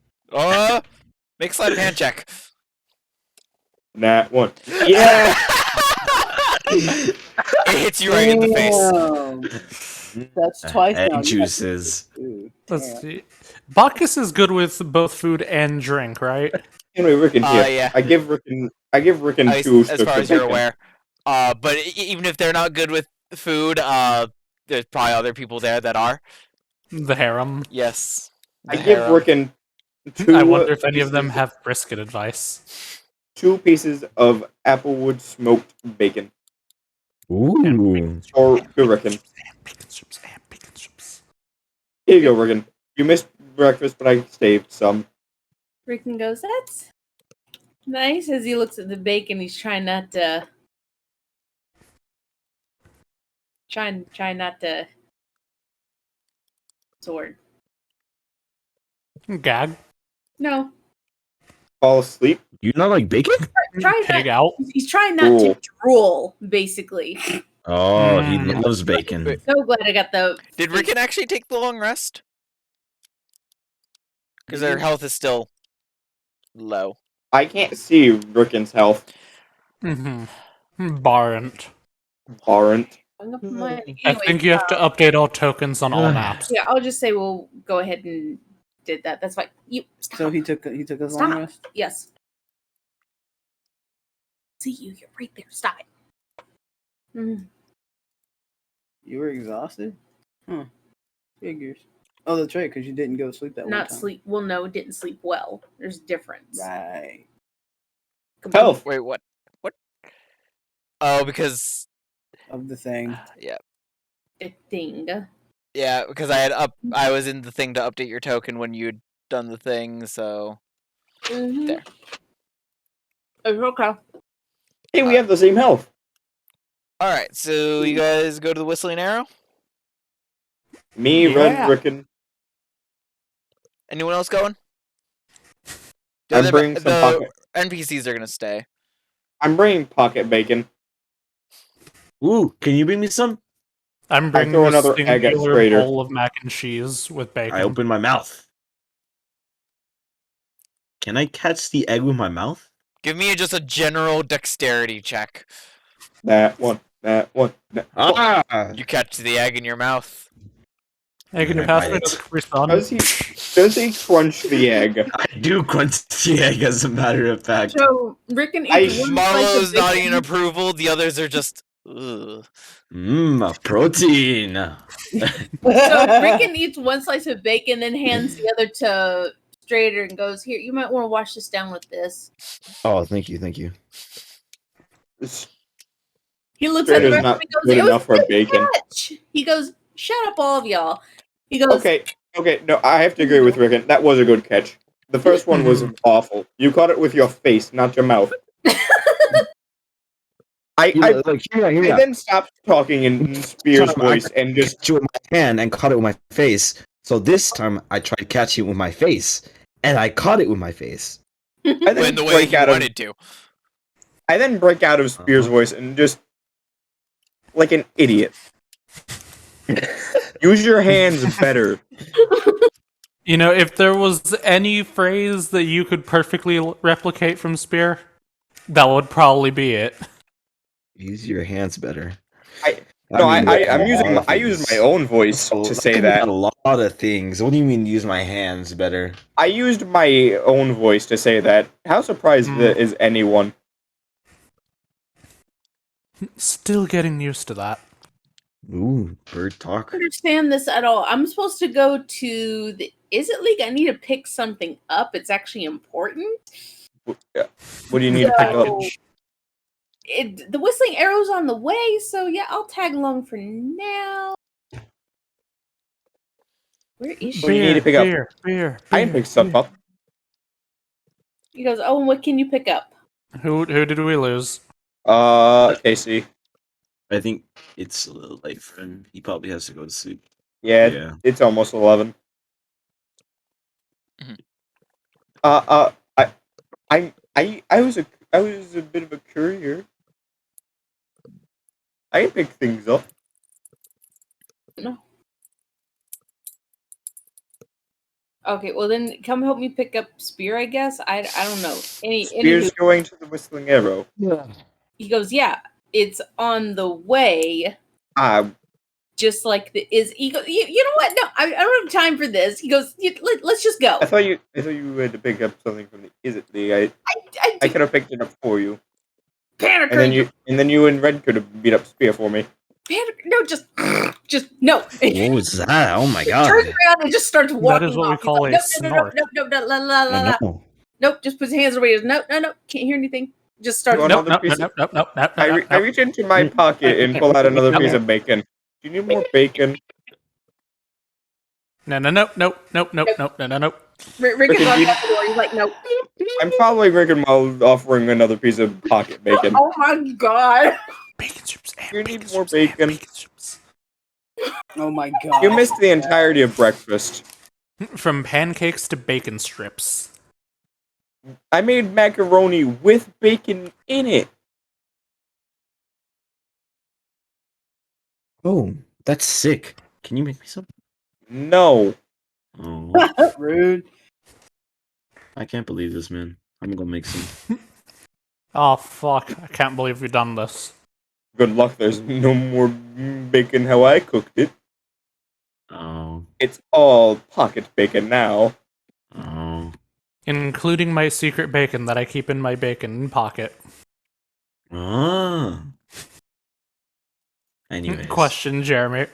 A: Make sleight of hand check.
C: Nat 1. Yeah!
A: It hits you right in the face.
E: Damn. That's twice now.
H: Egg juices.
B: Let's see. Bacchus is good with both food and drink, right?
C: Anyway, Rickon here.
A: Yeah.
C: I give Rickon
A: As
C: 2
A: far as you're aware. But even if they're not good with food, there's probably other people there that are.
B: The harem.
A: Yes.
C: I
A: The
C: give
A: harem.
C: Rickon two.
B: I wonder if any of them
C: pieces-
B: have brisket advice.
C: 2 pieces of applewood smoked bacon.
H: Ooh.
C: Or to Rickon.
B: Bacon strips and bacon strips.
C: Here you go, Rickon. You missed breakfast, but I saved some.
F: Rickon goes, that's nice. As he looks at the bacon, he's trying not to. Trying not to. Sword.
B: Gag.
F: No.
C: Fall asleep.
H: You not like bacon?
F: Try
B: Pig
F: not.
B: out.
F: He's trying not to
C: Cool.
F: drool, basically.
H: Oh, he
B: Mm.
H: loves bacon.
A: Wait.
F: So glad I got the.
A: Did Rickon actually take the long rest? Because their health is still low.
C: I can't see Rickon's health.
B: Mm-hmm. Barrent.
C: Aren't.
B: I think you have to update all tokens on all maps.
F: Yeah, I'll just say we'll go ahead and did that. That's fine. You stop.
E: So he took a long
F: Stop.
E: rest.
F: Yes. See you. You're right there. Stop it. Mm.
E: You were exhausted? Huh. Figures. Oh, that's right, because you didn't go to sleep that one
F: Not
E: time.
F: sleep. Well, no, didn't sleep well. There's a difference.
E: Right.
C: Health.
A: Wait, what? What? Oh, because
E: Of the thing.
A: yeah,
F: A thing.
A: yeah, because I was in the thing to update your token when you'd done the thing, so
F: Mm-hmm.
A: there.
F: It's okay.
C: Hey, we have the same health.
A: All right, so you guys go to the Whistling Arrow.
C: Me,
B: Yeah.
C: Ren, Rickon.
A: Anyone else going?
C: I'm bringing some
A: the
C: pocket.
A: NPCs are gonna stay.
C: I'm bringing pocket bacon.
H: Ooh, can you bring me some?
B: I'm bringing
C: throw
B: a
C: another egg at
B: singular
C: Strader.
B: bowl of mac and cheese with bacon.
H: I open my mouth. Can I catch the egg with my mouth?
A: Give me just a general dexterity check.
C: That one. That one.
H: Ah!
A: You catch the egg in your mouth.
B: Hey, can you
H: I
B: pass
H: bite
B: me
H: it.
B: the croissant?
C: Does he crunch the egg?
H: I do crunch the egg, as a matter of fact.
F: So Rickon
C: I-
F: eats one slice
A: Marlowe's
F: of
A: nodding in
F: bacon.
A: approval. The others are just. Ugh.
H: Mmm, protein.
F: So Rickon eats one slice of bacon, then hands the other to Strader and goes, "Here, you might want to wash this down with this."
H: Oh, thank you, thank you.
F: He looks at the
C: Strader's
F: rest
C: not
F: and he goes,
C: good
F: "It was
C: enough for
F: a good
C: bacon.
F: catch." He goes, "Shut up, all of y'all." He goes,
C: Okay, no, I have to agree with Rickon. That was a good catch. The first one was awful. You caught it with your face, not your mouth. I then stopped talking in Spear's voice and just
H: catch it with my hand and caught it with my face. So this time I tried catching it with my face, and I caught it with my face.
C: I
A: But
C: then
A: in the way
C: break
A: he
C: out of
A: wanted to.
C: I then break out of Spear's voice and just like an idiot. Use your hands better.
B: You know, if there was any phrase that you could perfectly replicate from Spear, that would probably be it.
H: Use your hands better.
C: I use my own voice to say that.
H: A lot of things. What do you mean use my hands better?
C: I used my own voice to say that. How surprised is anyone?
B: Still getting used to that.
H: Ooh, bird talk.
F: I don't understand this at all. I'm supposed to go to the Is It League? I need to pick something up. It's actually important.
C: What do you need to pick up?
F: The Whistling Arrow's on the way, so yeah, I'll tag along for now. Where is she?
C: What do you need to pick up?
B: Beer.
C: I can pick stuff up.
F: He goes, "Oh, and what can you pick up?"
B: Who did we lose?
C: Casey.
H: I think it's a little late for him. He probably has to go to sleep.
C: Yeah. It's almost 11. I was a bit of a courier. I can pick things up.
F: No. Okay, well then come help me pick up Spear, I guess. I don't know.
C: Spear's going to the Whistling Arrow.
H: Yeah.
F: He goes, "Yeah, it's on the way." Just like he goes, you know what? No, I don't have time for this. He goes, let's just go.
C: I thought you had to pick up something from the Is It League. I could have picked it up for you.
F: Panic
C: And
F: Ranger.
C: then you and Red could have beat up Spear for me.
F: No, just no.
H: What was that? Oh my
F: He
H: god.
F: turns around and just starts walking
B: That is what we
F: off. He's
B: call
F: like,
B: a
F: nope,
B: snort.
F: nope, la la la la.
H: No.
F: Nope, just puts his hands away. No, can't hear anything. Just starts.
C: You want
B: Nope,
C: another
B: nope,
C: piece
B: nope,
C: of-
B: nope, nope, nope,
C: I
B: nope.
C: reach into my pocket and pull out another piece of bacon. Do you need more bacon?
B: No, no, nope, nope, nope, nope, nope, no, no, nope.
F: Rick is running out the door. He's like, nope.
C: I'm following Rickon while offering another piece of pocket bacon.
F: Oh my god.
B: Bacon strips and
C: You
B: bacon
C: need more
B: strips and
C: bacon.
B: bacon strips.
E: Oh my god.
C: You missed the entirety of breakfast.
B: From pancakes to bacon strips.
C: I made macaroni with bacon in it.
H: Oh, that's sick. Can you make me some?
C: No.
H: Oh,
E: Rude.
H: I can't believe this, man. I'm gonna make some.
B: Oh, fuck. I can't believe we've done this.
C: Good luck, there's no more bacon how I cooked it.
H: Oh,
C: It's all pocket bacon now.
H: oh,
B: Including my secret bacon that I keep in my bacon pocket.
H: ah. Anyways,
B: Question, Jeremy.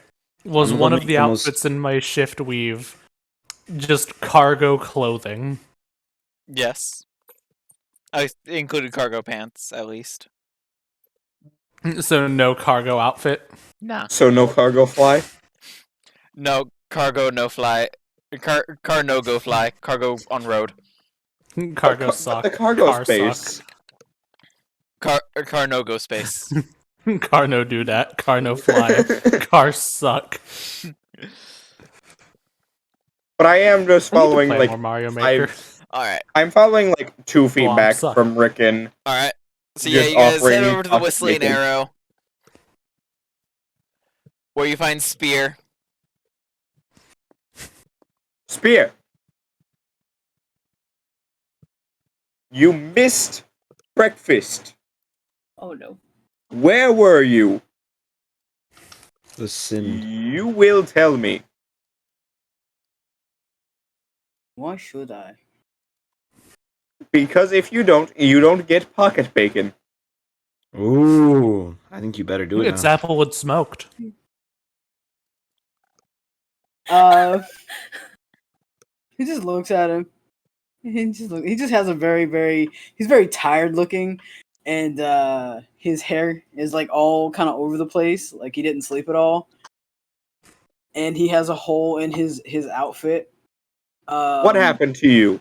B: Was
H: I'm
B: one
H: gonna
B: of
H: make
B: the
H: the most-
B: outfits in my shift weave just cargo clothing?
A: Yes. I included cargo pants, at least.
B: So no cargo outfit?
A: Nah.
C: So no cargo fly?
A: No cargo, no fly. Car no go fly. Cargo on road.
B: Cargo
C: But
B: suck.
C: the cargo
B: Car
C: space.
A: Car no go space.
B: Suck. Car no do that. Car no fly. Car suck.
C: But I am just
B: I need to
C: following
B: play
C: like
B: more Mario Maker.
A: Alright.
C: I'm following like 2 feet
B: Blom
C: back
B: suck.
C: from Rickon.
A: Alright. So yeah,
C: Just
A: you guys
C: offering
A: head
C: me
A: over to the
C: pocket
A: Whistling
C: bacon.
A: Arrow. Where you find Spear.
C: Spear. You missed breakfast.
F: Oh no.
C: Where were you?
H: listen.
C: You will tell me.
E: Why should I?
C: Because if you don't get pocket bacon.
H: Ooh, I think you better do it
B: It's
H: now.
B: applewood smoked.
E: He just looks at him. He just has a he's very tired looking, and his hair is like all kind of over the place, like he didn't sleep at all. And he has a hole in his outfit.
C: What happened to you?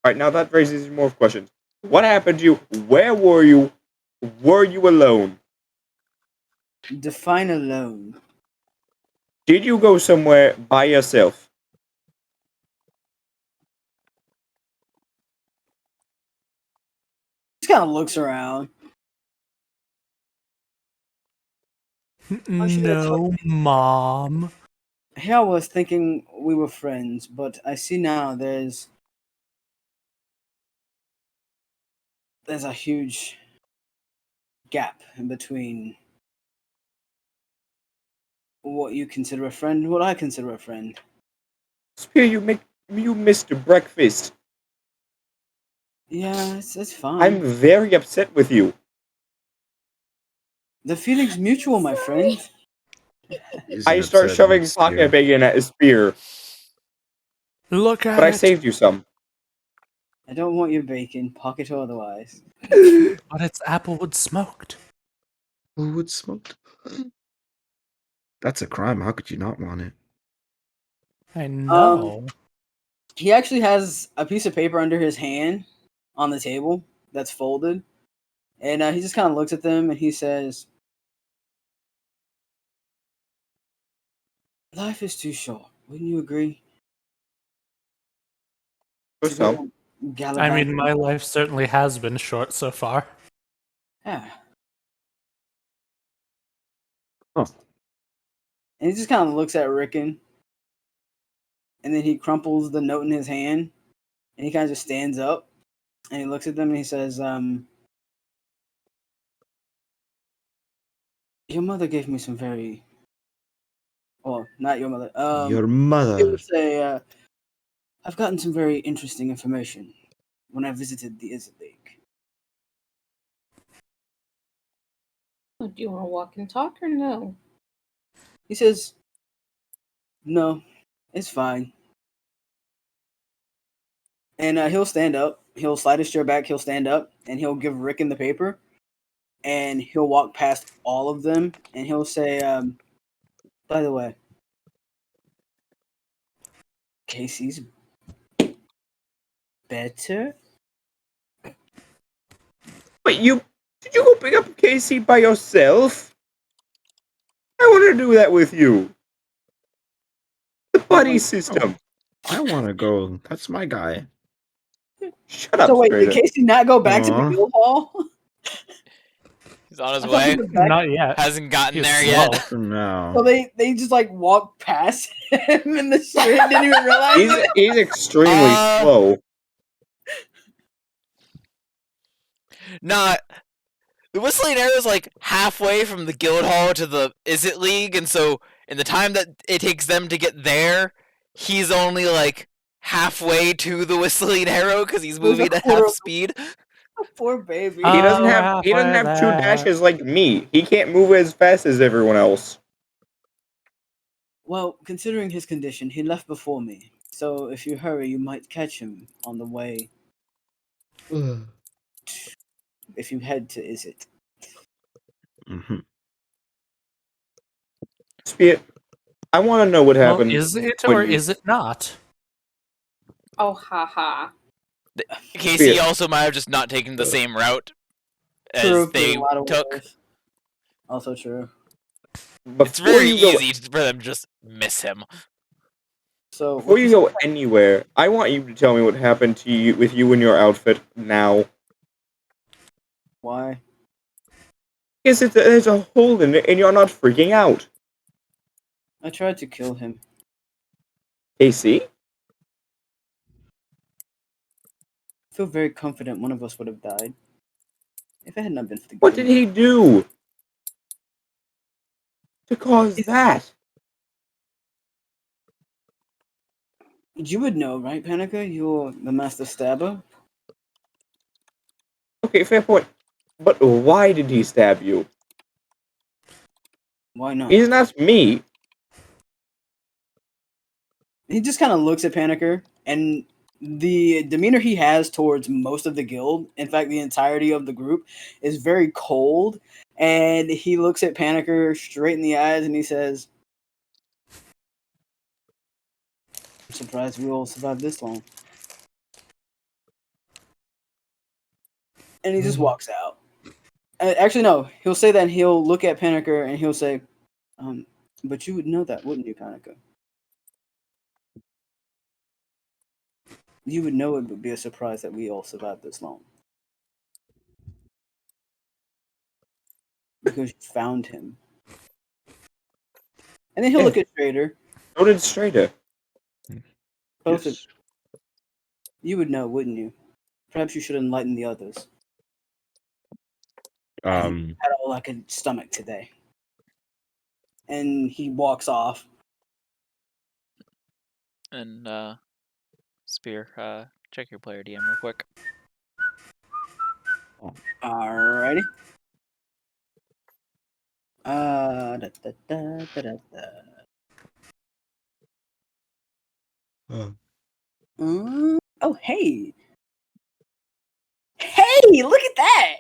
C: Alright, now that raises more questions. What happened to you? Where were you? Were you alone?
E: Define alone.
C: Did you go somewhere by yourself?
E: Just kind of looks around.
B: No, Mom.
E: Here I was thinking we were friends, but I see now there's a huge gap in between what you consider a friend and what I consider a friend.
C: Spear, you missed breakfast.
E: Yeah, it's fine.
C: I'm very upset with you.
E: The feeling's mutual, my friend.
C: I start shoving pocket bacon at his spear,
B: Look at
C: but I
B: it.
C: saved you some.
E: I don't want your bacon, pocket or otherwise.
B: But it's applewood smoked.
H: Wood smoked. That's a crime. How could you not want it?
B: I know.
E: He actually has a piece of paper under his hand on the table that's folded. And he just kind of looks at them and he says, life is too short. Wouldn't you agree?
C: For
E: To
C: some.
E: go
B: I
E: gallivanting.
B: mean, my life certainly has been short so far.
E: Yeah.
H: Oh.
E: And he just kind of looks at Rickon. And then he crumples the note in his hand. And he kind of just stands up. And he looks at them and he says, your mother gave me some very... Well, not your mother.
H: Your
E: He
H: mother.
E: would say, I've gotten some very interesting information when I visited the Izzet League.
F: Oh, do you want to walk and talk or no?
E: He says, "No, it's fine." And he'll stand up. He'll slide his chair back. He'll stand up, and he'll give Rickon the paper. And he'll walk past all of them, and he'll say, "By the way, Casey's better."
C: Wait, did you go pick up Casey by yourself? I want to do that with you. The buddy system.
H: I want to go. That's my guy.
C: Shut up,
E: So wait, did
C: Strader.
E: Casey not go back to the
H: Aw.
E: guild hall?
A: He's on his
E: I thought he
A: way.
E: went back.
B: Not yet.
A: Hasn't gotten
B: He's
A: there
B: slow.
A: yet.
H: For now.
E: So they just like walked past him in the street, didn't even realize it.
C: He's extremely
A: Uh,
C: slow.
A: Nah, the Whistling Arrow's like halfway from the guild hall to the Izzet League, and so in the time that it takes them to get there, he's only like halfway to the Whistling Arrow because he's
E: There's a
A: moving at
E: quarter
A: half
E: of-
A: speed.
E: Poor baby.
C: He doesn't
B: Oh,
C: have two
B: halfway
C: dashes like me. He can't move as fast as everyone else.
E: Well, considering his condition, he left before me. So if you hurry, you might catch him on the way. If you head to Izzet.
H: Mm-hmm.
C: Spear, I want to know what
B: Well,
C: happened.
B: is it
C: when
B: or
C: you-
B: is it not?
F: Oh, haha.
A: Casey
C: Spear.
A: also might have just not taken the same route as
E: True,
A: they
E: a lot of
A: took.
E: ways. Also true.
A: It's very easy for them to just miss him.
E: So
C: Before you go anywhere, I want you to tell me what happened to you with you and your outfit now.
E: why?
C: Yes, there's a hole in it, and you're not freaking out.
E: I tried to kill him.
C: Casey?
E: I feel very confident one of us would have died. If it had not been for the
C: What
E: guild.
C: did he do to cause that?
E: You would know, right, Panica? You're the master stabber.
C: Okay, fair point. But why did he stab you?
E: Why not?
C: He's not me.
E: He just kind of looks at Paniker, and the demeanor he has towards most of the guild, in fact, the entirety of the group, is very cold. And he looks at Paniker straight in the eyes and he says, "I'm surprised we all survived this long." And he just walks out. Actually, no. He'll say that and he'll look at Paniker and he'll say, "But you would know that, wouldn't you, Paniker? You would know it would be a surprise that we all survived this long. Because you found him." And then he'll
C: Yeah.
E: look at Trader.
C: So did Strader.
E: Both of
H: Yes.
E: you would know, wouldn't you? Perhaps you should enlighten the others. I had all I could stomach today. And he walks off.
A: And Spear, check your player DM real quick.
E: Alrighty. Da, da, da, da, da, da. Oh, hey. Hey, look at that.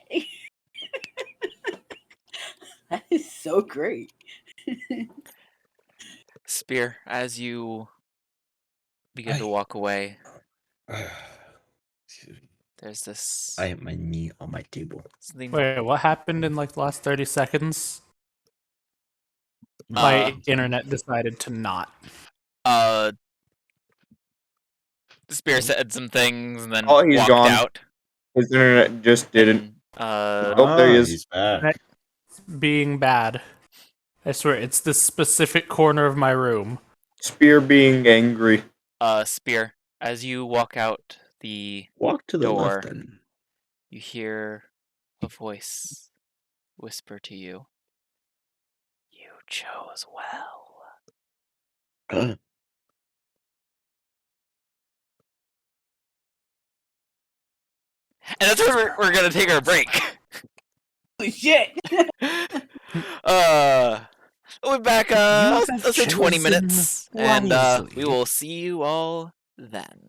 E: That is so great.
A: Spear, as you begin to walk away, there's this
H: I have my knee on my table.
A: something.
B: Wait, what happened in like the last 30 seconds? My internet decided to not.
A: Spear said some things and then
C: Oh, he's
A: walked
C: gone.
A: out.
C: His internet just didn't.
A: And,
C: Oh, there he is.
H: He's back.
B: Being bad. I swear, it's this specific corner of my room.
C: Spear being angry.
A: Spear, as you walk out the
H: Walk to the
A: door,
H: left then.
A: you hear a voice whisper to you. You chose well. And that's where we're gonna take our break.
E: Holy shit!
A: We'll be back, let's say 20 minutes, and we will see you all then.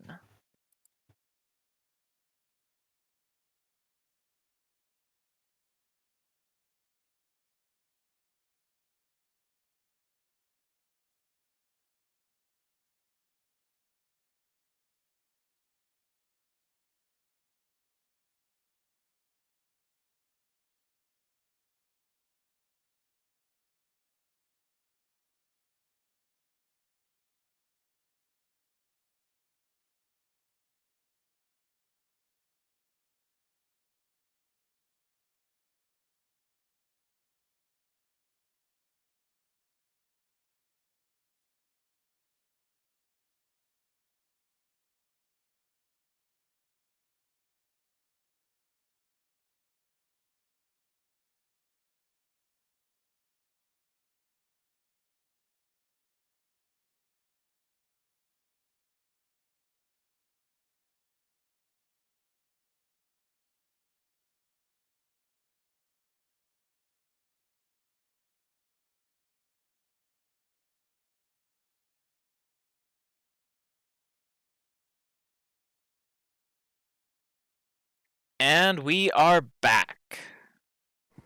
A: And we are back.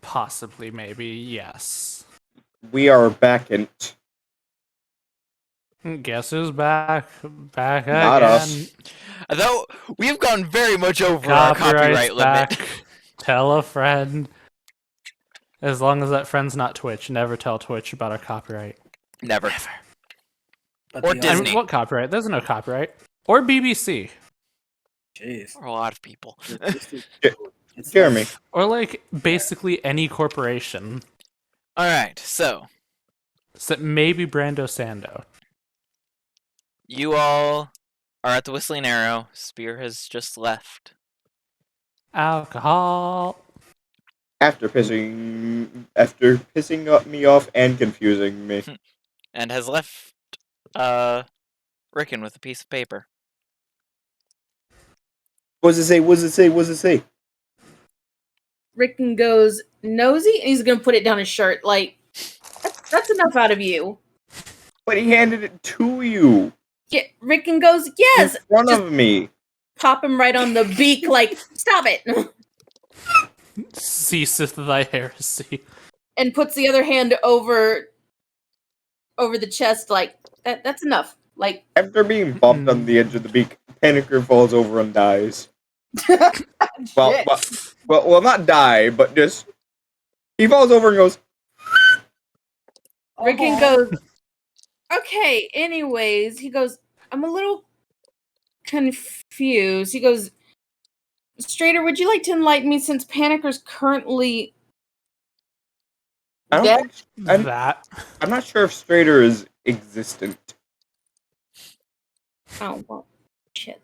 B: Possibly, maybe, yes.
C: We are back and
B: Guess who's back? Back
C: Not
B: again.
C: us.
A: Though we've gone very much over our
B: Copyright's
A: copyright limit.
B: back. Tell a friend. As long as that friend's not Twitch, never tell Twitch about our copyright.
A: Never.
E: But
A: Or
E: they
A: Disney.
B: I mean, what copyright? There's no copyright. Or BBC.
E: Jeez.
A: For a lot of people.
E: It's
C: Jeremy.
B: Or, like, basically any corporation.
A: Alright, so.
B: Except maybe Brando Sando.
A: You all are at the Whistling Arrow. Spear has just left.
B: Alcohol.
C: After pissing me off and confusing me.
A: And has left, Rickon with a piece of paper.
C: What does it say? What does it say? What does it say?
F: Rickon goes nosy, and he's gonna put it down his shirt. Like, that's enough out of you.
C: But he handed it to you.
F: Yeah, Rickon goes, yes.
C: In front
F: Just
C: of me.
F: pop him right on the beak. Like, stop it.
B: Ceaseth thy heresy.
F: And puts the other hand over the chest. Like, that's enough. Like,
C: After being bumped on the edge of the beak, Panicker falls over and dies. Well, not die, but just he falls over and goes.
F: Rickon goes, okay, anyways, he goes, I'm a little confused. He goes, Strader, would you like to enlighten me since Panicker's currently
C: I don't think I'm not sure if Strader is existent.
F: Oh, well, shit.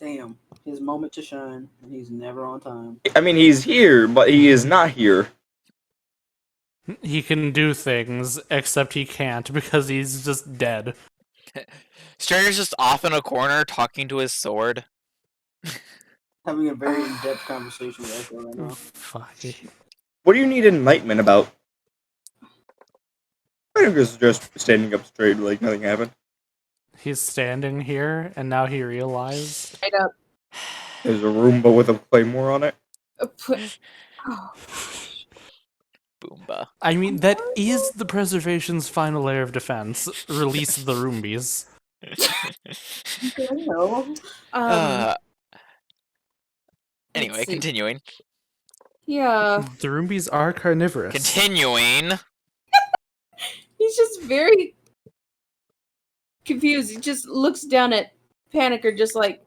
E: Damn. His moment to shine, and he's never on time.
C: I mean, he's here, but he is not here.
B: He can do things, except he can't because he's just dead.
A: Strader's just off in a corner talking to his sword.
E: Having a very in-depth conversation with Echo right now.
B: Fuck.
C: What do you need enlightenment about? Panicker's just standing up straight like nothing happened.
B: He's standing here, and now he realized.
F: Straight up.
C: There's a Roomba with a claymore on it.
A: Boomba.
B: I mean, that is the preservation's final layer of defense. Release the Roombies.
A: Anyway, continuing.
F: Yeah.
B: The Roombies are carnivorous.
A: Continuing.
F: He's just very confused. He just looks down at Panicker just like,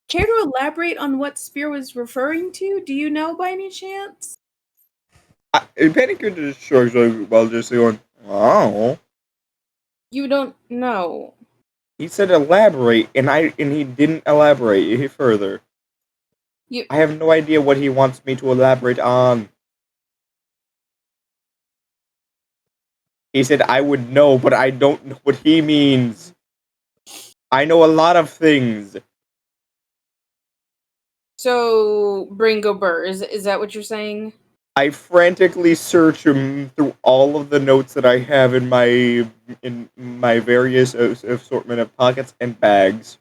F: care to elaborate on what Spear was referring to? Do you know by any chance?
C: Panicker just shrugs while just going, oh.
F: You don't know.
C: He said elaborate, and he didn't elaborate any further. I have no idea what he wants me to elaborate on. He said I would know, but I don't know what he means. I know a lot of things.
F: So, Bringo Burr, is that what you're saying?
C: I frantically search through all of the notes that I have in my various assortment of pockets and bags.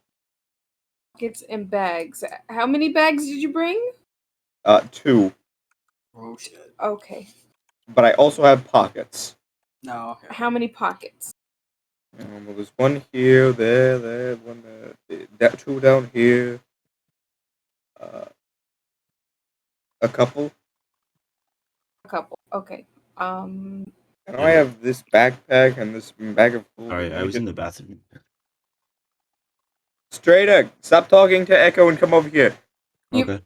F: Pockets and bags. How many bags did you bring?
C: 2.
E: Oh shit.
F: Okay.
C: But I also have pockets.
E: No. Okay.
F: How many pockets?
C: Well, there's one here, there, one there, that 2 down here. A couple.
F: A couple. Okay.
C: And I have this backpack and this bag of food.
H: Alright, I was in the bathroom.
C: Strader, stop talking to Echo and come over here.
H: Okay.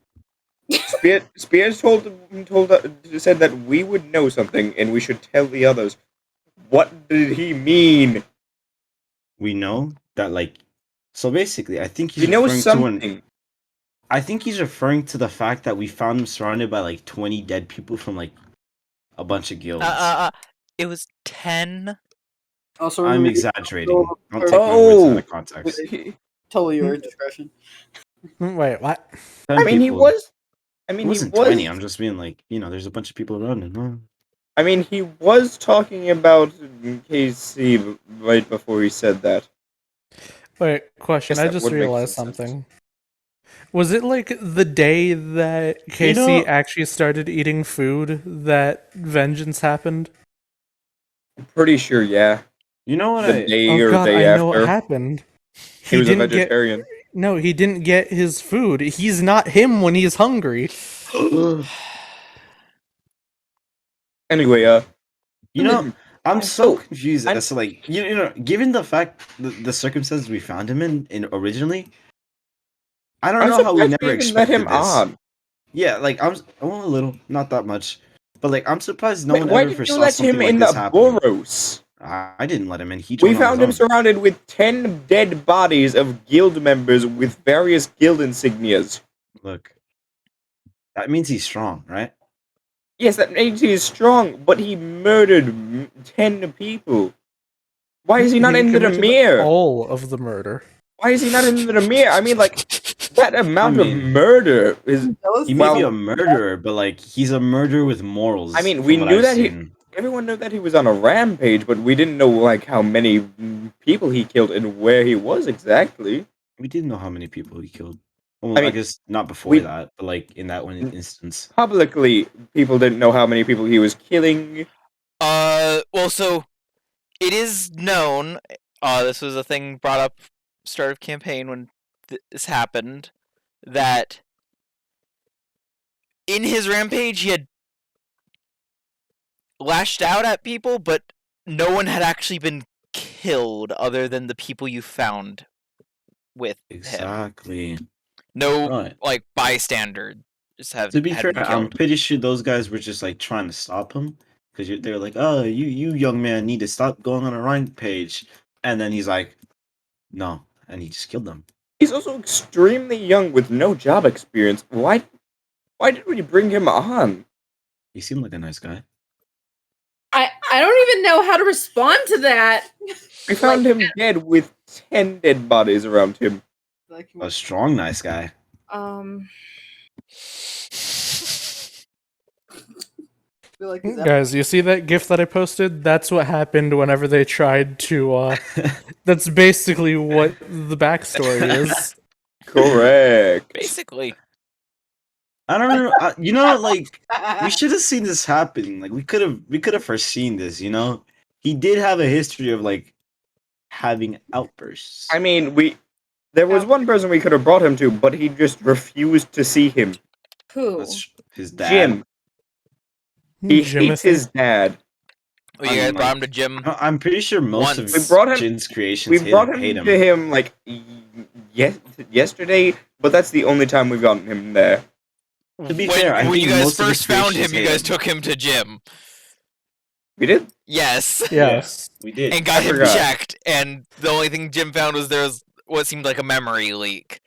C: Spears said that we would know something and we should tell the others. What did he mean?
H: We know that, like, so basically, I think he's
C: He knows
H: referring
C: something.
H: I think he's referring to the fact that we found him surrounded by like 20 dead people from like a bunch of guilds.
A: It was 10.
E: Also,
H: I'm
E: remember,
H: exaggerating. Don't take my words out of context.
E: totally your discretion.
B: Wait, what?
H: 10
C: I mean, he
H: people.
C: was.
H: It wasn't 20. I'm just being like, there's a bunch of people around him. Huh?
C: I mean, he was talking about KC right before he said that.
B: Wait, question. I just realized something. Was it like the day that Casey actually started eating food that vengeance happened?
C: I'm pretty sure, yeah.
H: You know what
C: the day
B: oh
C: or
B: god,
C: day
B: I
C: after.
B: know what happened.
C: He was a vegetarian.
B: No, he didn't get his food. He's not him when he's hungry.
C: Anyway,
H: I'm so confused as to like, given the fact the circumstances we found him in originally, I don't know how we never expected
C: him
H: this.
C: On.
H: Yeah, like I'm a little, not that much, but like I'm surprised no one ever foresaw something like this happening.
C: Why did you let him in the burrows?
H: I didn't let him in.
C: We found him surrounded with 10 dead bodies of guild members with various guild insignias.
H: Look, that means he's strong, right?
C: Yes, that means he is strong, but he murdered 10 people. Why is he not in the mirror?
B: All of the murder.
C: Why is he not in the mirror? I mean, like, that amount of murder is...
H: He may be a murderer, but, like, he's a murderer with morals.
C: I mean, we knew that everyone knew that he was on a rampage, but we didn't know, like, how many people he killed and where he was exactly.
H: We didn't know how many people he killed. Well, I guess not before that, but, like, in that one instance.
C: Publicly, people didn't know how many people he was killing.
A: Well, so, it is known, this was a thing brought up start of campaign when this happened, that in his rampage he had lashed out at people, but no one had actually been killed other than the people you found with him. No, like, bystanders have.
H: To be fair, I'm pretty sure those guys were just like trying to stop him because they're like, "Oh, you young man need to stop going on a rampage," and then he's like, "No," and he just killed them.
C: He's also extremely young with no job experience. Why did we bring him on?
H: He seemed like a nice guy.
F: I don't even know how to respond to that.
C: We found him dead with 10 dead bodies around him.
H: A strong, nice guy.
B: Guys, you see that GIF that I posted? That's what happened whenever they tried to, that's basically what the backstory is.
C: Correct.
A: Basically.
H: I don't remember, like, we should have seen this happen. Like, we could have foreseen this, He did have a history of, like, having outbursts.
C: I mean, there was one person we could have brought him to, but he just refused to see him.
F: Who?
H: That's his dad.
C: Jim. He hates his dad.
A: Oh, you guys brought him to Jim?
H: I'm pretty sure most of Jin's creations
C: we brought him to him, like, yesterday, but that's the only time we've gotten him there.
H: To be fair,
A: when you guys first found him, you guys took him to Jim.
C: We did?
A: Yes.
B: Yes.
H: We did.
A: And got him checked, and the only thing Jim found was there was what seemed like a memory leak.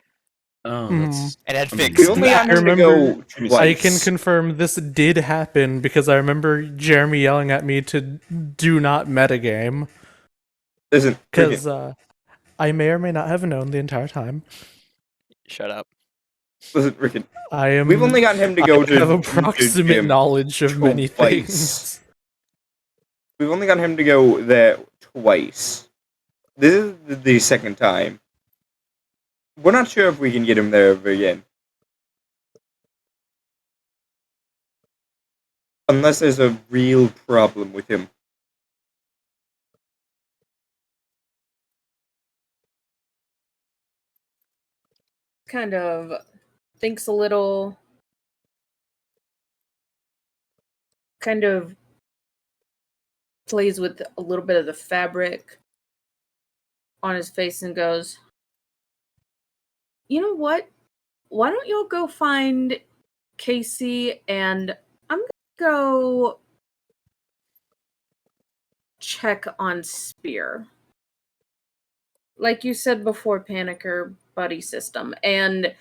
H: Oh,
A: and had fixed
B: I remember. I can confirm this did happen because I remember Jeremy yelling at me to do not metagame. Because I may or may not have known the entire time.
A: Shut up.
C: Listen, Rickon.
B: I
C: We've only gotten him to go to
B: have
C: the
B: approximate
C: gym
B: knowledge of many
C: twice.
B: things.
C: We've only gotten him to go there twice. This is the second time. We're not sure if we can get him there again. Unless there's a real problem with him.
F: Kind of thinks a little, kind of plays with a little bit of the fabric on his face and goes, you know what? Why don't y'all go find Casey and I'm gonna go check on Spear. Like you said before, Panicker buddy system. And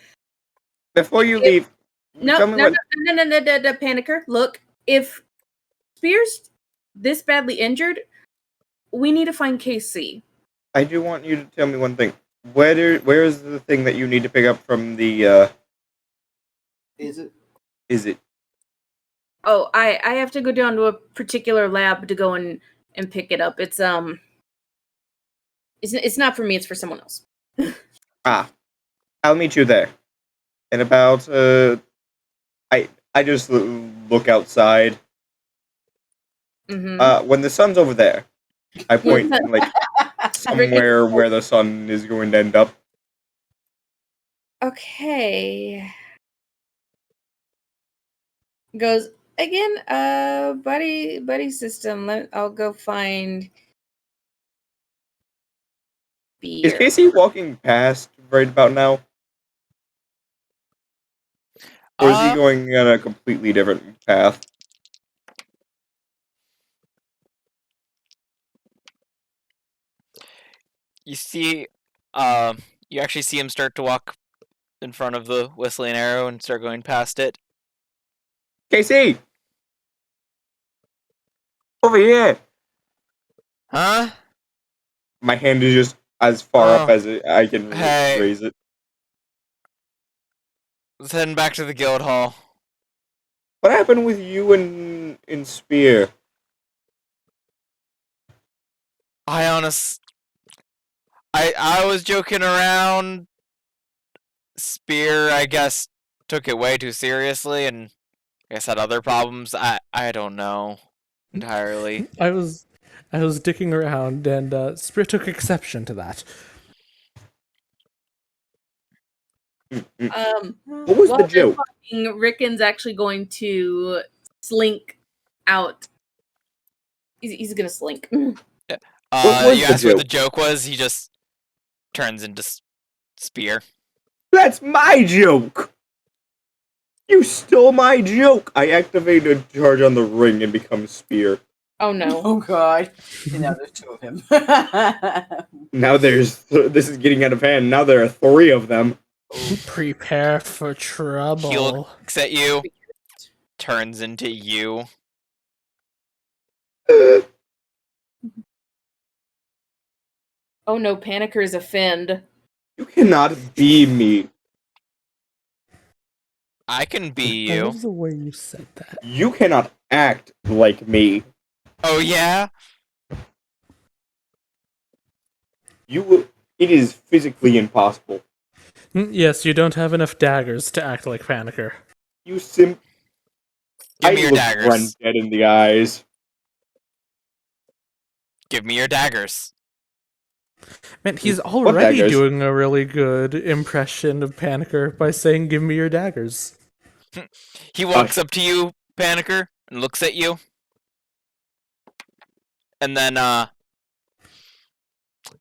C: before you leave,
F: no, Panicker. Look, if Spear's this badly injured, we need to find Casey.
C: I do want you to tell me one thing. Where is the thing that you need to pick up from the
E: Is it?
F: Oh, I have to go down to a particular lab to go and pick it up. It's not for me, it's for someone else.
C: I'll meet you there. In about I just look outside.
F: Mm-hmm.
C: When the sun's over there, I point like somewhere where the sun is going to end up.
F: Okay. Goes again, buddy system. I'll go find beer.
C: Is Casey walking past right about now? Or is he going on a completely different path?
A: You see, you actually see him start to walk in front of the Whistling Arrow and start going past it.
C: Casey! Over here!
A: Huh?
C: My hand is just as far up as I can raise it.
A: Let's head back to the guild hall.
C: What happened with you and Spear?
A: I was joking around. Spear, I guess, took it way too seriously, and I guess had other problems. I don't know entirely.
B: I was dicking around, and Spear took exception to that.
C: What was the joke?
F: Rickon's actually going to slink out. He's gonna slink.
A: You asked what the joke was. He just turns into Spear.
C: That's my joke! You stole my joke! I activate a charge on the ring and become Spear.
F: Oh no.
E: Oh god. And now there's two of him.
C: Now this is getting out of hand. Now there are three of them.
B: Prepare for trouble.
A: He looks at you, turns into you.
F: Oh no, Panicker is offend.
C: You cannot be me.
A: I can be
B: I
A: you.
B: love the way you said that.
C: You cannot act like me.
A: Oh yeah?
C: It is physically impossible.
B: Yes, you don't have enough daggers to act like Panicker.
C: Give
A: me your daggers.
C: Brent dead in the eyes.
A: Give me your daggers.
B: Man, he's already doing a really good impression of Panicker by saying, "Give me your daggers."
A: He walks up to you, Panicker, and looks at you. And then,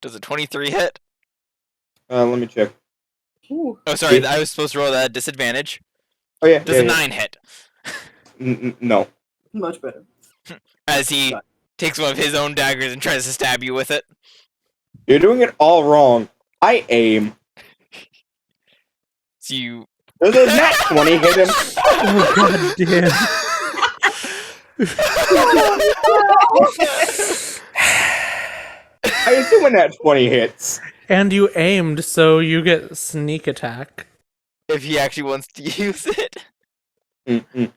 A: does a 23 hit?
C: Let me check.
F: Ooh.
A: Oh, sorry, I was supposed to roll that at disadvantage.
C: Oh, yeah.
A: Does a 9 hit?
C: No.
E: Much better.
A: As he takes one of his own daggers and tries to stab you with it.
C: You're doing it all wrong. I aim.
A: So you...
C: Does a nat 20 hit him?
B: Oh, god damn.
C: I assume a nat 20 hits.
B: And you aimed, so you get sneak attack.
A: if he actually wants to use it.
C: Mm-mm.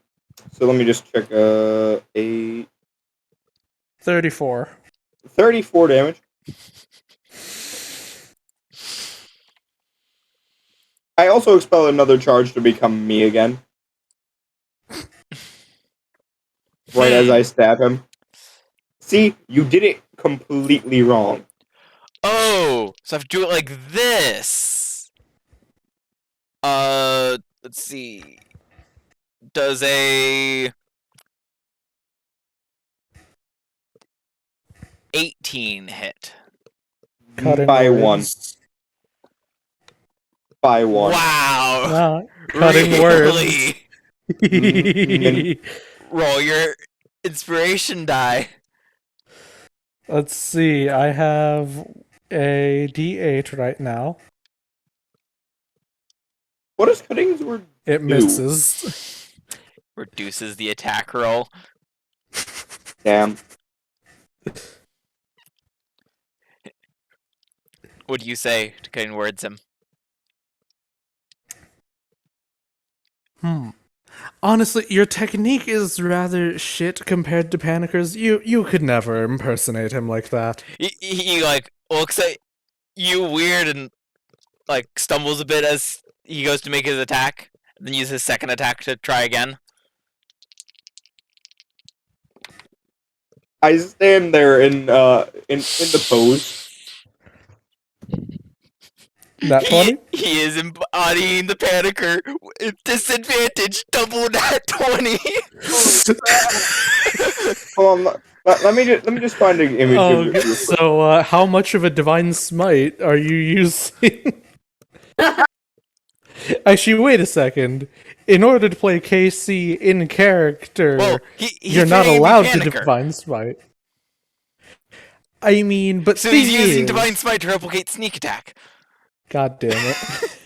C: So let me just check.
B: 34.
C: 34 damage. I also expel another charge to become me again. Right as I stab him. See, you did it completely wrong.
A: Oh, so I have to do it like this. Let's see. Does a 18 hit?
B: Cutting
C: By
B: words.
C: By one.
A: Wow.
B: Cutting
A: Really?
B: words.
A: Roll your inspiration die.
B: Let's see. I have a D8 right now.
C: What does cutting's word
B: It
C: do?
B: misses.
A: Reduces the attack roll.
C: Damn.
A: What do you say to cutting words him?
B: Honestly, your technique is rather shit compared to Paniker's. You could never impersonate him like that.
A: He like looks at you weird and like stumbles a bit as he goes to make his attack, then uses his second attack to try again.
C: I stand there in the pose.
B: That funny?
A: He is embodying the panicker with disadvantage, double that 20.
C: Hold on, let me just find an image of it. Real quick.
B: So, how much of a divine smite are you using? Actually, wait a second. In order to play KC in character,
A: Well, he's
B: you're not
A: pretending to be
B: allowed to
A: Panicker.
B: divine smite. I mean, but
A: So
B: thing
A: he's using
B: is,
A: divine smite to replicate sneak attack.
B: God damn it!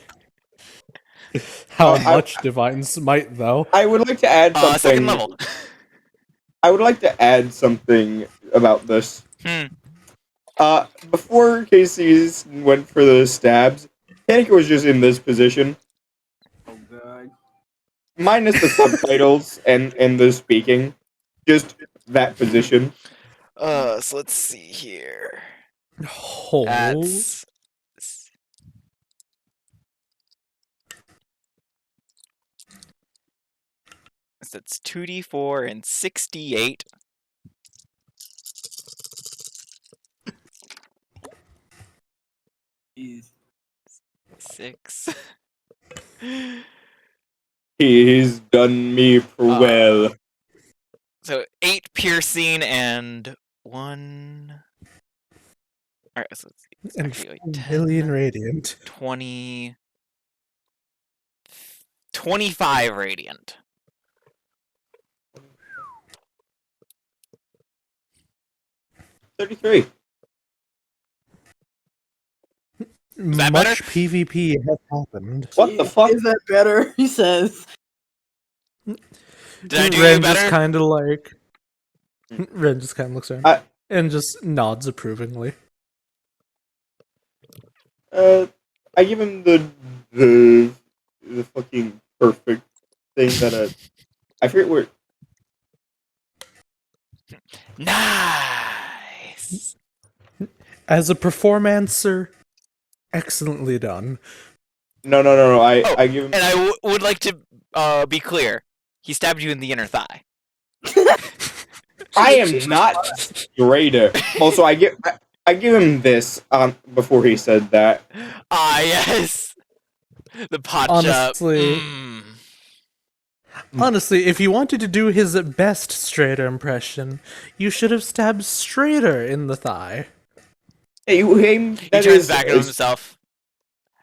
B: How
C: I-
B: much divine smite, though?
C: I would like to add something.
A: Second level.
C: I would like to add something about this. Before Casey's went for the stabs, Panic was just in this position,
E: Oh god.
C: minus the subtitles and the speaking, just that position.
A: So let's see here.
B: Oh,
A: That's that's 2d4 and 68.
E: Jeez.
A: 6.
C: He's done me well.
A: So 8 piercing and 1. Alright, so let's see. It's
B: and
A: actually like
B: 4
A: 10,
B: million radiant.
A: 20, 25 radiant.
C: $33.
A: that
B: Much
A: better?
B: PvP has happened.
C: What the fuck?
E: Is that better? He says.
A: Did I do
B: Ren
A: you
B: just
A: better?
B: kind of like. Ren just kind of looks around
C: I-
B: and just nods approvingly.
C: I give him the fucking perfect thing that I forget where.
A: Nice.
B: As a performancer, excellently done.
C: No. I give him.
A: And I would like to be clear. He stabbed you in the inner thigh.
C: I am not straighter. Also, I give him this before he said that.
A: Ah, yes. The pot
B: Honestly, honestly, if you wanted to do his best Strader impression, you should have stabbed Strader in the thigh.
C: Hey,
A: He turns back to himself.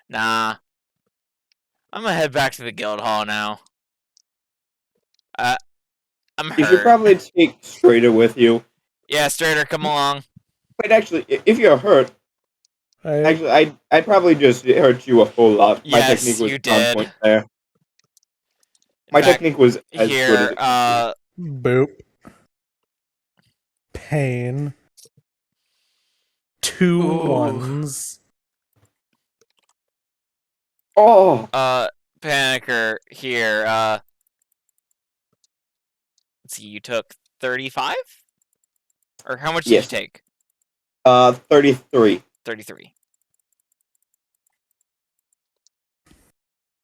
A: Nah. I'm gonna head back to the guild hall now. I'm hurt.
C: You should probably take Strader with you.
A: Yeah, Strader, come along.
C: But actually, if you're hurt, actually, I'd probably just hurt you a whole lot. My
A: Yes,
C: technique was
A: you
C: on
A: did.
C: point there. My
A: fact,
C: technique was as good as
A: Here,
C: it could
B: Boop. Pain. 2
A: Ooh.
B: ones.
C: be. Oh,
A: Panicker, here, let's see, you took 35? Or how much did
C: Yes.
A: you take?
C: 33.
A: 33.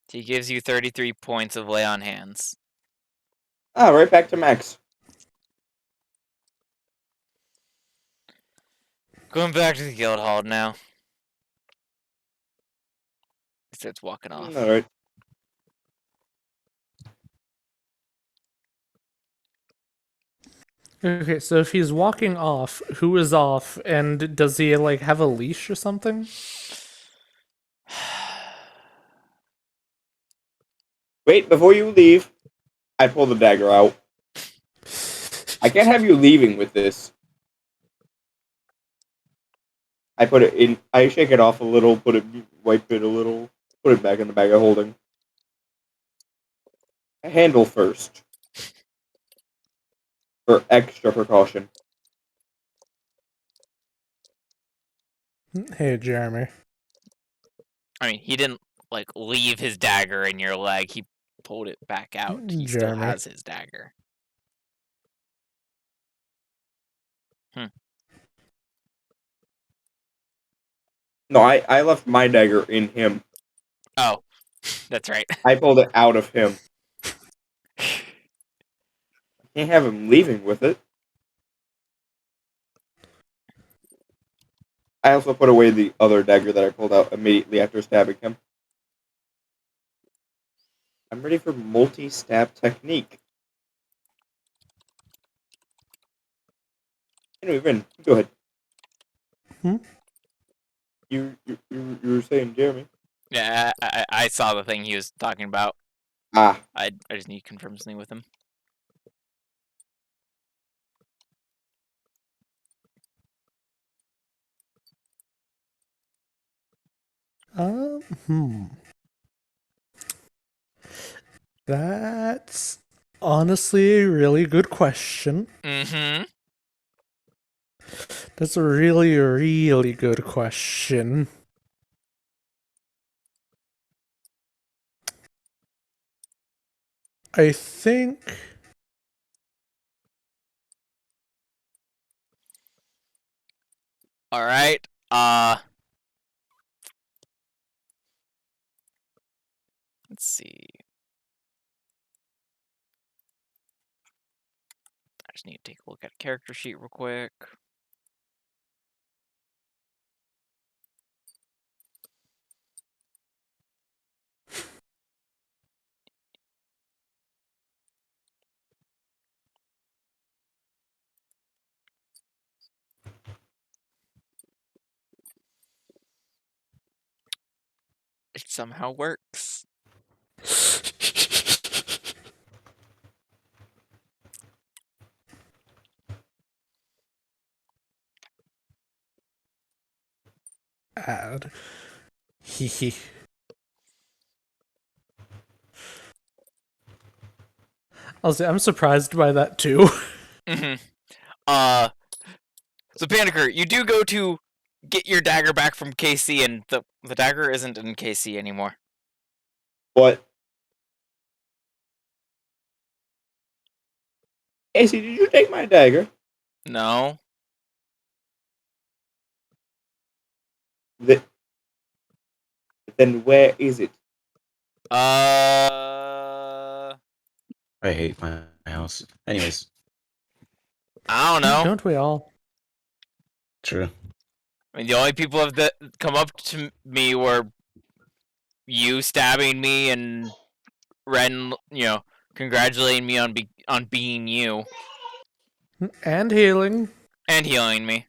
A: He gives you 33 points of lay on hands.
C: Ah, right back to max.
A: Going back to the guild hall now. He starts walking off.
C: Alright.
B: Okay, so if he's walking off, who is off, and does he like have a leash or something?
C: Wait, before you leave, I pull the dagger out. I can't have you leaving with this. I put it in. I shake it off a little, wipe it a little, put it back in the bag of holding. Handle first. For extra precaution.
B: Hey, Jeremy.
A: I mean, he didn't, like, leave his dagger in your leg. He pulled it back out. He still
B: Jeremy.
A: has his dagger.
C: No, I left my dagger in him.
A: Oh, that's right.
C: I pulled it out of him. Can't have him leaving with it. I also put away the other dagger that I pulled out immediately after stabbing him. I'm ready for multi-stab technique. Anyway, Vin, go ahead.
B: Hmm?
C: You were saying Jeremy.
A: Yeah, I saw the thing he was talking about.
C: Ah,
A: I just need to confirm something with him.
B: Hmm. That's honestly a really good question.
A: Mm-hmm.
B: That's a really, really good question. I think...
A: Alright, let's see. I just need to take a look at a character sheet real quick. It somehow works.
B: Add. Hehe. I'm surprised by that too.
A: Mm-hmm. So Panicker, you do go to get your dagger back from KC, and the dagger isn't in KC anymore.
C: what? Casey, did you take my dagger?
A: No.
C: Then where is it?
A: I
H: I hate my house. Anyways,
A: don't know.
B: Don't we all?
H: true.
A: I mean, the only people that come up to me were you stabbing me and Ren, congratulating me on being you
B: And healing.
A: and healing me.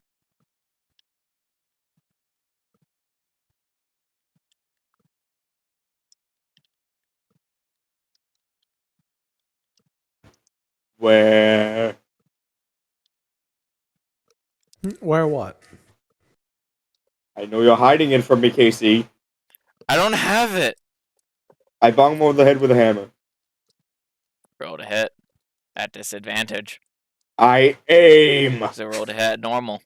C: Where?
B: Where what?
C: I know you're hiding it from me, Casey.
A: I don't have it.
C: I bong him over the head with a hammer.
A: Roll to hit at disadvantage.
C: I aim.
A: So roll to hit at normal.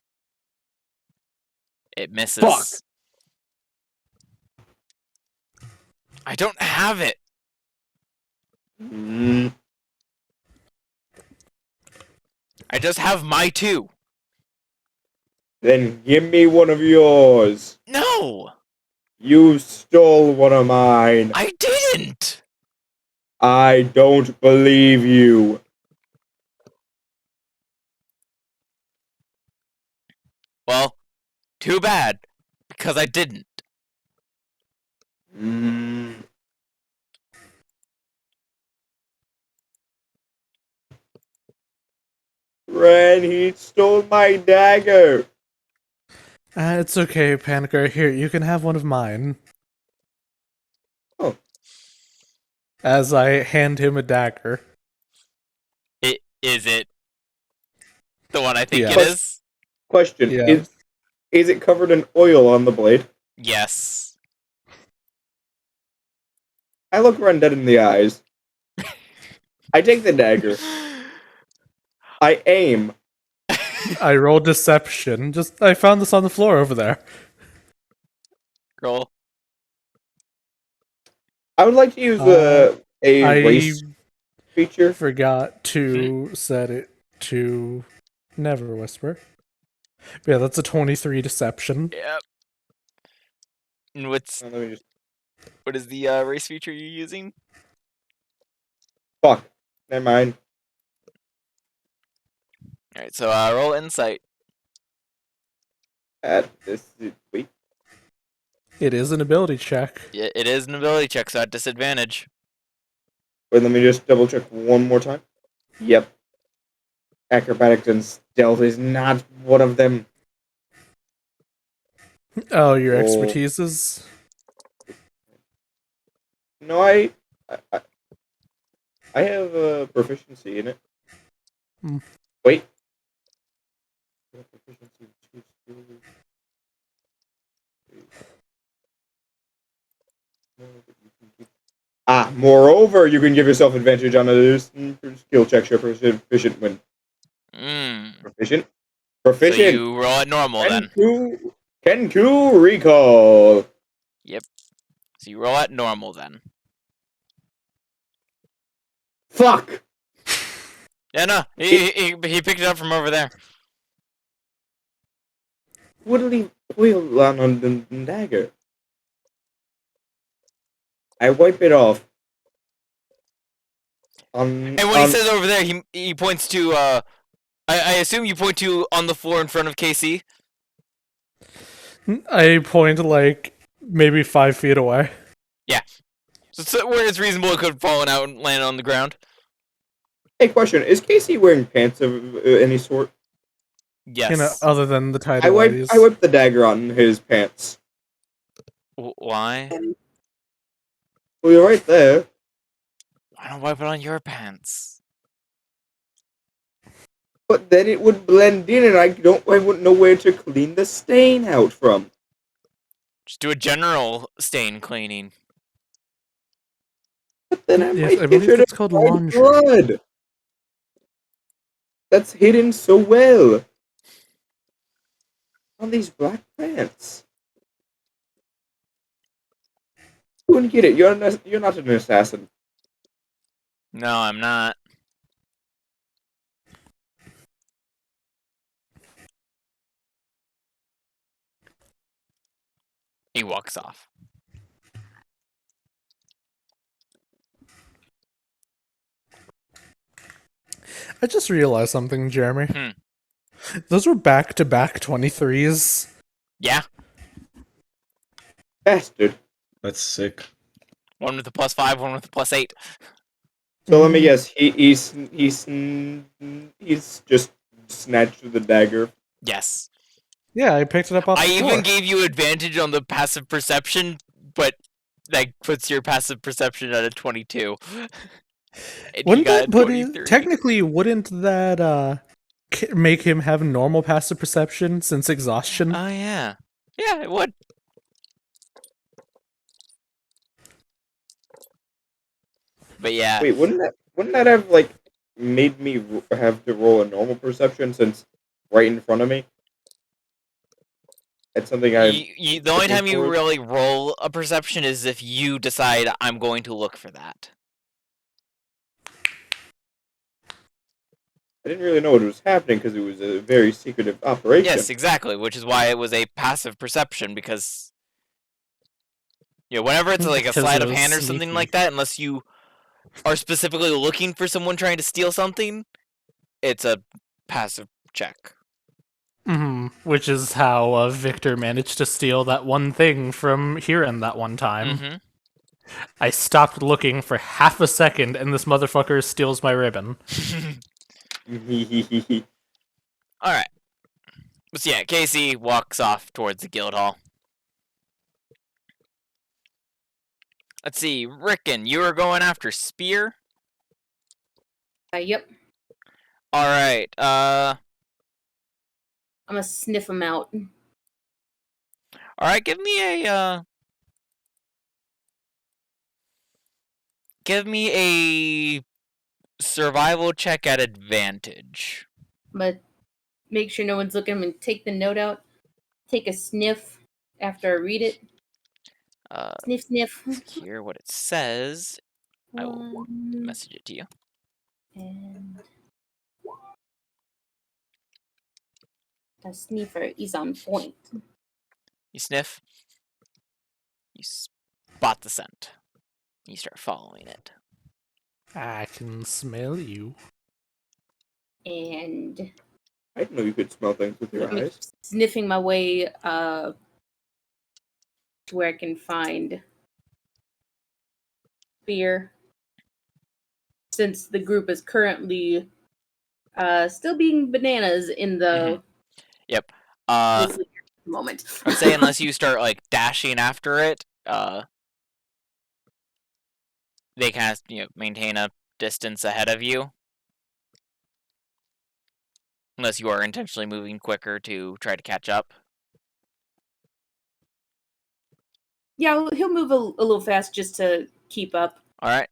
A: It misses.
C: Fuck.
A: I don't have it.
C: Mm,
A: I just have my 2.
C: then give me one of yours.
A: No!
C: You stole one of mine.
A: I didn't!
C: I don't believe you.
A: Well, too bad. Because I didn't.
C: Mm. Ren, he stole my dagger.
B: It's okay, Panicker. Here, you can have one of mine.
C: Oh.
B: As I hand him a dagger.
A: Is it the one I think
B: Yeah.
A: it is?
C: Question:
B: Yeah.
C: Is it covered in oil on the blade?
A: Yes.
C: I look Ren dead in the eyes. I take the dagger. I aim.
B: I rolled deception. I found this on the floor over there.
A: Roll.
C: I would like to use a
B: I
C: race feature.
B: forgot to set it to Never Whisper. Yeah, that's a 23 deception.
A: Yep. And
C: Let me just
A: what is the race feature you're using?
C: fuck. Never mind.
A: Alright, so roll insight.
C: Wait.
B: It is an ability check.
A: Yeah, it is an ability check, so at disadvantage.
C: Wait, let me just double check one more time. Yep. Acrobatics and stealth is not one of them.
B: Oh, your
C: Oh.
B: expertise is?
C: No, I have a proficiency in it.
B: Hmm.
C: Wait. Proficiency in 2 skills. Moreover, you can give yourself advantage on a skill check. You're proficient when proficient.
A: So
C: Proficient.
A: you roll at normal then.
C: Kenku recall.
A: Yep. So you roll at normal then.
C: Fuck.
A: Yeah, no, he picked it up from over there.
C: Would oil on the dagger. I wipe it off.
A: And when he says over there, he points to I assume you point to on the floor in front of KC.
B: I point like maybe 5 feet away.
A: Yeah. So where it's reasonable it could have fallen out and landed on the ground.
C: Hey, question: is Casey wearing pants of any sort?
A: Yes.
B: Other than the tidy
C: I
B: whities.
C: wiped the dagger on his pants.
A: Why?
C: Well, you're right there.
A: Why don't wipe it on your pants?
C: But then it would blend in, and I wouldn't know where to clean the stain out from.
A: Just do a general stain cleaning.
C: But then I
B: Yes,
C: might
B: I
C: get
B: believe
C: rid of
B: that's called
C: my
B: laundry.
C: blood. That's hidden so well on these black pants. You wouldn't get it. You're not an assassin.
A: No, I'm not. He walks off.
B: I just realized something, Jeremy. Those were back-to-back 23s.
A: Yeah.
C: Bastard.
H: That's sick.
A: One with a +5, one with a +8.
C: So let me guess. He's just snatched the dagger.
A: Yes.
B: Yeah, I picked it up off
A: I
B: the floor.
A: even gave you advantage on the passive perception, but that puts your passive perception at a 22. And
B: Wouldn't
A: he got
B: that
A: a
B: put
A: 23.
B: technically? Wouldn't that make him have normal passive perception since exhaustion?
A: Oh yeah, yeah, it would. But yeah.
C: Wait, wouldn't that have like made me have to roll a normal perception since right in front of me? It's something
A: The only time you
C: forward.
A: really roll a perception is if you decide I'm going to look for that.
C: I didn't really know what was happening because it was a very secretive operation.
A: Yes, exactly, which is why it was a passive perception, because whenever it's like a
B: Because
A: sleight
B: it
A: of
B: was
A: hand or something
B: sneaky.
A: like that, unless you are specifically looking for someone trying to steal something, it's a passive check.
B: Which is how Victor managed to steal that one thing from Hiran that one time.
A: Mm-hmm.
B: I stopped looking for half a second, and this motherfucker steals my ribbon.
A: Alright. So yeah, Casey walks off towards the guild hall. Let's see, Rickon, you were going after Spear?
F: Yep.
A: Alright,
F: I'm gonna sniff him out.
A: alright, give me a survival check at advantage.
F: But make sure no one's looking. I'm gonna take the note out, take a sniff after I read it. Sniff, sniff.
A: Hear what it says. I will
F: One,
A: message it to you.
F: and the sniffer is on point.
A: You sniff. You spot the scent. You start following it.
B: I can smell you.
F: And
C: I didn't know you could smell things with your
F: I'm
C: eyes.
F: sniffing my way to where I can find Spear. Since the group is currently still being bananas in the
A: Yep.
F: moment.
A: I'd say unless you start like dashing after it, they kind of maintain a distance ahead of you. Unless you are intentionally moving quicker to try to catch up.
F: Yeah, he'll move a little fast just to keep up.
A: Alright.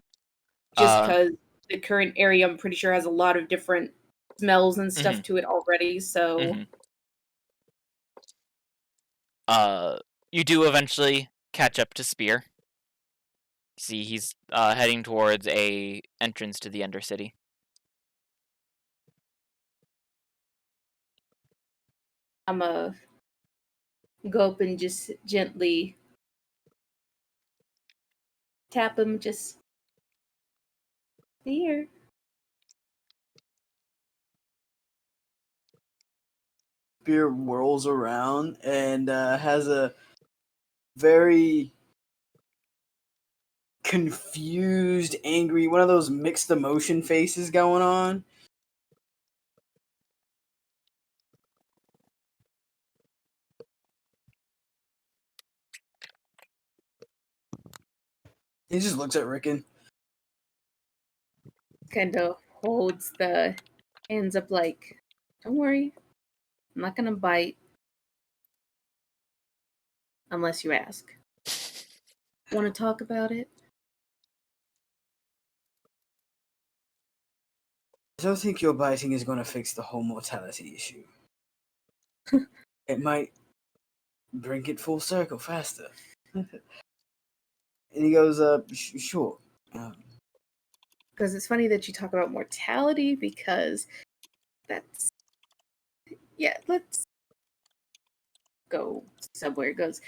F: Just because the current area, I'm pretty sure, has a lot of different smells and stuff to it already, so...
A: You do eventually catch up to Spear. See, he's heading towards a entrance to the Undercity.
F: I'm gonna go up and just gently tap him, just here.
E: Spear whirls around and has a very confused, angry, one of those mixed emotion faces going on. He just looks at Rickon.
F: Kind of holds the hands up like, don't worry, I'm not gonna bite. Unless you ask. Want to talk about it?
E: I don't think your biting is going to fix the whole mortality issue. It might bring it full circle faster. And he goes, sure.
F: Because it's funny that you talk about mortality, because that's... Yeah, let's go somewhere. It goes...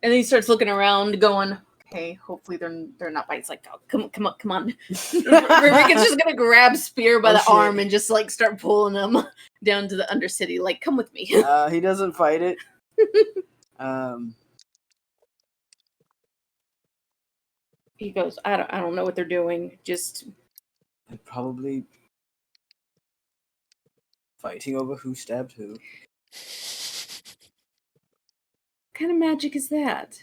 F: And then he starts looking around, going, okay, hopefully they're not bites. Like, oh, come on. Rickon's just gonna grab Spear by the arm and just like start pulling him down to the Undercity. Like, come with me.
E: He doesn't fight it.
F: He goes, I don't know what they're doing. Just
E: probably fighting over who stabbed who.
F: What kind of magic is that?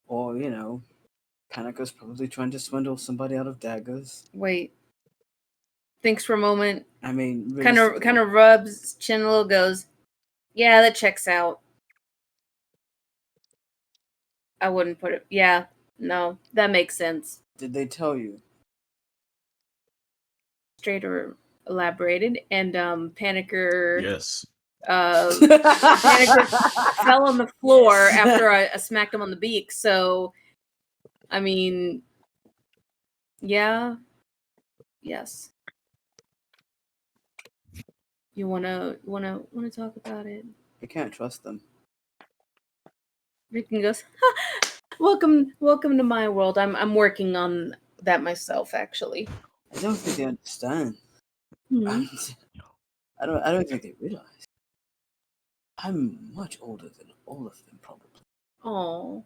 E: Or, Panica's probably trying to swindle somebody out of daggers.
F: Wait. Thinks for a moment.
E: I mean,
F: kind of rubs his chin a little, goes, yeah, that checks out. I wouldn't put it. Yeah, no, that makes sense.
E: Did they tell you?
F: Strader elaborated, and Panicker.
H: Yes.
F: Panicker fell on the floor after I smacked him on the beak. So, I mean, yeah, yes. You wanna talk about it?
E: I can't trust them.
F: Rickon goes, welcome to my world. I'm working on that myself, actually.
E: I don't think they understand.
F: Hmm.
E: I don't think they realize. I'm much older than all of them, probably.
F: Oh,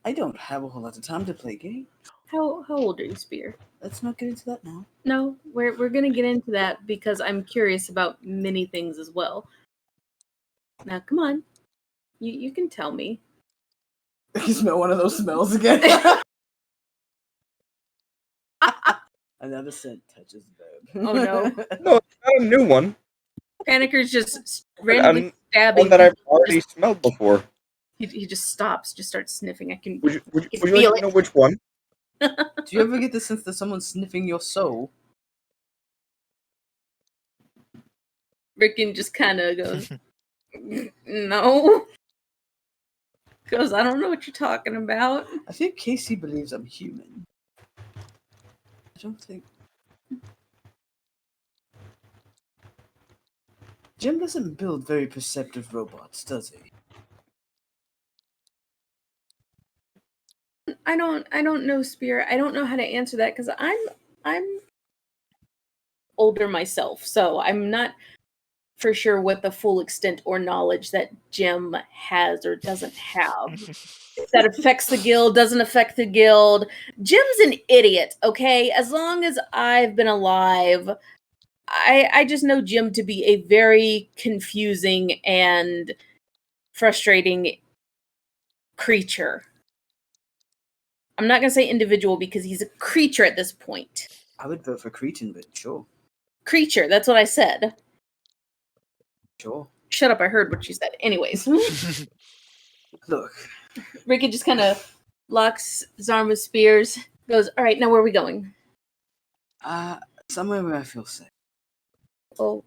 E: I don't have a whole lot of time to play games.
F: how old are you, Spear?
E: Let's not get into that now.
F: No, we're gonna get into that because I'm curious about many things as well. Now, come on, you can tell me.
E: You smell one of those smells again. Another scent touches the bed.
F: Oh, no.
C: No, it's not a new one.
F: Paniker's just randomly
C: One
F: stabbing.
C: that I've already smelled before.
F: He just stops, just starts sniffing. I can
C: Would you
F: feel
C: like to
F: it.
C: know which one?
E: Do you ever get the sense that someone's sniffing your soul?
F: Rickon just kind of goes, no. Goes, I don't know what you're talking about.
E: I think Casey believes I'm human. I don't think. Jim doesn't build very perceptive robots, does he?
F: I don't know, Spear. I don't know how to answer that because I'm older myself, so I'm not for sure what the full extent or knowledge that Jim has or doesn't have. If that affects the guild, doesn't affect the guild. Jim's an idiot, okay? As long as I've been alive, I just know Jim to be a very confusing and frustrating creature. I'm not going to say individual because he's a creature at this point.
E: I would vote for Cretan, but sure.
F: Creature, that's what I said.
E: Sure.
F: Shut up, I heard what you said. Anyways.
E: Look.
F: Ricky just kind of locks his arm with Spears, goes, all right, now where are we going?
E: Somewhere where I feel safe.
F: Oh,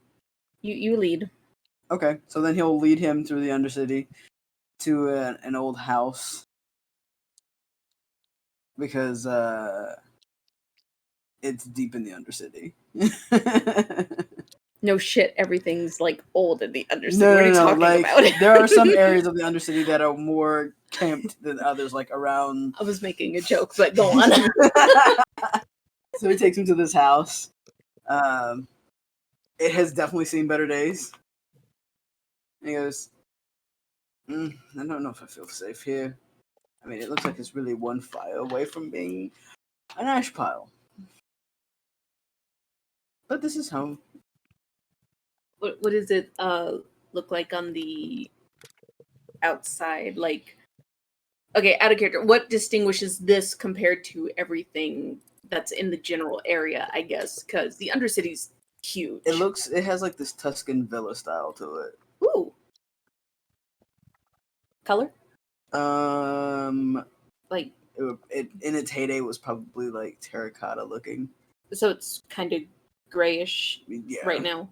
F: you lead.
E: Okay, so then he'll lead him through the Undercity to an old house. Because, it's deep in the Undercity.
F: No shit, everything's like old in the Undercity.
E: No,
F: what are you talking
E: like,
F: about?
E: There are some areas of the Undercity that are more camped than others, like around.
F: I was making a joke, but go on.
E: So he takes him to this house. It has definitely seen better days. And he goes, I don't know if I feel safe here. I mean, it looks like it's really one fire away from being an ash pile. But this is home.
F: What does it look like on the outside? Like, okay, out of character, what distinguishes this compared to everything that's in the general area, I guess? Because the Undercity's huge.
E: It has like this Tuscan villa style to it.
F: Ooh. Color? Like,
E: it in its heyday was probably like terracotta looking.
F: so it's kind of grayish right now.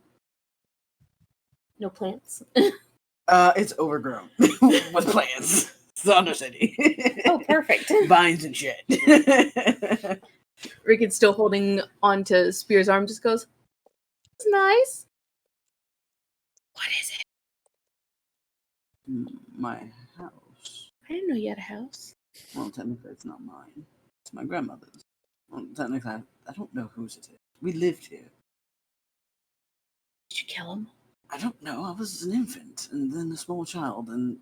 F: No plants.
E: It's overgrown with plants. It's the Undercity.
F: Oh, perfect.
E: Vines and shit.
F: Rickett's still holding on to Spear's arm, just goes, it's nice. What is it?
E: My house.
F: I didn't know you had a house.
E: Well, technically it's not mine. It's my grandmother's. Well, technically I don't know whose it is. We lived here.
F: Did you kill him?
E: I don't know. I was an infant and then a small child, and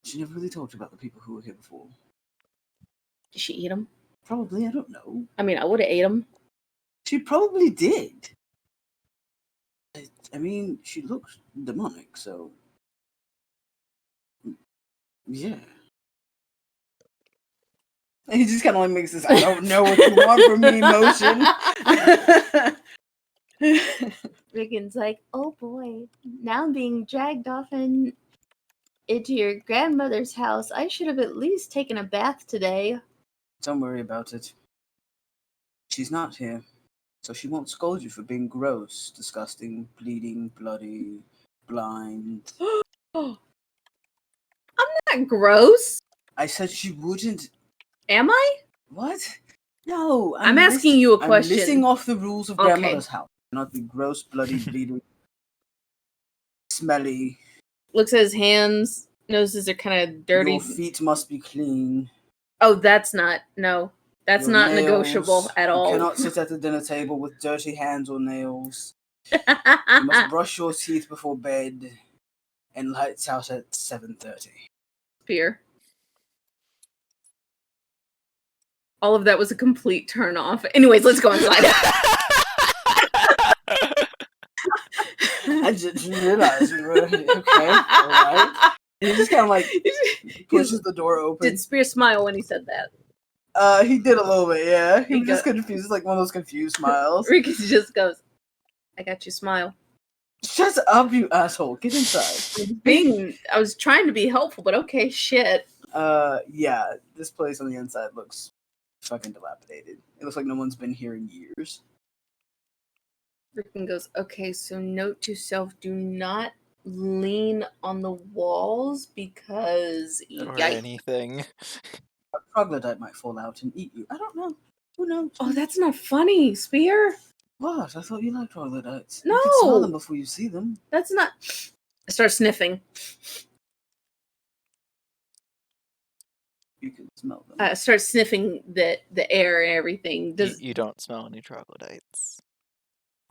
E: she never really talked about the people who were here before.
F: Did she eat him?
E: Probably, I don't know.
F: I mean, I would have ate him.
E: She probably did. I mean, she looks demonic, so yeah. He just kind of like makes this I don't know what you want from me motion.
F: Rickon's like, oh boy, now I'm being dragged off into your grandmother's house. I should have at least taken a bath today.
E: Don't worry about it. She's not here, so she won't scold you for being gross, disgusting, bleeding, bloody, blind.
F: I'm not gross.
E: I said she wouldn't.
F: Am I?
E: What? No,
F: I'm asking you a question.
E: I'm listing off the rules of
F: Okay.
E: grandmother's house. Not be gross, bloody, bleeding. smelly.
F: Looks at his hands, notices they're kind of dirty.
E: Your feet must be clean.
F: Oh, that's not
E: Your
F: not
E: nails,
F: negotiable at all.
E: You cannot sit at the dinner table with dirty hands or nails. You must brush your teeth before bed, and lights out at 7:30.
F: Spear. All of that was a complete turn off. Anyways, let's go inside.
E: I just realized we were okay. All right. And he just kind of like pushes the door open.
F: Did Spear smile when he said that?
E: He did a little bit, yeah. He
F: He
E: was just confused, it's like one of those confused smiles.
F: Ricky just goes, "I got you, smile."
E: Shut up, you asshole! Get inside.
F: I was trying to be helpful, but okay, shit.
E: Yeah. This place on the inside looks fucking dilapidated. It looks like no one's been here in years.
F: Rickon goes, "Okay, so note to self: do not lean on the walls because
A: Or
F: yikes."
A: anything.
E: A troglodyte might fall out and eat you. I don't know. Who knows?
F: Oh, that's not funny, Spear.
E: What? I thought you liked troglodytes.
F: No.
E: You can smell them before you see them.
F: That's not. I start sniffing.
E: You can smell them.
F: I start sniffing the air and everything. Does
A: You don't smell any troglodytes.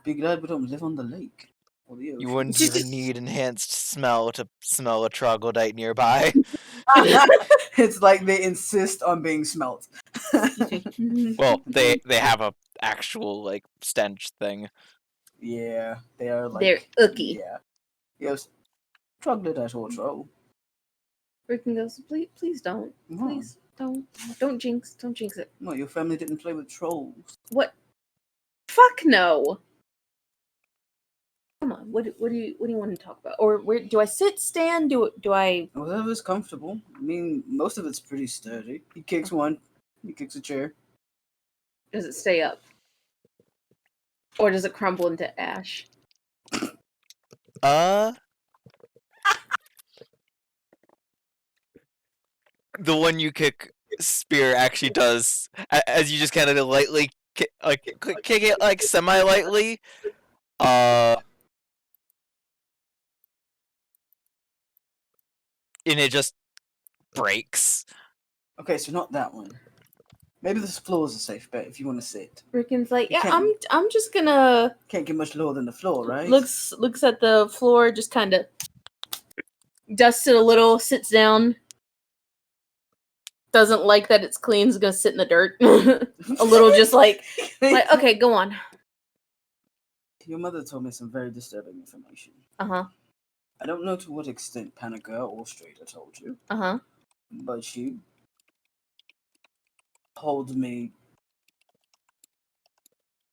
E: Be glad we don't live on the lake or the ocean.
A: You wouldn't even need enhanced smell to smell a troglodyte nearby.
E: It's like they insist on being smelt.
A: Well, they have a actual like stench thing.
E: Yeah, they are like
F: they're icky.
E: Yeah. Yes. Troglodyte or troll.
F: Rickon goes, please don't.
E: Why?
F: Please don't jinx it.
E: Well, your family didn't play with trolls.
F: What? Fuck no. Come on, what do you want to talk about? Or where do I sit, stand? Do I?
E: Whatever's comfortable. I mean, most of it's pretty sturdy. He kicks one. He kicks a chair.
F: Does it stay up? Or does it crumble into ash?
A: The one you kick, Spear actually does, as you just kind of lightly kick it like semi lightly. And it just breaks.
E: Okay, so not that one. Maybe this floor is a safe bet if you want to sit.
F: Rickon's like,
E: You
F: yeah,
E: can't-
F: I'm just gonna.
E: Can't get much lower than the floor, right?
F: Looks at the floor, just kind of dusts it a little, sits down. Doesn't like that it's clean. Is gonna sit in the dirt. A little, just like okay, go on.
E: Your mother told me some very disturbing information.
F: Uh-huh.
E: I don't know to what extent Panica or Strader told you.
F: Uh-huh.
E: But she told me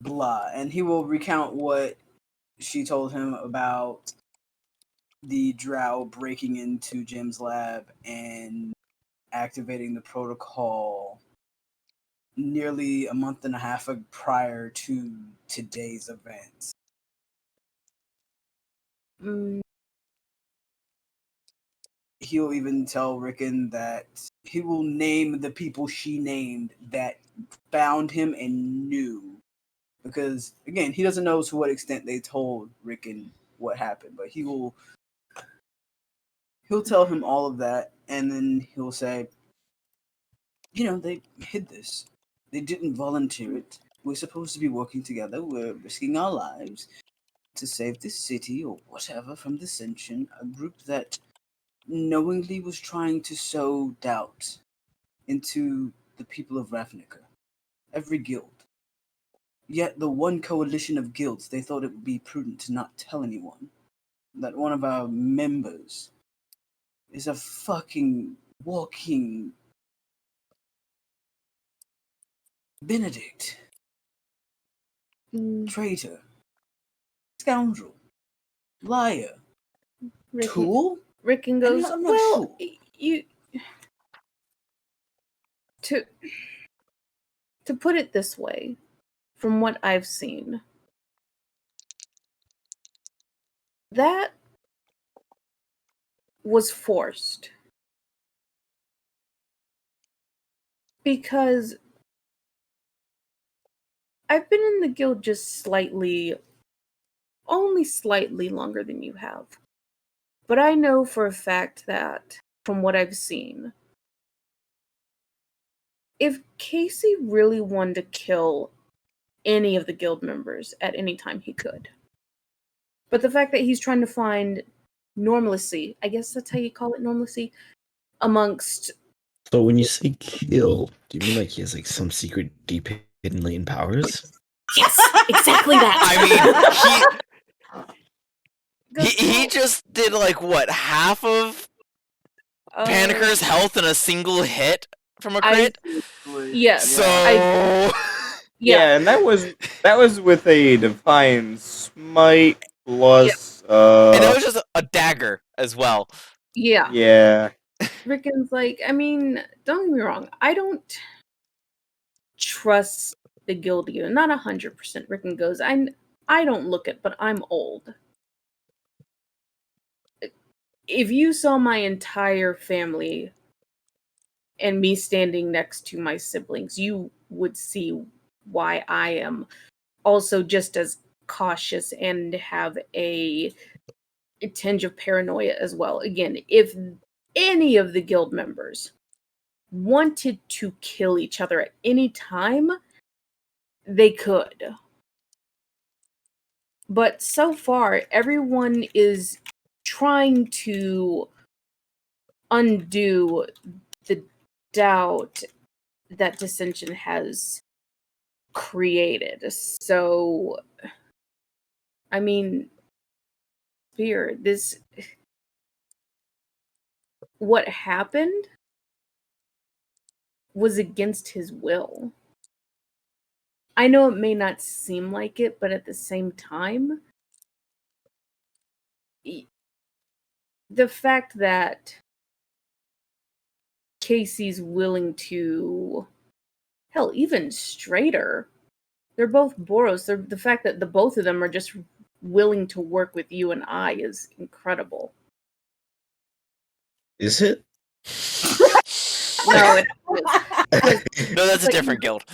E: blah. And he will recount what she told him about the drow breaking into Jim's lab and activating the protocol nearly a month and a half prior to today's events. He'll even tell Rickon that he will name the people she named that found him and knew. Because, again, he doesn't know to what extent they told Rickon what happened, but he'll tell him all of that, and then he'll say, you know, they hid this. They didn't volunteer it. We're supposed to be working together. We're risking our lives to save this city or whatever from dissension. A group that knowingly was trying to sow doubt into the people of Ravnica. Every guild. Yet the one coalition of guilds, they thought it would be prudent to not tell anyone that one of our members is a fucking walking Benedict. Traitor. Scoundrel. Liar. Tool?
F: Rickon goes,
E: I'm not
F: well,
E: sure.
F: you to put it this way, from what I've seen, that was forced. Because I've been in the guild just only slightly longer than you have. But I know for a fact that, from what I've seen, if Casey really wanted to kill any of the guild members at any time, he could. But the fact that he's trying to find normalcy, I guess that's how you call it, normalcy, amongst...
H: So when you say kill, do you mean like he has like some secret deep hidden latent powers?
F: Yes, exactly that.
A: I mean, he just did like what, half of Paniker's health in a single hit from a crit?
F: Yes.
A: So
C: Yeah, and that was with a divine smite plus
A: and that was just a dagger as well.
F: Yeah.
C: Yeah.
F: Rickon's like, I mean, don't get me wrong, I don't trust the guild either. Not 100%. Rickon goes, I don't look it, but I'm old. If you saw my entire family and me standing next to my siblings, you would see why I am also just as cautious and have a tinge of paranoia as well. Again, if any of the guild members wanted to kill each other at any time, they could. But so far, everyone is trying to undo the doubt that dissension has created. So, I mean, Spear, what happened was against his will. I know it may not seem like it, but at the same time, the fact that Casey's willing to, hell, even straighter, they're both Boros. The fact that the both of them are just willing to work with you and I is incredible.
H: Is it?
F: No,
A: No, that's a different guild.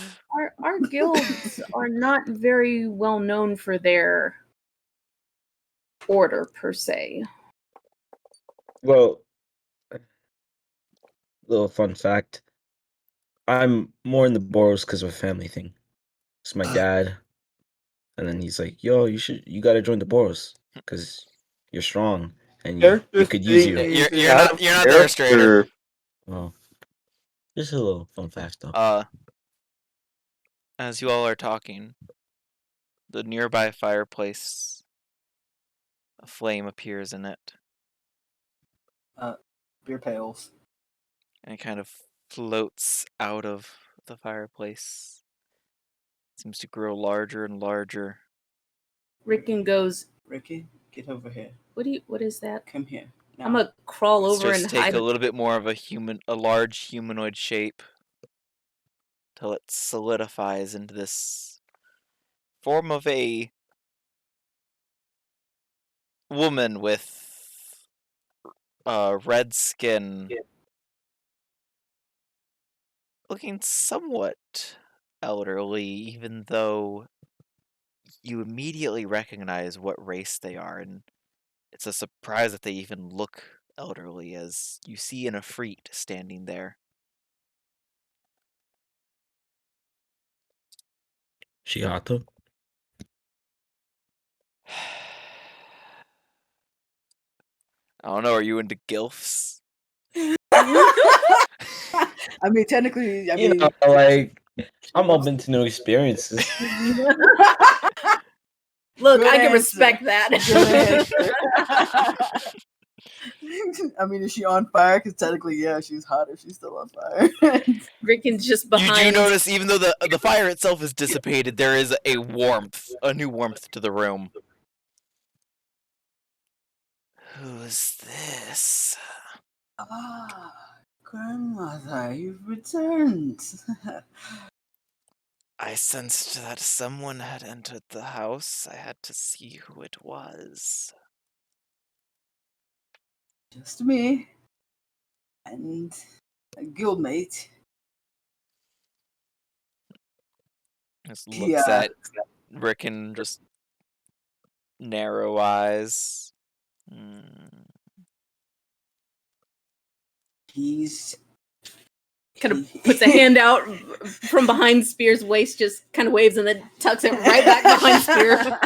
F: Our guilds are not very well known for their order per se.
H: Well, little fun fact. I'm more in the Boros because of a family thing. It's my dad. And then he's like, yo, you gotta join the Boros because you're strong and they could use you.
A: You're not there, Strader.
H: Well, just a little fun fact though.
A: As you all are talking, the nearby fireplace, a flame appears in it.
E: Beer pails.
A: And it kind of floats out of the fireplace. Seems to grow larger and larger.
F: Rickon goes,
E: Ricky, get over here.
F: what is that?
E: Come here. Now.
F: I'm gonna crawl
A: It
F: over
A: starts
F: and
A: to take
F: hide.
A: a little bit more of a large humanoid shape till it solidifies into this form of a woman with red skin, looking somewhat elderly, even though you immediately recognize what race they are, and it's a surprise that they even look elderly, as you see an Efreet standing there.
H: She hot though?
A: I don't know, are you into gilfs?
E: I mean, technically,
H: You know, like I'm open to new experiences.
F: Look,
E: Good
F: I can
E: answer.
F: respect that.
E: I mean, is she on fire? Because technically, yeah, she's hot if she's still on fire.
F: Rickon's just
A: You
F: behind.
A: do notice, even though the fire itself is dissipated, there is a new warmth to the room. Who's this?
E: Ah, grandmother, you've returned.
A: I sensed that someone had entered the house. I had to see who it was.
E: Just me and a guildmate.
A: Just looks at Rickon, just narrow eyes.
E: He's
F: Kind of puts a hand out from behind Spear's waist, just kind of waves, and then tucks it right back behind Spear.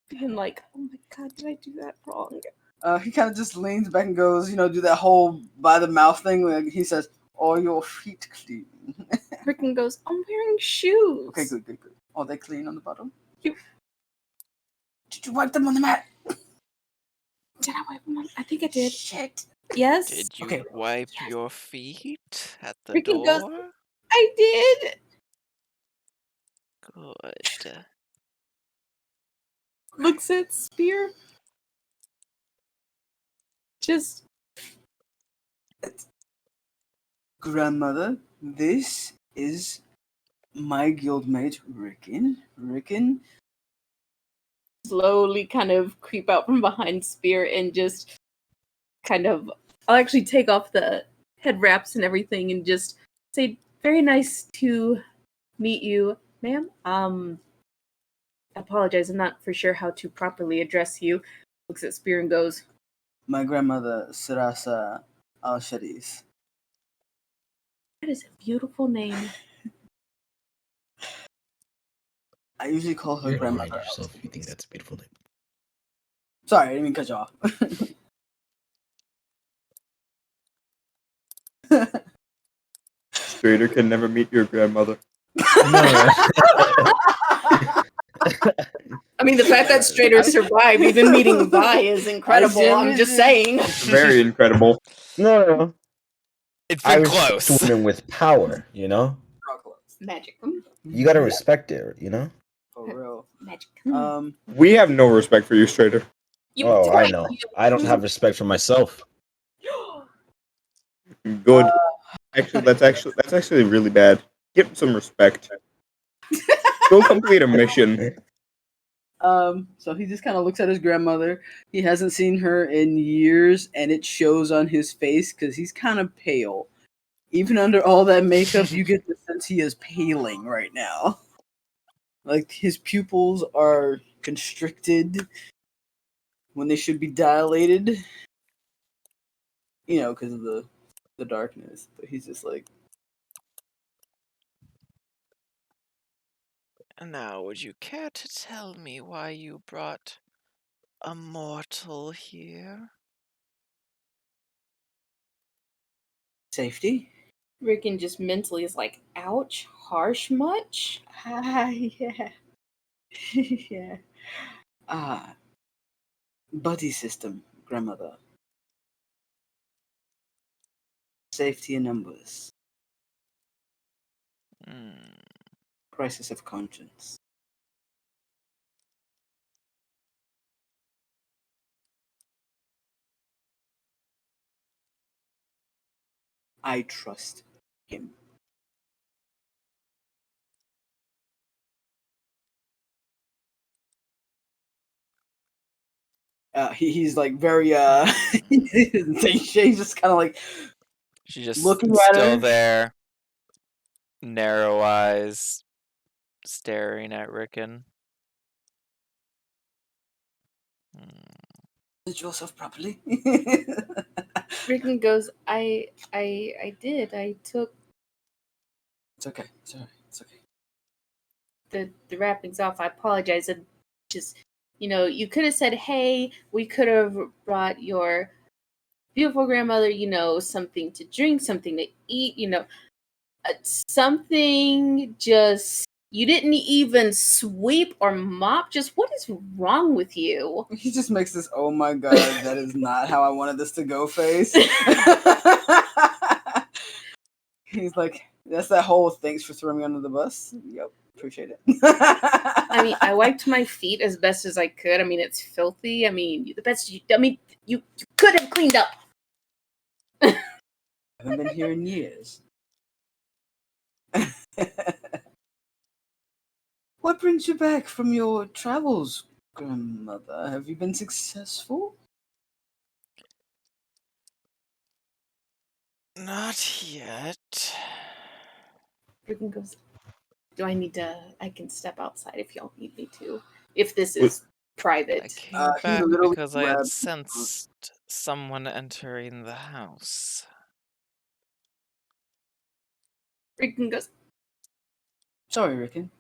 F: Being like, oh my god, did I do that wrong?
E: He kind of just leans back and goes, do that whole by the mouth thing. Where he says, "Are your feet clean?"
F: Rickon goes, I'm wearing shoes.
E: Okay, good. Are they clean on the bottom?
F: You-
E: Did you wipe them on the mat?
F: Did I wipe them on? I think I did.
E: Shit.
F: Yes?
A: Did you
E: Okay.
A: wipe
F: Yes.
A: your feet at the
F: Rickon
A: door?
F: goes, I did.
A: Good.
F: Looks at Spear. Just,
E: Grandmother, this is my guildmate, Rickon. Rickon,
F: slowly kind of creep out from behind Spear and just kind of, I'll actually take off the head wraps and everything and just say, very nice to meet you, ma'am. I apologize, I'm not for sure how to properly address you. Looks at Spear and goes,
E: my grandmother, Sarasa Al-Shadis.
F: that is a beautiful name.
E: I usually call her
H: You're lying
E: grandmother.
H: to yourself if you think that's a beautiful name.
E: Sorry, I didn't mean to cut you off.
C: Strader can never meet your grandmother.
F: I mean, the fact that Strader survived, even meeting Vi, is incredible. I'm just saying.
C: Very incredible.
H: No.
A: It's
H: I
A: been
H: respect
A: close.
H: women with power, you know?
F: Magic.
H: You gotta respect it, you know?
E: For real.
F: Magic.
C: We have no respect for you, Strader.
F: You
H: Oh, I know. I don't have respect for myself.
C: Good. That's actually really bad. Get some respect. Go complete a mission.
E: So he just kind of looks at his grandmother. He hasn't seen her in years, and it shows on his face because he's kind of pale. Even under all that makeup, you get the sense he is paling right now. Like his pupils are constricted when they should be dilated. Because of the darkness. But he's just like,
A: Now, would you care to tell me why you brought a mortal here?
E: safety.
F: Rickon just mentally is like, ouch, harsh much?
E: Yeah. Yeah. Buddy system, grandmother. Safety in numbers. Crisis of conscience. I trust him. He's like very he doesn't say shit, he's just kind of like
A: She's just
E: looking at
A: still
E: her.
A: there, narrow eyes, staring at Rickon.
E: Did yourself properly?
F: Rickon goes, I did. I took
E: It's okay. It's alright. It's okay.
F: the wrappings off. I apologize. I just, you could have said, hey, we could have brought your beautiful grandmother, something to drink, something to eat, something just, you didn't even sweep or mop. Just what is wrong with you?
E: He just makes this, oh my god, that is not how I wanted this to go face. He's like, that's that whole thanks for throwing me under the bus. Yep, appreciate it.
F: I mean, I wiped my feet as best as I could. I mean, it's filthy. I mean, you could have cleaned up.
E: I haven't been here in years. What brings you back from your travels, grandmother? Have you been successful?
A: Not yet.
F: Rickon goes, do I need to, I can step outside if y'all need me to. If this is private.
A: I came
E: He
A: back
E: literally
A: because I had
E: grabbed-
A: sensed someone entering the house.
F: Rickon goes,
E: Sorry, Rickon.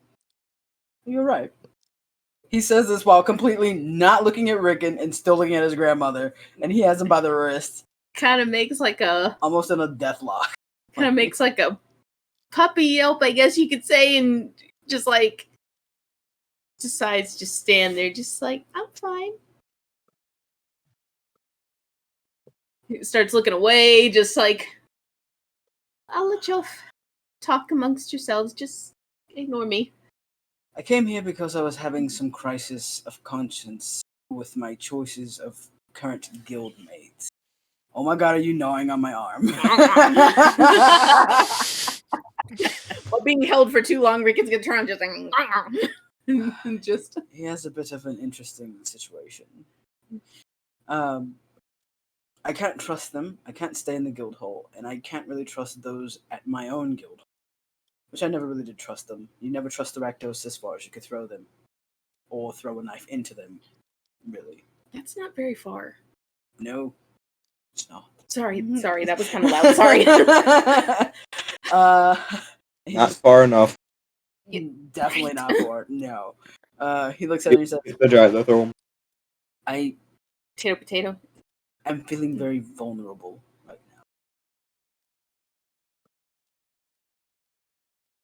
E: You're right. He says this while completely not looking at Rickon and still looking at his grandmother, and he has him by the wrist,
F: kind of makes like a
E: almost in a death lock.
F: puppy yelp, I guess you could say, and just like decides to stand there, just like, I'm fine. He starts looking away, just like, I'll let y'all talk amongst yourselves. Just ignore me.
E: I came here because I was having some crisis of conscience with my choices of current guild mates. Oh my god, are you gnawing on my arm?
F: While being held for too long, Rickon's gonna turn just like, just.
E: He has a bit of an interesting situation. I can't trust them. I can't stay in the guild hall, and I can't really trust those at my own guild hall, which I never really did trust them. You never trust the Rakdos this far as you could throw them, or throw a knife into them. Really,
F: That's not very far.
E: no, it's not.
F: Sorry, that was kind of loud. Sorry.
C: Not far enough.
E: Definitely not far. No. He looks at me and says,
C: The giant throw him.
F: Potato.
E: I'm feeling very vulnerable right now.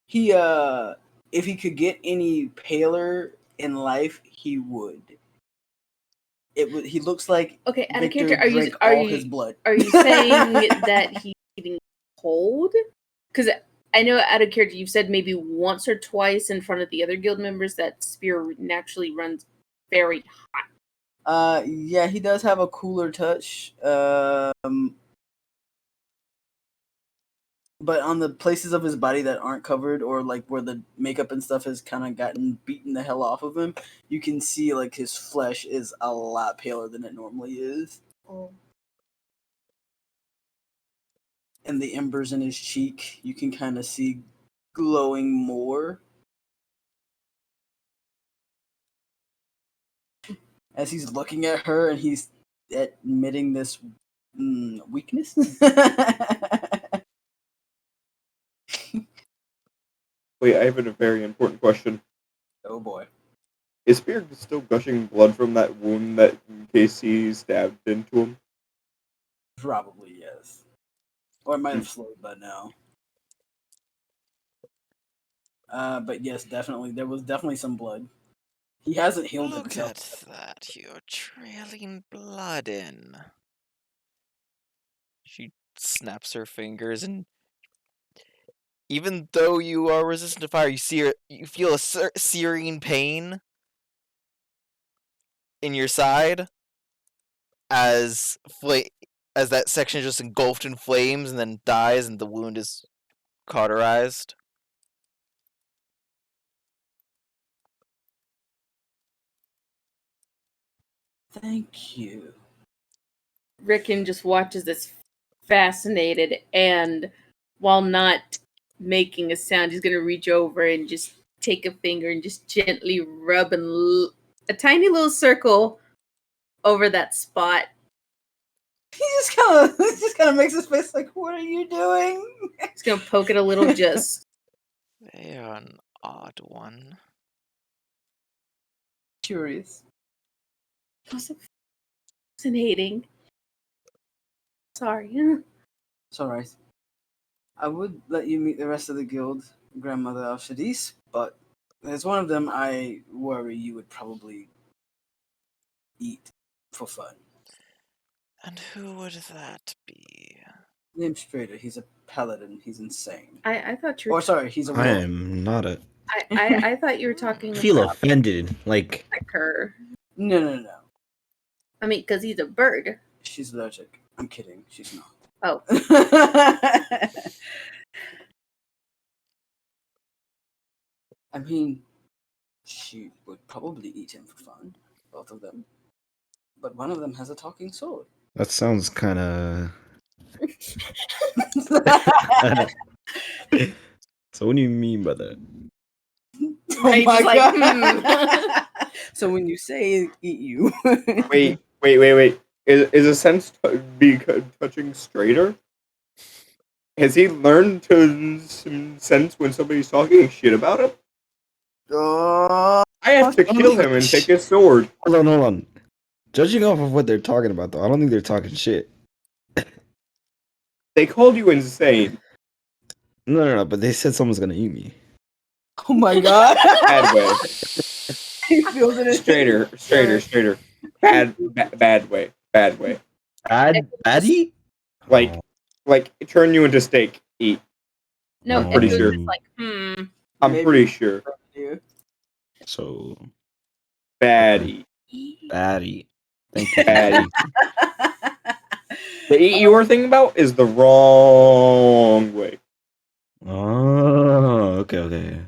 E: He if he could get any paler in life, he would. He looks like
F: Okay, out of
E: Victor
F: character,
E: drank all his blood.
F: Are you saying that he's getting cold? Because I know out of character you've said maybe once or twice in front of the other guild members that spear naturally runs very hot.
E: Yeah, he does have a cooler touch. But on the places of his body that aren't covered, or like where the makeup and stuff has kind of gotten beaten the hell off of him, you can see like his flesh is a lot paler than it normally is.
F: Oh.
E: And the embers in his cheek, you can kind of see glowing more. As he's looking at her and he's admitting this weakness.
C: Wait, I have a very important question.
E: Oh boy.
C: Is Spear still gushing blood from that wound that Casey stabbed into him?
E: Probably, yes. Or it might have slowed by now. But yes, definitely. There was definitely some blood. He hasn't healed
A: Look
E: himself.
A: at that, you're trailing blood in. She snaps her fingers, and even though you are resistant to fire, you feel a searing pain in your side as that section is just engulfed in flames and then dies, and the wound is cauterized.
E: Thank you.
F: Rickon just watches this fascinated, and while not making a sound, he's gonna reach over and just take a finger and just gently rub a tiny little circle over that spot.
E: He just kind of makes his face like, "What are you doing?"
F: He's gonna poke it a little, just
A: They are an odd one.
E: Curious.
F: fascinating. Sorry.
E: It's alright. I would let you meet the rest of the guild, Grandmother Al-Shadis, but there's one of them I worry you would probably eat for fun.
A: And who would that be?
E: Name's Strader. He's a paladin. He's insane.
F: I thought you were.
E: Or sorry, he's a
H: I
E: warlock.
H: am not a.
F: I thought you were talking
H: I feel
F: about
H: offended. Like,
F: her.
E: No.
F: I mean, because he's a bird.
E: She's allergic. I'm kidding. She's not.
F: Oh.
E: I mean, she would probably eat him for fun. Both of them. But one of them has a talking sword.
H: that sounds kind of. So what do you mean by that?
F: Right,
E: my
F: just like,
E: god. So when you say eat you,
C: Wait. Is a touching straighter? Has he learned to sense when somebody's talking shit about him?
E: Oh,
C: I have to kill him and take his sword.
H: Hold on. Judging off of what they're talking about, though, I don't think they're talking shit.
C: They called you insane.
H: No, but they said someone's gonna eat me.
E: oh my god.
C: Bad way.
E: He feels it in his
C: Straighter. Bad way.
H: Baddie?
C: Like turn you into steak. Eat.
F: no,
C: I'm
F: if
C: pretty
F: it was
C: sure.
F: just like,
C: I'm
E: Maybe.
C: pretty sure.
H: So
C: Baddie.
H: baddie. Thank you.
C: Baddie. The eat you were thinking about is the wrong way.
H: Oh, okay.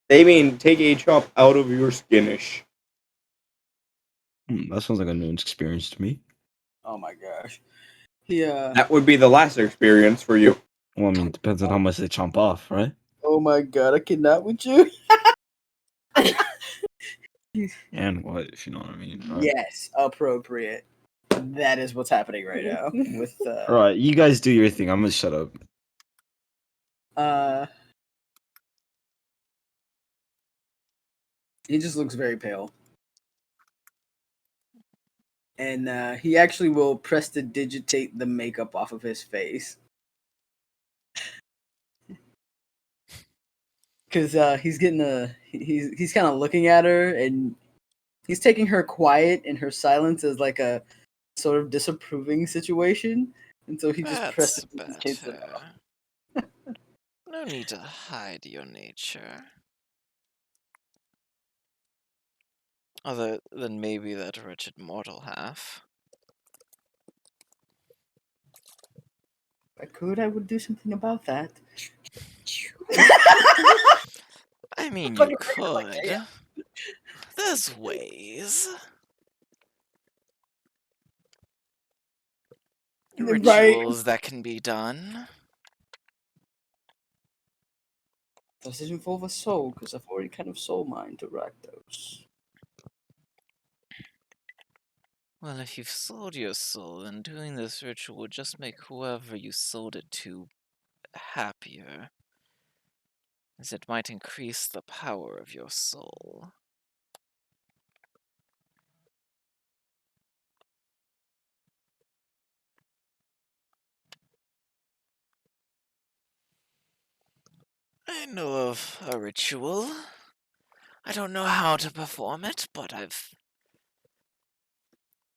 C: They mean take a chop out of your skinish.
H: That sounds like a new experience to me.
E: Oh my gosh. Yeah.
C: That would be the last experience for you.
H: Well, I mean, it depends on how much they chomp off, right?
E: Oh my god, I cannot with you.
H: And what, if you know what I mean. Right?
E: Yes, appropriate. That is what's happening right now with
H: All right, you guys do your thing. I'm gonna shut up.
E: he just looks very pale. And he actually will prestidigitate the makeup off of his face. Cause he's getting he's kind of looking at her and he's taking her quiet and her silence as like a sort of disapproving situation. And so he just
A: That's
E: prestidigitates it off.
A: better. No need to hide your nature. Other than maybe that wretched mortal half.
E: If I could, I would do something about that.
A: I mean, you
E: Fucking
A: could.
E: yeah.
A: There's ways.
E: Right.
A: Rituals that can be done.
E: Does it involve a soul? Because I've already kind of soul mined to Rakdos.
A: Well, if you've sold your soul, then doing this ritual would just make whoever you sold it to happier, as it might increase the power of your soul. I know of a ritual. I don't know how to perform it, but I've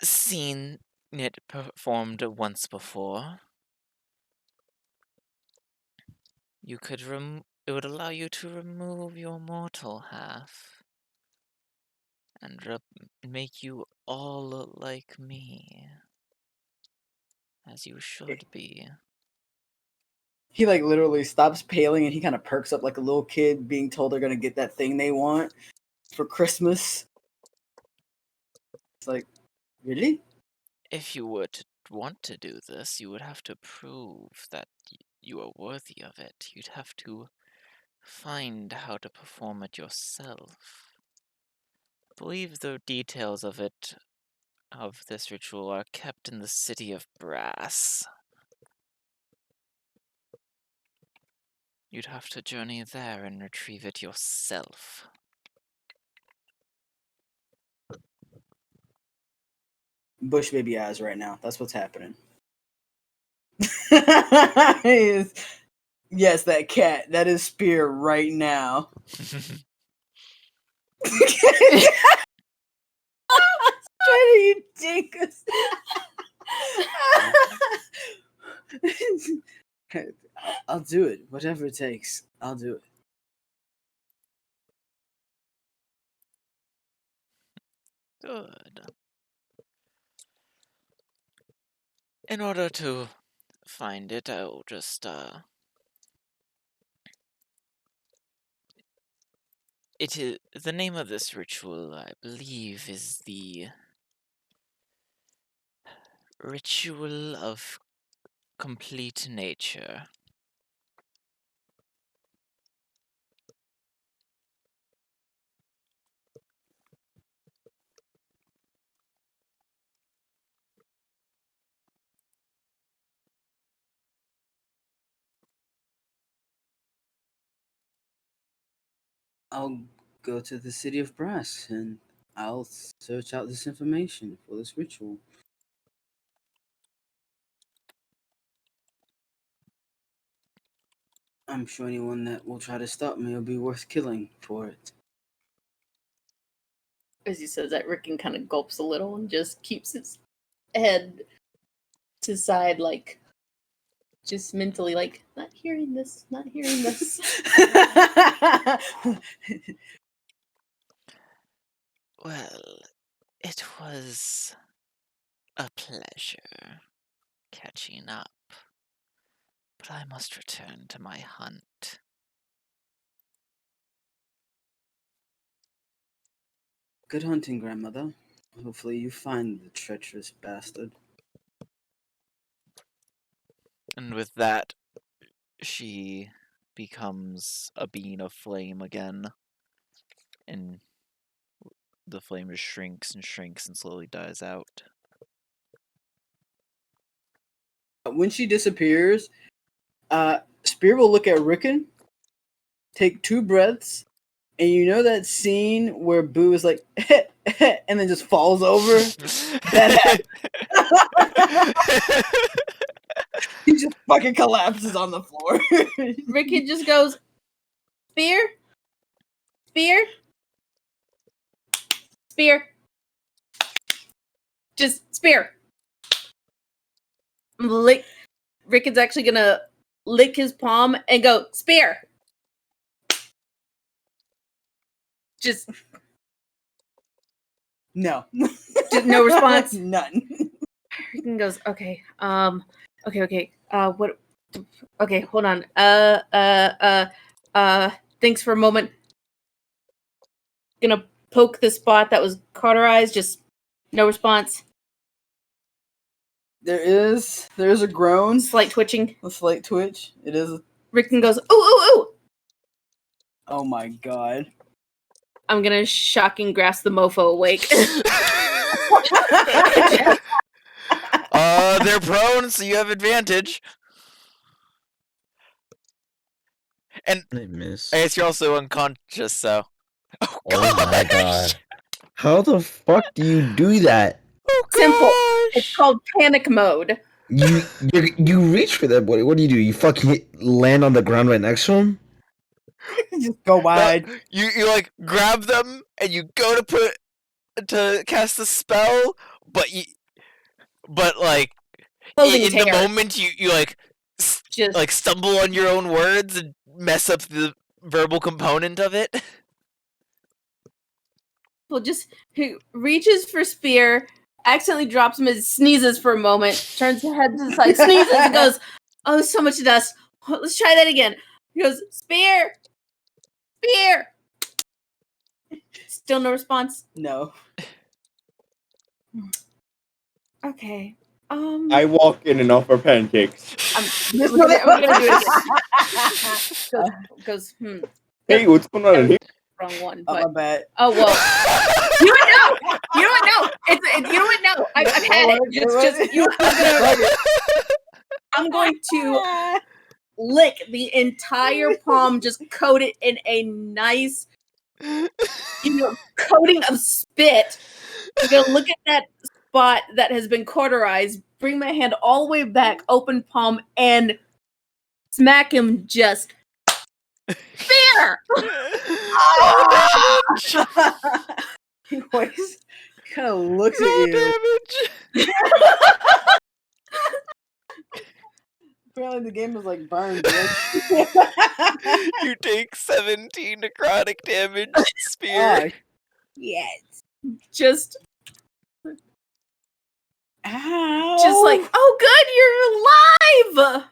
A: seen it performed once before. You could it would allow you to remove your mortal half and make you all like me, as you should be.
E: He like literally stops paling and he kind of perks up like a little kid being told they're gonna get that thing they want for Christmas. It's like, really?
A: If you were to want to do this, you would have to prove that you are worthy of it. You'd have to find how to perform it yourself. I believe the details of this ritual are kept in the city of Brass. You'd have to journey there and retrieve it yourself.
E: Bush baby eyes right now. That's what's happening. Yes, that cat. That is Spear right now. You dinkus. I'll do it. Whatever it takes. I'll do it.
A: Good. In order to find it, I'll just, the name of this ritual, I believe, is the Ritual of Complete Nature.
E: I'll go to the City of Brass and I'll search out this information for this ritual. I'm sure anyone that will try to stop me will be worth killing for it.
F: As he says that, Rickon kind of gulps a little and just keeps his head to the side, like, just mentally, like, not hearing this, not hearing this.
A: Well, it was a pleasure catching up, but I must return to my hunt.
E: Good hunting, grandmother. Hopefully you find the treacherous bastard.
A: And with that, she becomes a being of flame again, and the flame just shrinks and shrinks and slowly dies out.
E: When she disappears, Spear will look at Rickon, take 2 breaths, and you know that scene where Boo is like, and then just falls over? He just fucking collapses on the floor.
F: Rickon just goes, Spear? Spear? Spear? Just Spear. Rickon's actually gonna lick his palm and go, Spear! Just
E: No.
F: Just no response?
E: None.
F: Rickon goes, okay, okay, what, okay, hold on, thanks for a moment. Gonna poke the spot that was cauterized, just no response.
E: There is a groan.
F: Slight twitching.
E: A slight twitch. It is.
F: Rickon goes, ooh, ooh, ooh!
E: Oh my god.
F: I'm gonna shocking grasp the mofo awake.
A: They're prone, so you have advantage. And
H: I miss.
A: I guess you're also unconscious, so. Oh,
H: Oh my god. How the fuck do you do that?
A: Oh,
F: Simple.
A: gosh.
F: It's called panic mode.
H: You reach for that boy. What do? You fucking land on the ground right next to him?
E: Just go wide.
A: You like grab them and you go to cast the spell, but like
F: Closing
A: in the
F: tear.
A: moment you like
F: Just
A: like stumble on your own words and mess up the verbal component of it.
F: well, just he reaches for Spear, accidentally drops him and sneezes for a moment, turns his head to the side, sneezes and goes, oh, so much dust. Let's try that again. He goes, Spear! Spear! Still no response?
E: No.
F: Okay.
C: I walk in and offer pancakes.
F: We're gonna do it. Goes,
C: Hey, what's going on in here?
F: wrong one.
E: Oh,
F: But
E: my bad.
F: oh well. You don't know. You don't know. It's you don't know. I've had it. Just you. I'm going to lick the entire palm. Just coat it in a nice, coating of spit. I'm gonna look at that spot that has been cauterized. Bring my hand all the way back, open palm, and smack him just. Spear!
E: He always kind of looks at
A: No
E: you.
A: damage.
E: Apparently the game is like burned.
A: You take 17 necrotic damage, Spear.
E: Oh, yes.
F: Just
E: Ow.
F: Just like, oh, good, you're alive!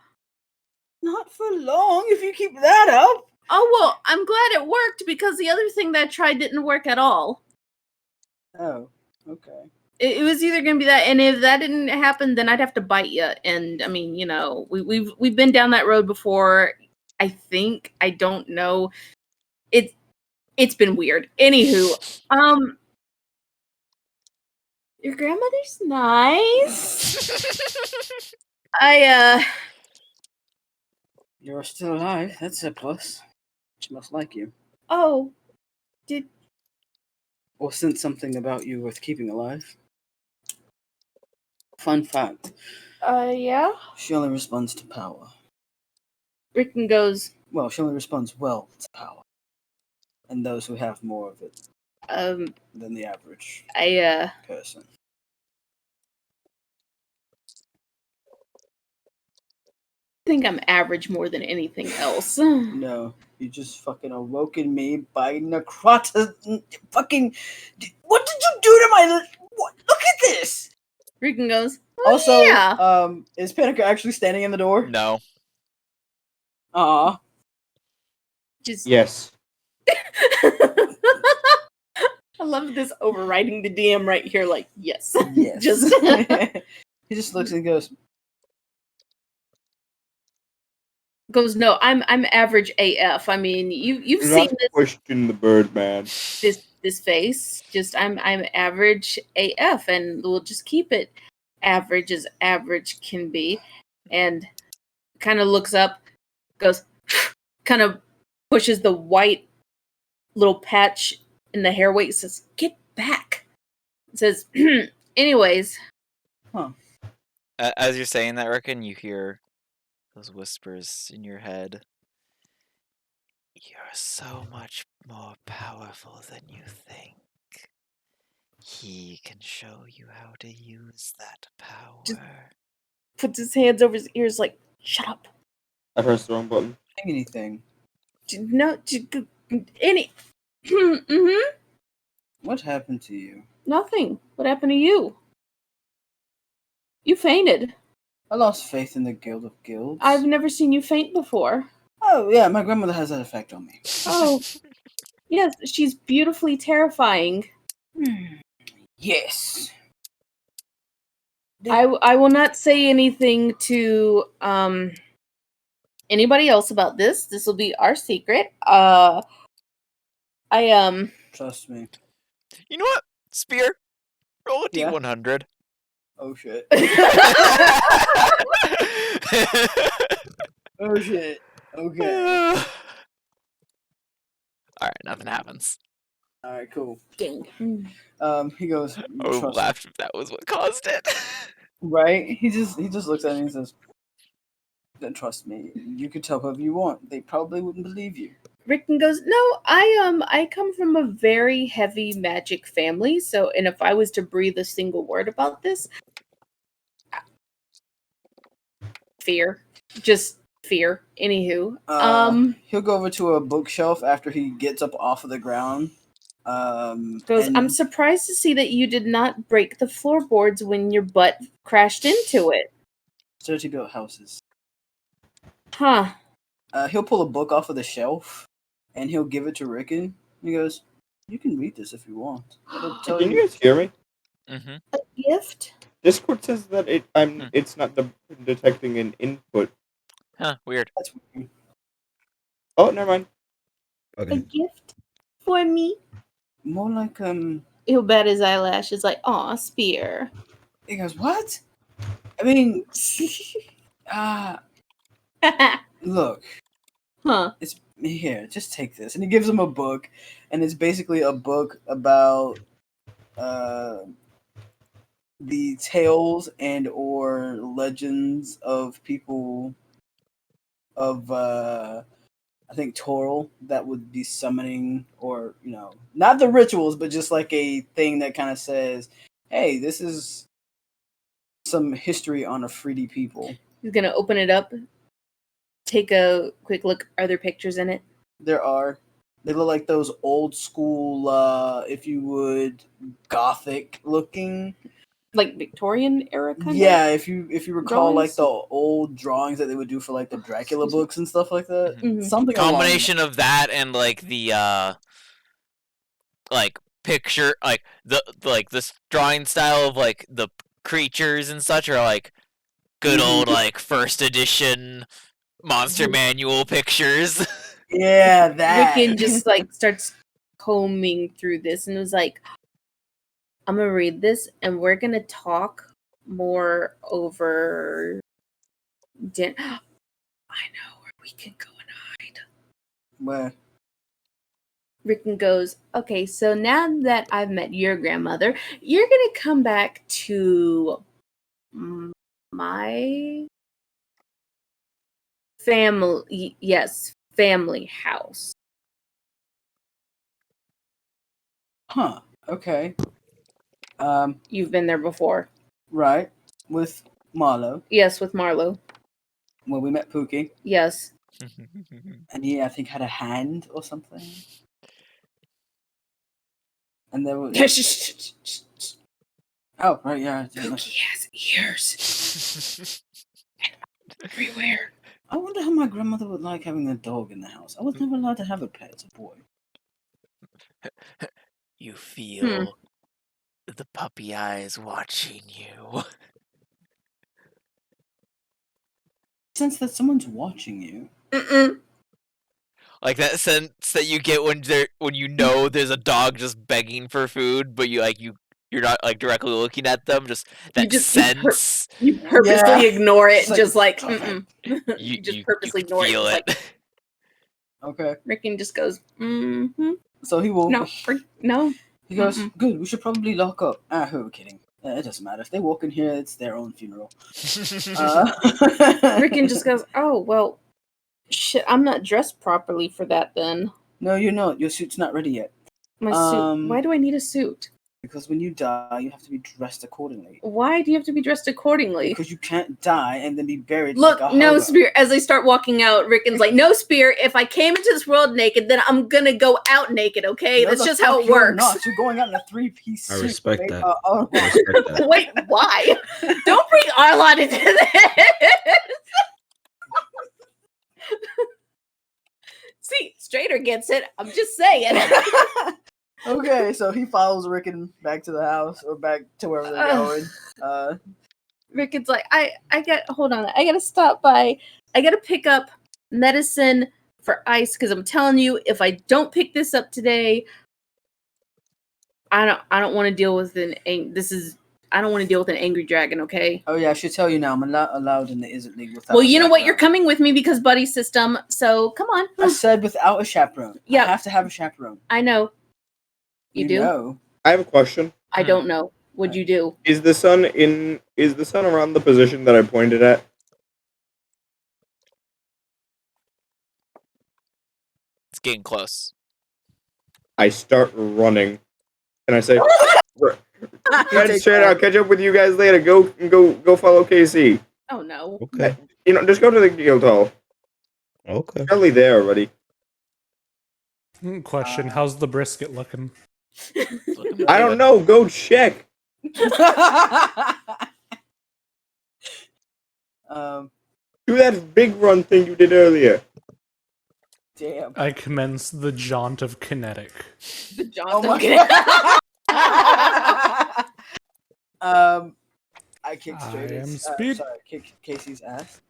E: Not for long if you keep that up.
F: Oh, well, I'm glad it worked because the other thing that I tried didn't work at all.
E: Oh, okay.
F: It was either going to be that, and if that didn't happen, then I'd have to bite you. And I mean, we've been down that road before. I think, I don't know. It's been weird. Anywho, your grandmother's nice.
E: You're still alive. That's a plus. She must like you.
F: Oh, Did
E: or sense something about you worth keeping alive. Fun fact,
F: yeah?
E: she only responds to power.
F: Rickon goes,
E: Well, she only responds well to power. And those who have more of it than the average
F: I
E: person.
F: think I'm average more than anything else.
E: No, you just fucking awoken me by necrotic. Fucking. What did you do to my. What? Look at this!
F: Rickon goes,
E: Also,
F: yeah.
E: is Panica actually standing in the door?
A: No.
E: Aw.
F: Just
C: Yes.
F: I love this overriding the DM right here, like, yes.
E: Yes.
F: Just
E: He just looks and goes,
F: no, I'm average AF. I mean, you've
C: Do
F: seen
C: not
F: this
C: question the bird man.
F: this face. Just I'm average AF, and we'll just keep it average as average can be. And kind of looks up, goes, kind of pushes the white little patch in the hair weight, says, "Get back." It says, anyways.
A: As you're saying that, Rickon, you hear those whispers in your head. You're so much more powerful than you think. He can show you how to use that power.
F: Just puts his hands over his ears, like, shut up.
C: I pressed the wrong button.
E: anything.
F: No, any. Mm-hmm.
E: What happened to you?
F: Nothing. What happened to you? You fainted.
E: I lost faith in the Guild of Guilds.
F: I've never seen you faint before.
E: Oh, yeah, my grandmother has that effect on me.
F: Oh, yes, she's beautifully terrifying.
E: Yes.
F: I will not say anything to anybody else about this. This will be our secret.
E: Trust me.
A: You know what? Spear, roll a
E: Yeah?
A: D100.
E: Oh, shit. Oh, shit. Okay.
A: Alright, nothing happens.
E: Alright, cool.
F: Dang.
E: He goes,
A: I would have
E: trust
A: laughed if that was what caused it.
E: Right? He just looks at me and says, "Then trust me. You could tell whoever you want. They probably wouldn't believe you."
F: Rickon goes, no, I come from a very heavy magic family, so and if I was to breathe a single word about this, fear. Just fear. Anywho.
E: He'll go over to a bookshelf after he gets up off of the ground.
F: Goes,
E: and
F: I'm surprised to see that you did not break the floorboards when your butt crashed into it.
E: Dirty built houses.
F: Huh.
E: He'll pull a book off of the shelf and he'll give it to Rickon. He goes, "You can read this if you want. It'll tell
C: Can you guys hear me?
A: Mm-hmm.
F: A gift?
C: Discord says that it's not detecting an input.
A: Huh, weird.
E: That's weird.
C: Oh, never mind.
F: A
H: Okay.
F: gift for me?
E: More like
F: He'll bat his eyelashes like, aw, spear.
E: He goes, "What? I mean, look,
F: Huh.
E: it's here. Just take this." And he gives him a book, and it's basically a book about the tales and or legends of people of I think Toril that would be summoning, or not the rituals, but just like a thing that kind of says, "Hey, this is some history on a Freedy people."
F: He's gonna open it up, take a quick look. Are there pictures in it?
E: There are. They look like those old school, if you would, gothic looking.
F: Like Victorian era kind
E: Yeah, if you recall, like
F: drawings?
E: the old drawings that they would do for like the Dracula books and stuff like that.
F: Mhm.
E: Something along
A: Combination of that and like the like picture, like the like this drawing style of like the creatures and such are like good old like first edition monster manual pictures.
E: Yeah, that.
F: Rickon just like starts combing through this and was like, I'm gonna read this and we're gonna talk more over dinner. I know where we can go and hide.
E: Where?
F: Rickon goes, okay, so now that I've met your grandmother, you're gonna come back to my family. Yes, family house.
E: Huh. Okay.
F: You've been there before.
E: Right. With Marlo,
F: Yes, with Marlo.
E: when we met Pookie,
F: Yes.
E: and he, I think, had a hand or something. And there was. Oh, right, yeah.
F: Pookie has ears everywhere.
E: I wonder how my grandmother would like having a dog in the house. I was never allowed to have a pet as a boy.
A: You feel the puppy eyes watching you.
E: Sense that someone's watching you.
F: Mm-mm.
A: Like that sense that you get when you know there's a dog just begging for food, but you're not like directly looking at them. Just that sense.
F: You purposely ignore it,
E: It's
F: just like
A: You
F: you just
A: you
F: purposely
A: can
F: ignore it.
A: feel
F: Just
A: it.
F: like
E: Okay.
F: Rickon just goes,
E: So he will.
F: no.
E: He goes, good, we should probably lock up. Who are we kidding? It doesn't matter. If they walk in here, it's their own funeral.
F: Rickon just goes, oh, well, shit, I'm not dressed properly for that then.
E: No, you're not. Your suit's not ready yet.
F: My suit. Why do I need a suit?
E: Because when you die, you have to be dressed accordingly.
F: Why do you have to be dressed accordingly?
E: Because you can't die and then be buried
F: Look,
E: like a
F: no,
E: hobo.
F: Spear. As they start walking out, Rickon's like, no, Spear, if I came into this world naked, then I'm gonna go out naked, okay?
E: No,
F: That's
E: the
F: just how
E: fuck
F: it
E: you're
F: works.
E: Not. You're going out in a three-piece suit.
H: I respect
E: made-
H: that. I respect that.
F: Wait, why? Don't bring Arlon into this! See, Strader gets it. I'm just saying.
E: Okay, so he follows Rickon back to the house or back to wherever they're going.
F: Rickon's like, hold on, I gotta stop by. I gotta pick up medicine for Ice because I'm telling you, if I don't pick this up today, I don't want to deal with I don't want to deal with an angry dragon. Okay.
E: Oh yeah, I should tell you now. I'm allowed in the Izzet League without.
F: Well, you know what?
E: chaperone.
F: You're coming with me because buddy system. So come on.
E: I said without a chaperone.
F: Yeah.
E: I have to have a chaperone.
F: I know. You do?
E: Know.
C: I have a question.
F: I don't know. What'd you do?
C: Is the sun around the position that I pointed at?
A: It's getting close.
C: I start running, and I say, "I'll catch up with you guys later. Go follow KC.
F: Oh no.
H: Okay.
C: Just go to the guild hall.
H: Okay.
C: Probably there already.
B: Question: how's the brisket looking?
C: I don't know. Go check. Do that big run thing you did earlier.
E: Damn.
B: I commence the jaunt of kinetic.
F: The John.
E: Oh my god. I kicked kicked Casey's ass.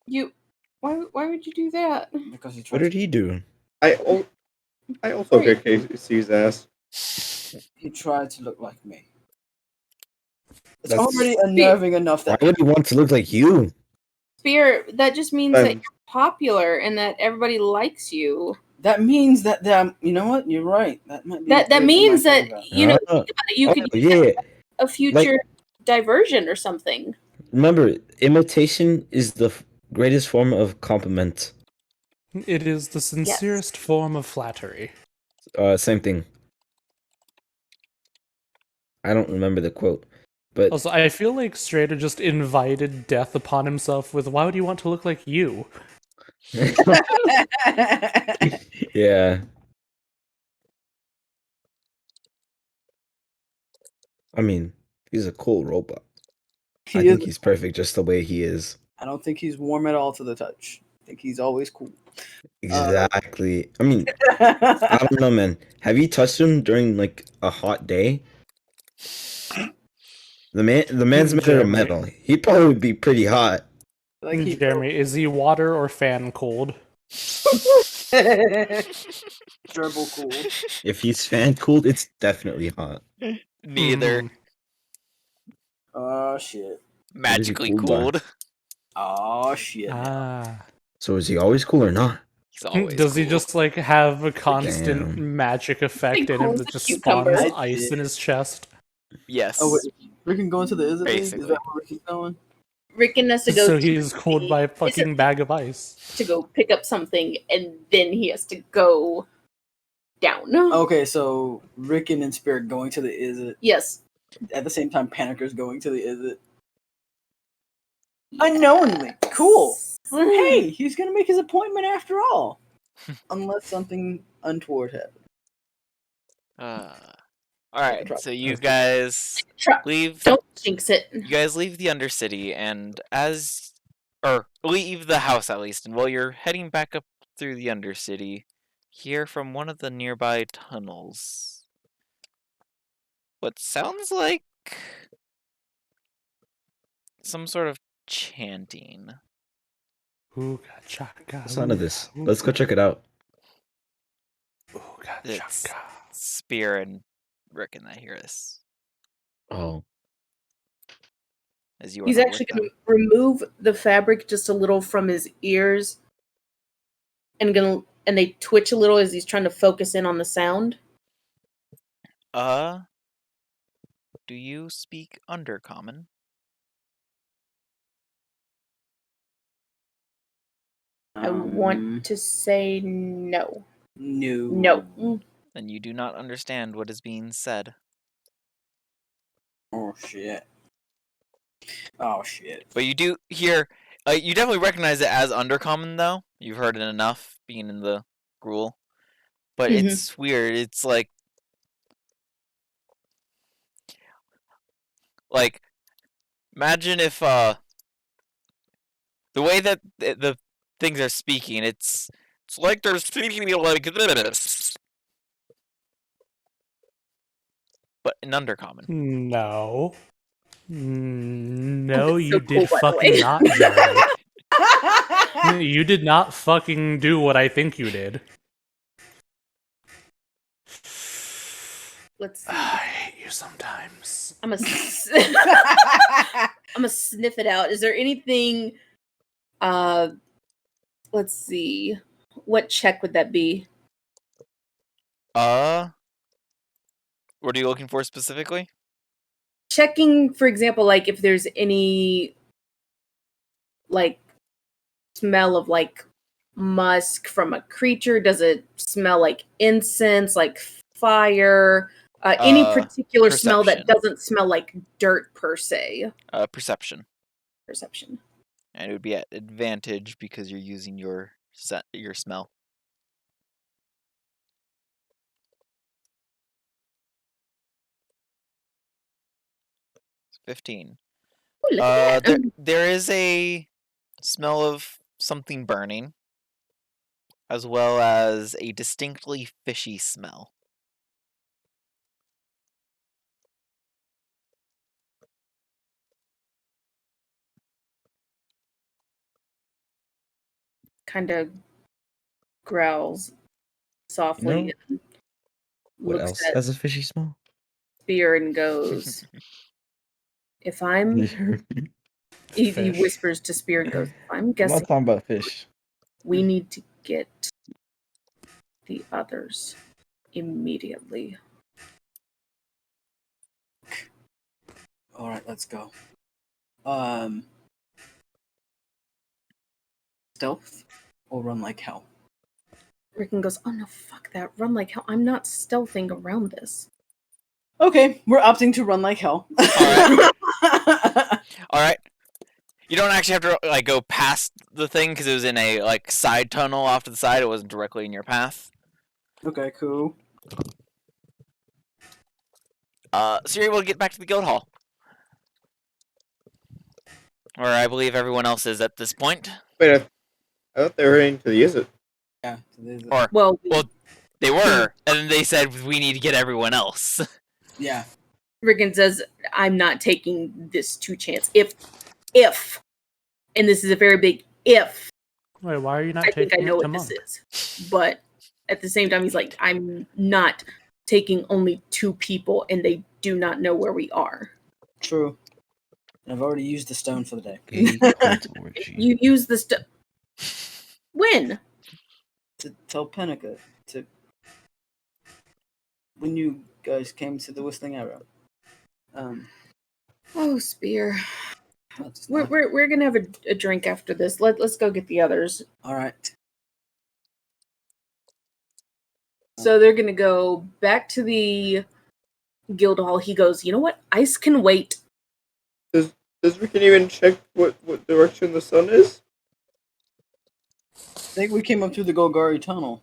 F: Why would you do that?
E: Because he tried.
H: What did he do?
C: I also kicked KC's ass.
E: He tried to look like me. It's
H: That's-
E: already unnerving enough
H: Why
E: that
H: would he want to look like you?
F: Spear, that just means that you're popular and that everybody likes you.
E: that means that you know what? You're right. That might be
F: That means that you know
H: Uh,
F: think about it, you could use
H: yeah.
F: that a future diversion or something.
H: Remember, imitation is the greatest form of compliment.
B: It is the sincerest form of flattery.
H: Same thing. I don't remember the quote, but
B: Also, I feel like Strader just invited death upon himself with, why would you want to look like you?
H: yeah. I mean, he's a cool robot. I think he's perfect just the way he is.
E: I don't think he's warm at all to the touch. I think he's always cool.
H: Exactly. I mean, I don't know, man. Have you touched him during like a hot day? The man's made out of metal. He'd probably be pretty hot.
E: Like
B: Jeremy, is he water or fan cold?
E: Gerbil cool.
H: If he's fan cooled, it's definitely hot.
A: Neither.
E: Oh shit.
A: Magically
H: cooled by?
A: cooled.
E: Oh shit.
B: Ah.
H: So is he always cool or not?
A: He's always
B: Does he
A: cool.
B: just like have a constant
H: Damn.
B: magic effect in him
F: holds
B: that
F: a
B: just
F: cucumber.
B: spawns
E: I
B: ice
E: did.
B: in his chest?
A: Yes.
E: Oh, wait. Rick going to the Is It League? Is
A: Basically.
E: that where Ricky's going?
F: Rickon has to go
B: So
F: to
B: he's cooled by a fucking bag of ice.
F: to go pick up something, and then he has to go down.
E: Okay, so Rickon and Spirit going to the Is It.
F: Yes.
E: At the same time, Paniker's going to the Is It. Unknowingly. Cool. Hey, he's going to make his appointment after all. Unless something untoward happens.
A: All right, so you guys leave.
F: Don't jinx it.
A: You guys leave the Undercity, and leave the house at least. And while you're heading back up through the Undercity, hear from one of the nearby tunnels what sounds like some sort of chanting.
B: Ooga chaka.
H: What's the sound of this? Let's go check it out.
B: Ooga
A: It's
B: chaka.
A: Spear and Rick and I hear this
H: Oh,
A: as you.
F: He's actually going to remove the fabric just a little from his ears, and they twitch a little as he's trying to focus in on the sound.
A: Do you speak Undercommon?
F: I want to say no.
E: No.
F: No.
A: Then you do not understand what is being said.
E: Oh, shit. Oh, shit.
A: But you do hear. You definitely recognize it as Undercommon, though. You've heard it enough being in the Gruul. But it's weird. It's like imagine if the way that the things are speaking, it's like they're speaking like this, but in Undercommon.
B: No. No,
F: so
B: you did
F: cool, by the way.
B: fucking not, Jeremy. You did not fucking do what I think you did.
F: Let's see.
B: I hate you sometimes.
F: I'm gonna sniff it out. Is there anything? Let's see. What check would that be?
A: What are you looking for specifically?
F: Checking, for example, like if there's any like smell of like musk from a creature. Does it smell like incense, like fire? Any particular smell that
A: perception.
F: doesn't smell like dirt per se.
A: Perception.
F: Perception.
A: And it would be at advantage because you're using your smell. It's 15.
F: Ooh, look at that.
A: There is a smell of something burning, as well as a distinctly fishy smell.
F: Kind of growls softly.
H: No.
F: And
H: What
F: looks
H: else
F: at
H: has a fishy smell?
F: Spear and goes, if I'm... he whispers to Spear and goes, I'm
H: I'm
F: guessing
H: not talking about fish.
F: we need to get the others immediately.
E: All right, let's go. Stealth or run like hell?
F: Rickon goes, oh no, fuck that. Run like hell. I'm not stealthing around this.
E: Okay, we're opting to run like hell.
A: All right. You don't actually have to like go past the thing because it was in a like side tunnel off to the side. It wasn't directly in your path.
E: Okay, cool.
A: So you're able to get back to the guild hall, or I believe everyone else is at this point.
C: Wait, I thought they were heading to the Is It.
E: Yeah.
A: Or
F: well,
A: they were, and then they said we need to get everyone else.
E: Yeah.
F: Rickon says, I'm not taking this 2 chance. If, and this is a very big if.
B: Wait, why are you not
F: I
B: taking
F: think I know
B: it to
F: what
B: Monk?
F: this is. But at the same time, he's like, I'm not taking only 2 people, and they do not know where we are.
E: True. I've already used the stone for the day.
F: You use the when?
E: to tell Penica to when you guys came to the Whistling Arrow.
F: Oh, Spear.
E: That's
F: We're gonna have a drink after this. Let's go get the others.
E: all right.
F: So they're gonna go back to the guild hall. He goes, you know what? Ice can wait.
C: Does Rickon even check what direction the sun is?
E: I think we came up through the Golgari tunnel.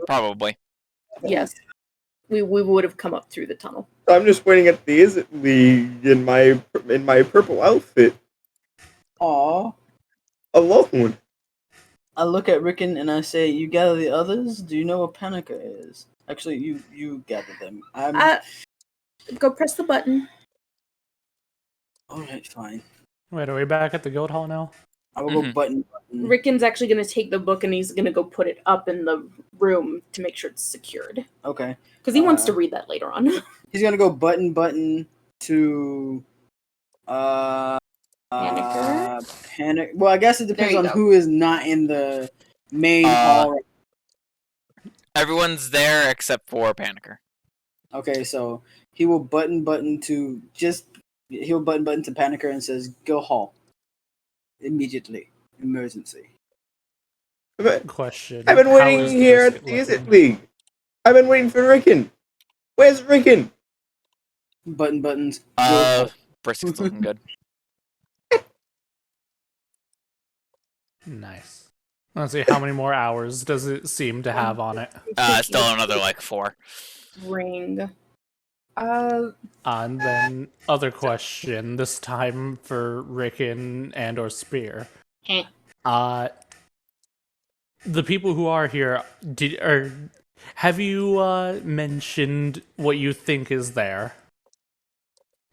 A: Probably.
F: Yes. We would have come up through the tunnel.
C: I'm just waiting at the Is It League in my purple outfit
E: Aw.
C: alone.
E: I look at Rickon and I say, "You gather the others. Do you know what Panica is?" Actually, you gather them.
F: Go press the button.
E: All right, fine.
B: Wait, are we back at the guild hall now?
E: I will go button.
F: Rickon's actually going to take the book and he's going to go put it up in the room to make sure it's secured.
E: Okay.
F: Because he wants to read that later on.
E: He's gonna go button to Panic. Well, I guess it depends on who is not in the main hall.
A: Everyone's there except for Panicker.
E: Okay, so he will button to Panicker and says, "Go hall immediately, emergency."
B: Question.
C: I've been
B: How
C: waiting
B: is
C: here
B: Brisket
C: at the Is It
B: looking?
C: League. I've been waiting for Rickon. Where's Rickon?
E: Buttons.
A: Brisket's looking good.
B: Nice. Let's see, how many more hours does it seem to have on it?
A: Still another like 4.
F: Ring.
B: And then, other question, this time for Rickon and or Spear. The people who are here, have you mentioned what you think is there?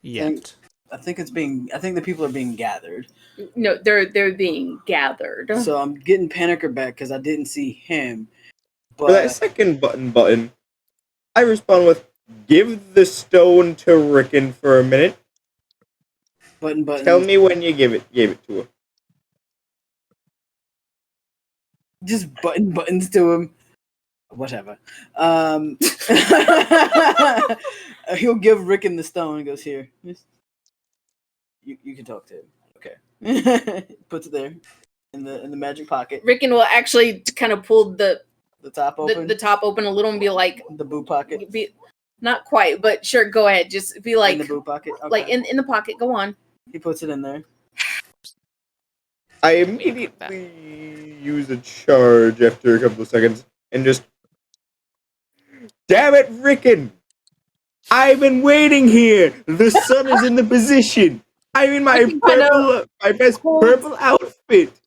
B: Yet.
E: I think the people are being gathered.
F: No, they're being gathered.
E: So I'm getting Panicker back because I didn't see him. But
C: For that second button, I respond with, "Give the stone to Rickon for a minute.
E: Button.
C: Tell me when you gave it to her."
E: Just buttons to him. Whatever. He'll give Rickon the stone and goes, "Here. You can talk to him." Okay. Puts it there in the magic pocket.
F: Rickon will actually kind of pull the
E: top open.
F: The top open a little and be like
E: the boot pocket.
F: Not quite, but sure, go ahead. Just be like
E: in the boot pocket. Okay.
F: Like in the pocket. Go on.
E: He puts it in there.
C: I immediately use a charge after a couple of seconds and just, "Damn it, Rickon! I've been waiting here. The sun is in the position. I'm in my best purple outfit."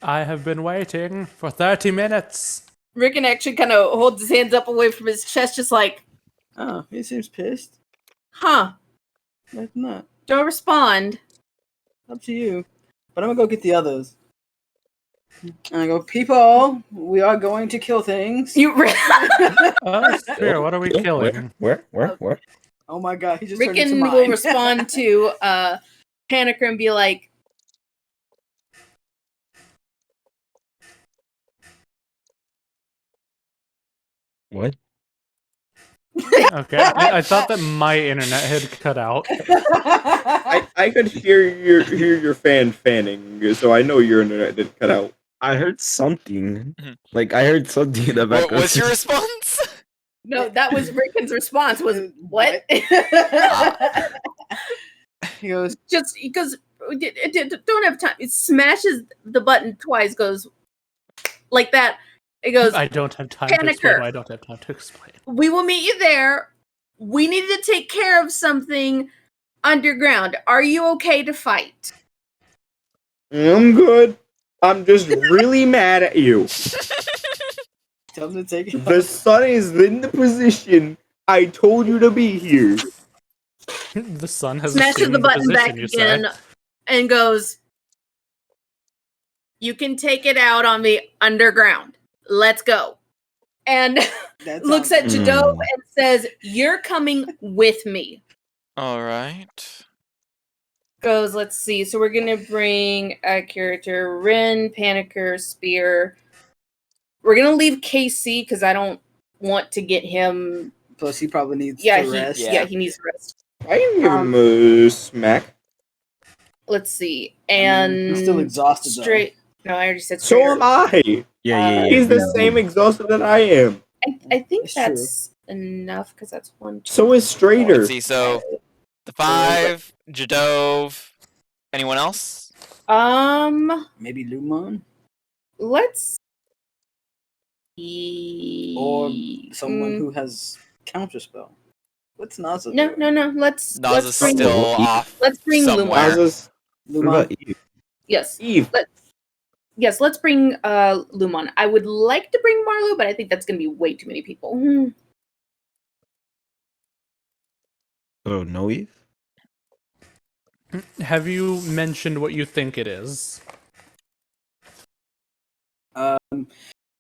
B: I have been waiting for 30 minutes.
F: Rickon actually kind of holds his hands up away from his chest, just like,
E: "Oh, he seems pissed."
F: Huh.
E: That's not.
F: Don't respond.
E: Up to you. But I'm gonna go get the others. And I go, "People, we are going to kill things."
F: You.
B: Spear, what are we killing?
H: Where?
E: Oh my god, he just
F: Rickon
E: turned into mine.
F: will respond to Panicker and be like,
H: What?
B: Okay, I thought that my internet had cut out.
C: I could hear your fan fanning, so I know your internet didn't cut out.
H: I heard something. Like, I heard something in the
A: What
H: background.
A: was your response?
F: no, that was Rickon's response. Was what?
E: He goes,
F: just because don't have time. It smashes the button twice. Goes like that. It goes.
B: I don't have time to explain. I don't have time to explain.
F: We will meet you there. We need to take care of something underground. Are you okay to fight?
C: I'm good. I'm just really mad at you.
E: Tell him to take it.
C: The sun is in the position I told you to be here.
B: The sun has
F: Smashes the button back
B: position,
F: again and goes, "You can take it out on the underground. Let's go." And looks at Jadove and says, "You're coming with me."
A: All right.
F: Goes, let's see. So we're going to bring a character, Rin, Panicker, Spear, we're gonna leave KC because I don't want to get him.
E: Plus, he probably needs
F: Yeah,
E: to rest.
F: he needs rest.
C: I can give him a smack.
F: Let's see,
E: I mean,
F: and
E: he's still exhausted, though.
F: straight. No, I already said
C: So
F: straight.
C: am I.
H: Yeah.
C: He's the
F: no.
C: same exhausted that I am.
F: I think
E: It's
F: that's enough because that's 1, 2.
C: So is Strader.
A: Let's see. So the 5, Jadove. Anyone else?
E: Maybe Lumon?
F: Let's
E: Or someone who has counterspell. What's Naza
F: No.
E: doing?
F: Let's
A: Naza's
F: bring
A: still off.
F: let's bring
A: somewhere.
C: Naza's
H: What
E: Lumon?
H: about you?
F: Yes.
C: Eve.
F: Yes, let's bring Lumon. I would like to bring Marlo, but I think that's gonna be way too many people.
H: Oh, no Eve?
B: Have you mentioned what you think it is?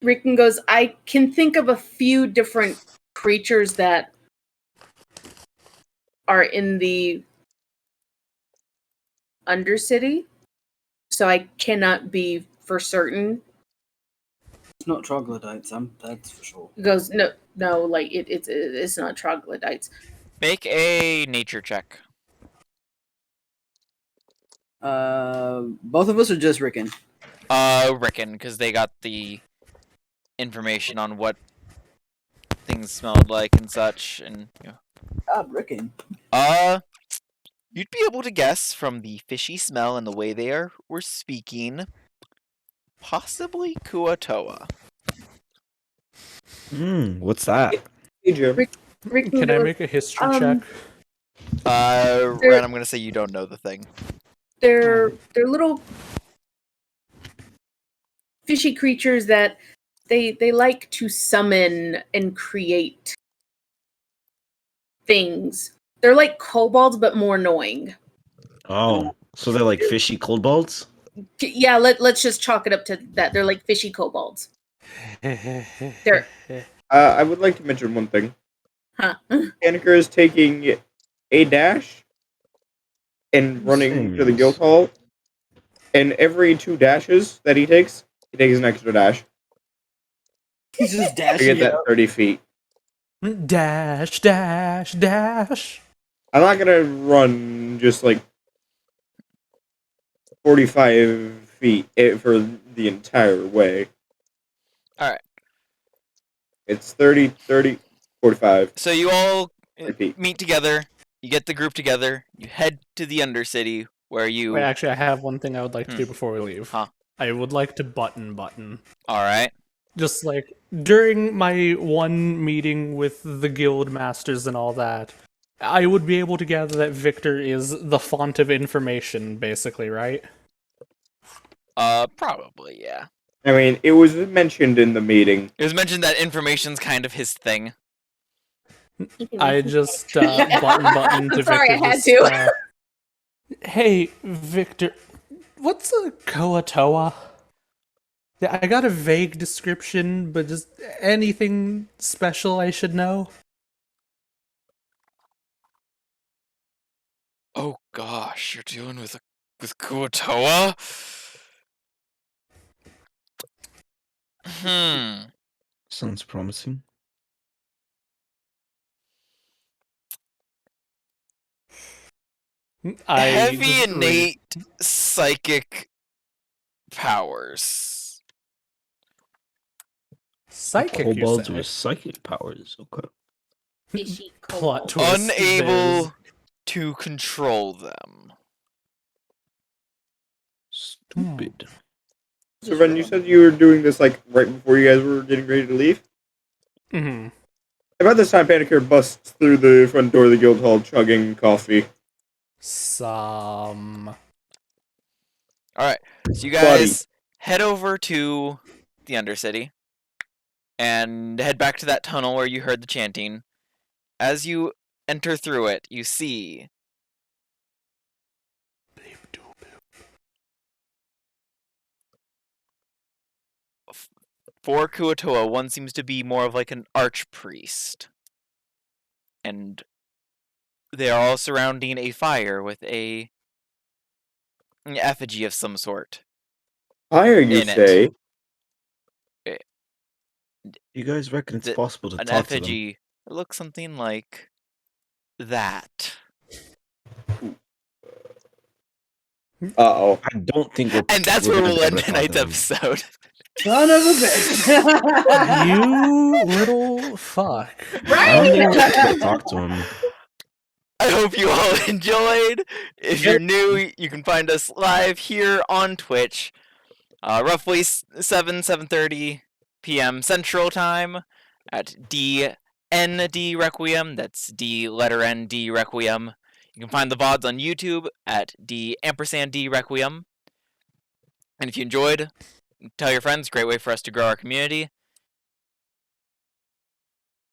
F: Rickon goes, I can think of a few different creatures that are in the Undercity, so I cannot be for certain.
E: It's not troglodytes, that's for sure.
F: He goes, no, like it's not troglodytes.
A: Make a nature check.
E: Both of us are just Rickon.
A: Rickon, because they got the information on what things smelled like and such, and
E: Rickon.
A: you'd be able to guess from the fishy smell and the way they were speaking, possibly Kuatoa.
H: What's that?
C: Hey, Jim.
F: Rickon
B: Can I
F: goes,
B: make a history check?
A: Ren, I'm gonna say you don't know the thing.
F: they're little fishy creatures that they like to summon and create things. They're like kobolds, but more annoying.
H: Oh, so they're like fishy kobolds?
F: Yeah, let's just chalk it up to that. They're like fishy kobolds. They're
C: I would like to mention one thing.
F: huh.
C: Panicker is taking a dash and running to the
H: Serious?
C: guild hall. And every 2 dashes that he takes an extra dash.
E: He's just
C: To
E: dashing
C: get
E: it
C: that
E: up.
C: 30 feet.
B: Dash, dash, dash.
C: I'm not gonna run just like 45 feet for the entire way.
A: Alright.
C: It's 30, 45
A: So you all
C: feet.
A: meet together, you get the group together, you head to the Undercity, where you...
B: Wait, actually, I have one thing I would like to do before we leave.
A: Huh.
B: I would like to button.
A: Alright.
B: Just like during my one meeting with the guild masters and all that, I would be able to gather that Victor is the font of information, basically, right?
A: Probably, yeah.
C: I mean, it was mentioned in the meeting.
A: It was mentioned that information's kind of his thing.
B: I just button to
F: Sorry,
B: Victor.
F: I had to.
B: Hey, Victor, what's a Koatoa? Yeah, I got a vague description, but just anything special I should know?
A: Oh gosh, you're dealing with Kuatoa?
H: Sounds promising.
A: Heavy innate psychic powers.
B: Psychic, you
H: Kobolds
B: say?
H: with psychic powers. Okay.
F: Fishy
B: Plot
F: kobolds.
B: twist.
A: Unable to control them.
H: Stupid.
C: So, Ren, you said you were doing this like right before you guys were getting ready to leave?
B: Mm-hmm.
C: About this time, Panicker busts through the front door of the guild hall chugging coffee.
B: Some...
A: Alright, so you guys head over to the Undercity and head back to that tunnel where you heard the chanting. As you enter through it, you see for Kuatoa, one seems to be more of like an archpriest. And they are all surrounding a fire with an effigy of some sort.
C: Fire, you
A: In it.
C: say?
H: You guys reckon it's
A: The-
H: possible to
A: An
H: talk to them?
A: effigy. It looks something like that.
C: Uh-oh.
H: I don't think we're.
A: And that's
H: we're
A: where
H: gonna
A: we'll
H: be
A: end
H: able to talk to
A: tonight's
H: them.
A: episode.
E: Son of a bitch.
B: You little fuck.
H: I don't think we're gonna talk to him.
A: I hope you all enjoyed. If you're new, you can find us live here on Twitch, roughly 7:30 p.m. Central Time at D&D Requiem. That's D letter N D Requiem. You can find the VODs on YouTube at D Requiem. And if you enjoyed, tell your friends. Great way for us to grow our community.